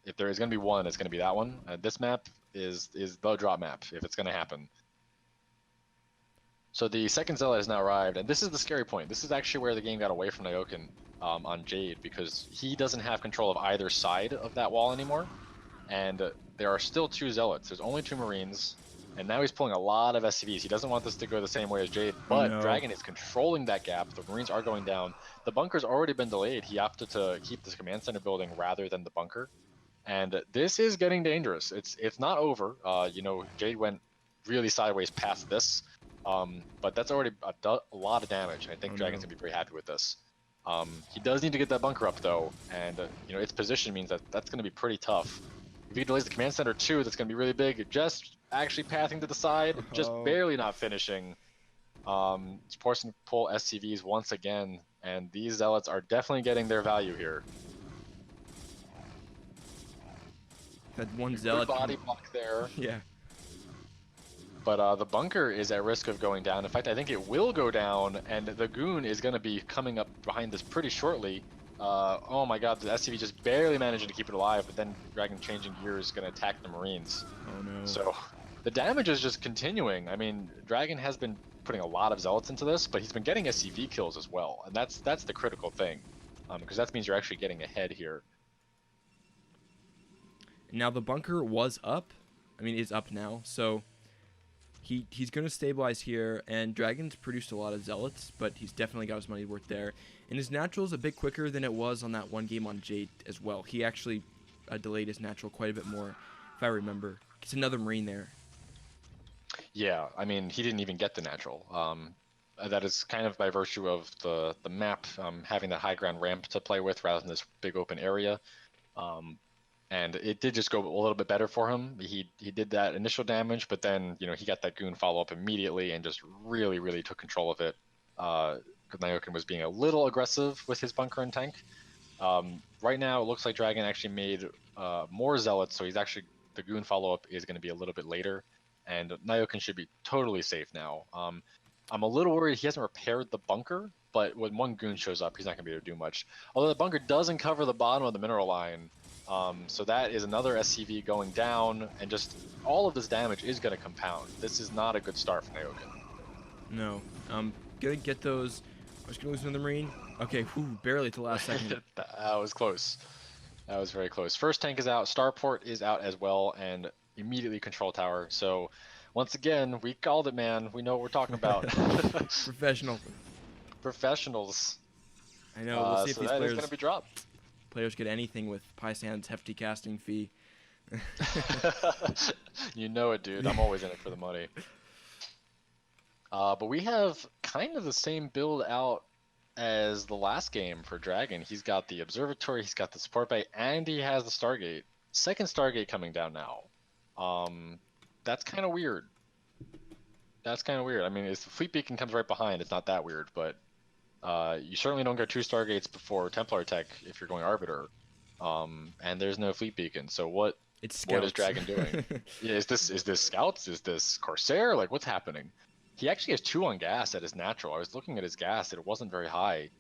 if there is going to be one, it's going to be that one. This map is the drop map if it's going to happen. So the second Zealot has now arrived, and this is the scary point. This is actually where the game got away from Nyoken on Jade, because he doesn't have control of either side of that wall anymore, and there are still 2 Zealots. There's only 2 Marines, and now he's pulling a lot of SCVs. He doesn't want this to go the same way as Jade, but no. Dragon is controlling that gap. The Marines are going down. The bunker's already been delayed. He opted to keep this command center building rather than the bunker, and this is getting dangerous. It's not over. Jade went really sideways past this. But that's already a lot of damage. I think Dragon's gonna be very happy with this. He does need to get that bunker up though, and its position means that that's gonna be pretty tough. If he delays the command center too, that's gonna be really big. Just actually pathing to the side, just barely not finishing. It's forcing to pull SCVs once again, and these Zealots are definitely getting their value here. That one Zealot body block there. Yeah. But the bunker is at risk of going down. In fact, I think it will go down, and the Goon is going to be coming up behind this pretty shortly. Oh my god, the SCV just barely managing to keep it alive, but then Dragon changing gears is going to attack the Marines. Oh no. So the damage is just continuing. I mean, Dragon has been putting a lot of Zealots into this, but he's been getting SCV kills as well, and that's the critical thing, because that means you're actually getting ahead here. Now the bunker was up. I mean, is up now, so he's going to stabilize here, and Dragon's produced a lot of Zealots, but he's definitely got his money worth there. And his natural is a bit quicker than it was on that one game on Jade as well. He actually delayed his natural quite a bit more, if I remember. It's another Marine there. Yeah, I mean, he didn't even get the natural. That is kind of by virtue of the map having the high ground ramp to play with rather than this big open area. And it did just go a little bit better for him. He did that initial damage, but then he got that Goon follow up immediately and just really, really took control of it. Because Nyoken was being a little aggressive with his bunker and tank. Right now, it looks like Dragon actually made more Zealots, so the Goon follow up is going to be a little bit later, and Nyoken should be totally safe now. I'm a little worried he hasn't repaired the bunker, but when one Goon shows up, he's not going to be able to do much. Although the bunker doesn't cover the bottom of the mineral line. So that is another SCV going down, and just all of this damage is going to compound. This is not a good start for Nyoken. No. Gonna get those. I was gonna lose another Marine. Okay, barely at the last second. That was close. That was very close. First tank is out. Starport is out as well, and immediately control tower. So once again, we called it, man. We know what we're talking about. Professional. Professionals. I know. We'll see if so these that players. is going to be dropped. Players get anything with Pysan's hefty casting fee. You know it, dude. I'm always in it for the money. But we have kind of the same build out as the last game for Dragon. He's got the Observatory, he's got the Support Bay, and he has the Stargate. Second Stargate coming down now. That's kind of weird. That's kind of weird. I mean, if the Fleet Beacon comes right behind, it's not that weird, but you certainly don't get 2 Stargates before Templar Tech if you're going Arbiter. And there's no Fleet Beacon, so what is Dragon doing? Yeah, is this Scouts? Is this Corsair? Like, what's happening? He actually has 2 on gas at his natural. I was looking at his gas, it wasn't very high.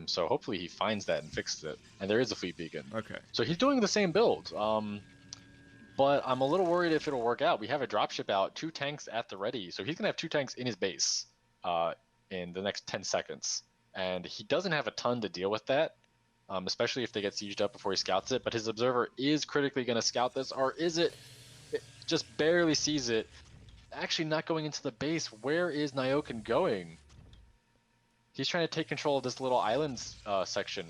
So hopefully he finds that and fixes it. And there is a Fleet Beacon. Okay. So he's doing the same build. But I'm a little worried if it'll work out. We have a dropship out, 2 tanks at the ready. So he's going to have 2 tanks in his base in the next 10 seconds. And he doesn't have a ton to deal with that, especially if they get sieged up before he scouts it. But his observer is critically going to scout this, or is it just barely sees it? Actually not going into the base. Where is Nyoken going? He's trying to take control of this little island section.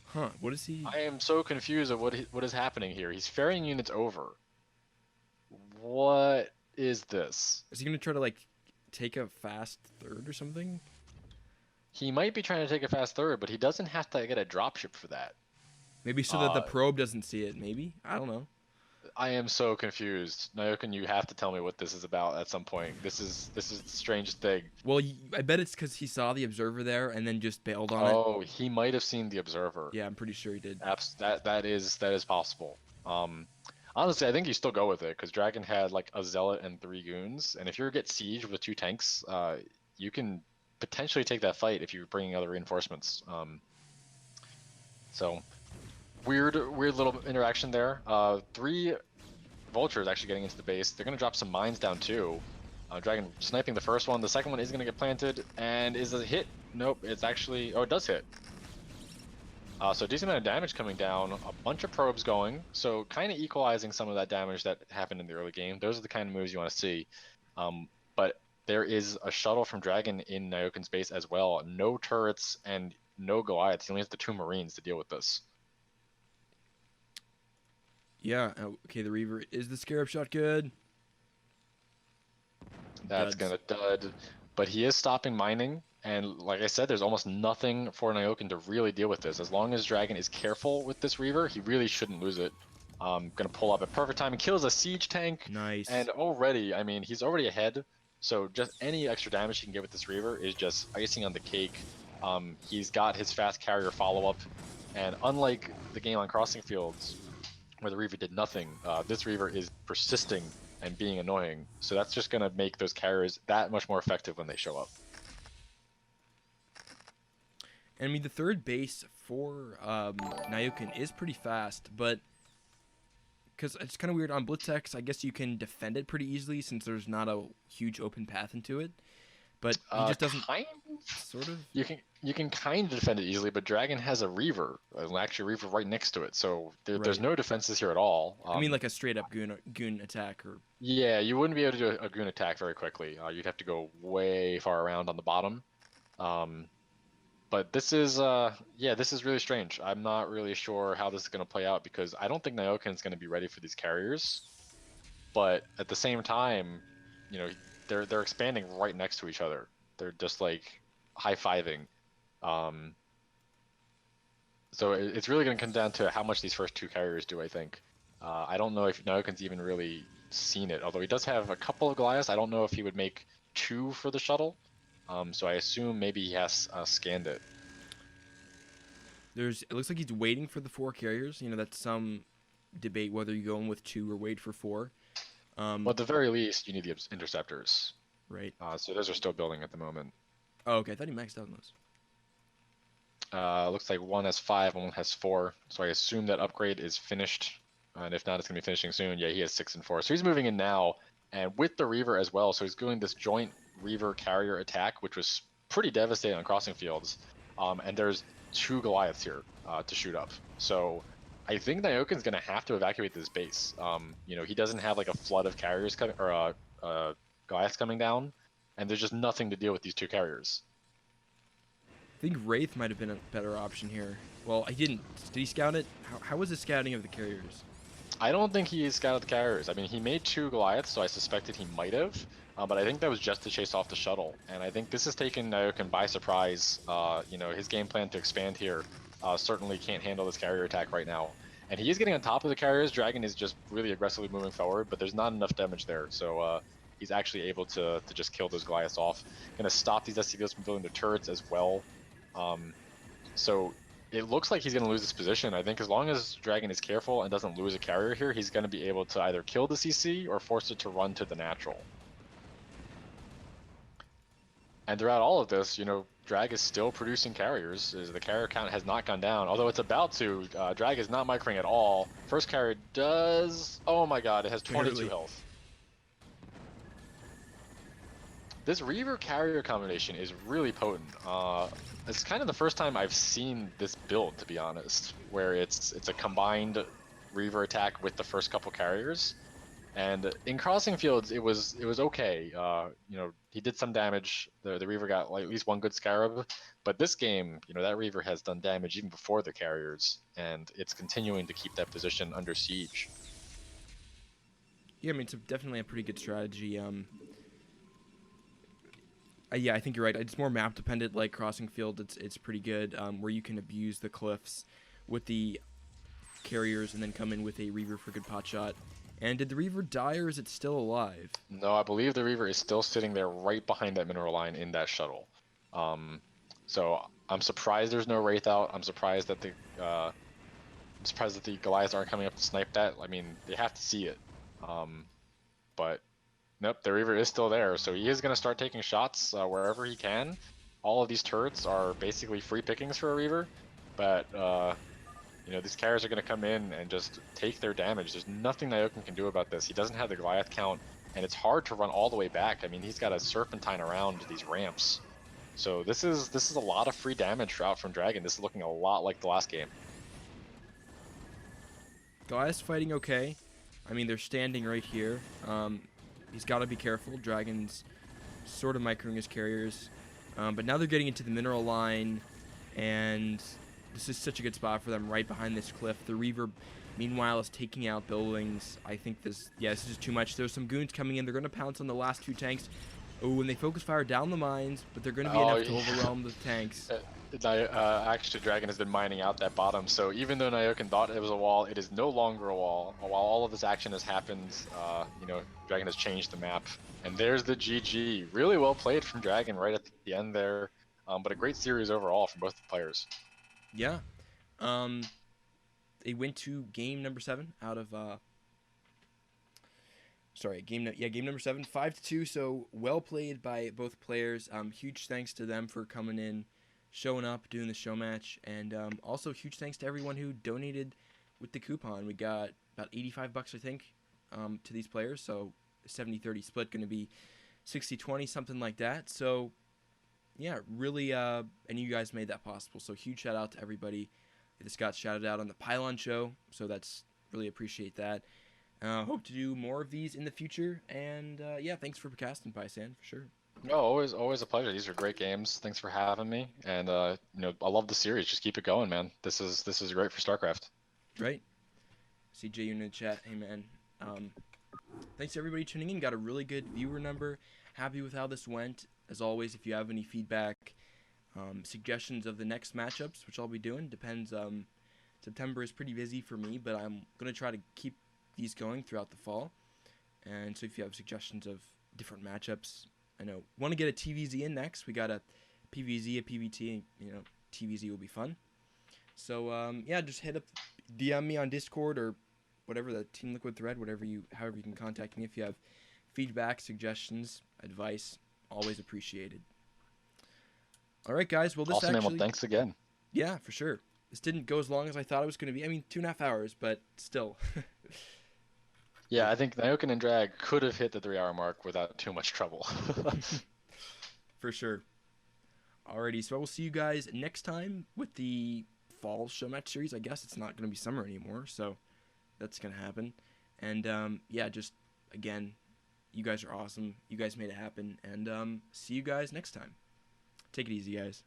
Huh, what is he? I am so confused of what is happening here. He's ferrying units over. What is this? Is he going to try to, like, take a fast third or something? He might be trying to take a fast third, but he doesn't have to get a dropship for that. Maybe so that the probe doesn't see it, maybe? I don't know. I am so confused. Nyoken, you have to tell me what this is about at some point. This is the strangest thing. Well, I bet it's because he saw the observer there and then just bailed on it. Oh, he might have seen the observer. Yeah, I'm pretty sure he did. That is possible. Honestly, I think you still go with it because Dragon had like a zealot and 3 goons, and if you get sieged with 2 tanks, you can potentially take that fight if you're bringing other reinforcements. So weird little interaction there. 3 vultures actually getting into the base. They're gonna drop some mines down too. Dragon sniping the first one. The second one is gonna get planted, and is a hit? Nope. It's actually, oh, it does hit. So a decent amount of damage coming down, a bunch of probes going, so kind of equalizing some of that damage that happened in the early game. Those are the kind of moves you want to see. But there is a shuttle from Dragon in Nyoken's base as well. No turrets and no Goliaths. He only has the 2 Marines to deal with this. Yeah, okay, the Reaver, is the Scarab shot good? That's gonna dud. But he is stopping mining, and like I said, there's almost nothing for Nyoken to really deal with this. As long as Dragon is careful with this Reaver, he really shouldn't lose it. Gonna pull up at perfect time and kills a siege tank. Nice. And already, I mean, he's already ahead. So just any extra damage he can get with this Reaver is just icing on the cake. He's got his fast carrier follow-up, and unlike the game on Crossing Fields, where the Reaver did nothing, this Reaver is persisting and being annoying. So that's just going to make those carriers that much more effective when they show up. And I mean, the third base for Nyoken is pretty fast, but because it's kind of weird on Blitzex, I guess you can defend it pretty easily since there's not a huge open path into it. But he just doesn't. Sort of. You can kind of defend it easily, but Dragon has a Reaver, an actual Reaver right next to it, so there's no defenses here at all. I mean, like a straight up goon attack, or. Yeah, you wouldn't be able to do a goon attack very quickly. You'd have to go way far around on the bottom. But this is this is really strange. I'm not really sure how this is going to play out because I don't think Nyoken is going to be ready for these carriers. But at the same time, you know, they're expanding right next to each other. They're just like high-fiving. So it's really going to come down to how much these first 2 carriers do, I think. I don't know if Nyoken's even really seen it, although he does have a couple of Goliaths. I don't know if he would make 2 for the shuttle. So I assume maybe he has scanned it. It looks like he's waiting for the 4 carriers. You know, that's some debate whether you go in with 2 or wait for 4. Well, at the very least, you need the interceptors. Right. So those are still building at the moment. Oh, okay. I thought he maxed out on those. Looks like one has 5 and one has 4. So I assume that upgrade is finished. And if not, it's going to be finishing soon. Yeah, he has 6 and 4. So he's moving in now. And with the Reaver as well. So he's doing this joint Reaver carrier attack, which was pretty devastating on Crossing Fields. And there's 2 Goliaths here to shoot up. So I think Nyoken's going to have to evacuate this base. You know, he doesn't have like a flood of carriers coming, or Goliaths coming down, and there's just nothing to deal with these 2 carriers. I think Wraith might have been a better option here. Well, he didn't. Did he scout it? How was his scouting of the carriers? I don't think he scouted the carriers. I mean, he made 2 Goliaths, so I suspected he might have. But I think that was just to chase off the shuttle. And I think this has taken Nyoken by surprise. You know, his game plan to expand here certainly can't handle this carrier attack right now. And he is getting on top of the carriers. Dragon is just really aggressively moving forward, but there's not enough damage there. So he's actually able to just kill those Goliaths off. Going to stop these SCVs from building their turrets as well. So it looks like he's going to lose this position. I think as long as Dragon is careful and doesn't lose a carrier here, he's going to be able to either kill the CC or force it to run to the natural. And throughout all of this, you know, Drag is still producing carriers. The carrier count has not gone down, although it's about to. Drag is not microing at all. First carrier does... Oh my god, it has 22 health. This Reaver carrier combination is really potent. It's kind of the first time I've seen this build, to be honest, where it's a combined Reaver attack with the first couple carriers. And in Crossing Fields, it was okay. You know, he did some damage. The Reaver got like at least 1 good Scarab. But this game, you know, that Reaver has done damage even before the carriers, and it's continuing to keep that position under siege. Yeah, I mean, it's definitely a pretty good strategy. Yeah, I think you're right. It's more map dependent, like Crossing Field. It's pretty good, where you can abuse the cliffs with the carriers and then come in with a Reaver for good pot shot. And did the Reaver die, or is it still alive? No, I believe the Reaver is still sitting there right behind that mineral line in that shuttle. So I'm surprised there's no Wraith out. I'm surprised that the Goliaths aren't coming up to snipe that. I mean, they have to see it. But nope, the Reaver is still there. So he is going to start taking shots wherever he can. all of these turrets are basically free pickings for a Reaver, but you know, these carriers are going to come in and just take their damage. There's nothing Nyoken can do about this. He doesn't have the Goliath count, and it's hard to run all the way back. I mean, he's got a Serpentine around these ramps. So this is a lot of free damage out from Dragon. This is looking a lot like the last game. Goliath's fighting okay. I mean, they're standing right here. He's got to be careful. Dragon's sort of microing his carriers. But now they're getting into the mineral line, and this is such a good spot for them right behind this cliff. The Reaver, meanwhile, is taking out buildings. I think this is just too much. There's some goons coming in. They're going to pounce on the last 2 tanks. Oh, and they focus fire down the mines, but they're going to be enough to overwhelm the tanks. Actually, Dragon has been mining out that bottom, so even though Nyoken thought it was a wall, it is no longer a wall. While all of this action has happened, you know, Dragon has changed the map. And there's the GG. Really well played from Dragon right at the end there, but a great series overall from both the players. Yeah. They went to game number 7 out of... game number 7, 5-2. So well played by both players. Huge thanks to them for coming in, showing up, doing the show match, and also huge thanks to everyone who donated with the coupon. We got about $85, I think, to these players. So 70-30 split, going to be 60-20, something like that. So yeah, really, and you guys made that possible. So huge shout out to everybody. This got shouted out on the Pylon show, so that's really appreciate that. Hope to do more of these in the future, and yeah, thanks for casting, Paisan, for sure. Oh, always a pleasure. These are great games. Thanks for having me, and you know, I love the series. Just keep it going, man. This is great for StarCraft. Right. CJ in the chat. Hey, man. Thanks to everybody tuning in. Got a really good viewer number. Happy with how this went. As always, if you have any feedback, suggestions of the next matchups, which I'll be doing, depends. September is pretty busy for me, but I'm gonna try to keep these going throughout the fall. And so if you have suggestions of different matchups, I know want to get a TVZ in next. We got a PVZ, a PVT. You know, TVZ will be fun. So yeah, just hit up, DM me on Discord or whatever, the Team Liquid thread, however you can contact me if you have feedback, suggestions, advice. Always appreciated. All right, guys. Well, this awesome, actually, man. Well, thanks again. Yeah, for sure. This didn't go as long as I thought it was going to be. I mean, 2.5 hours, but still. Yeah, I think Nyoken and Drag could have hit the 3-hour mark without too much trouble. For sure. Alrighty, so I will see you guys next time with the fall show match series. I guess it's not going to be summer anymore, so that's going to happen. And yeah, just again, you guys are awesome. You guys made it happen, and see you guys next time. Take it easy, guys.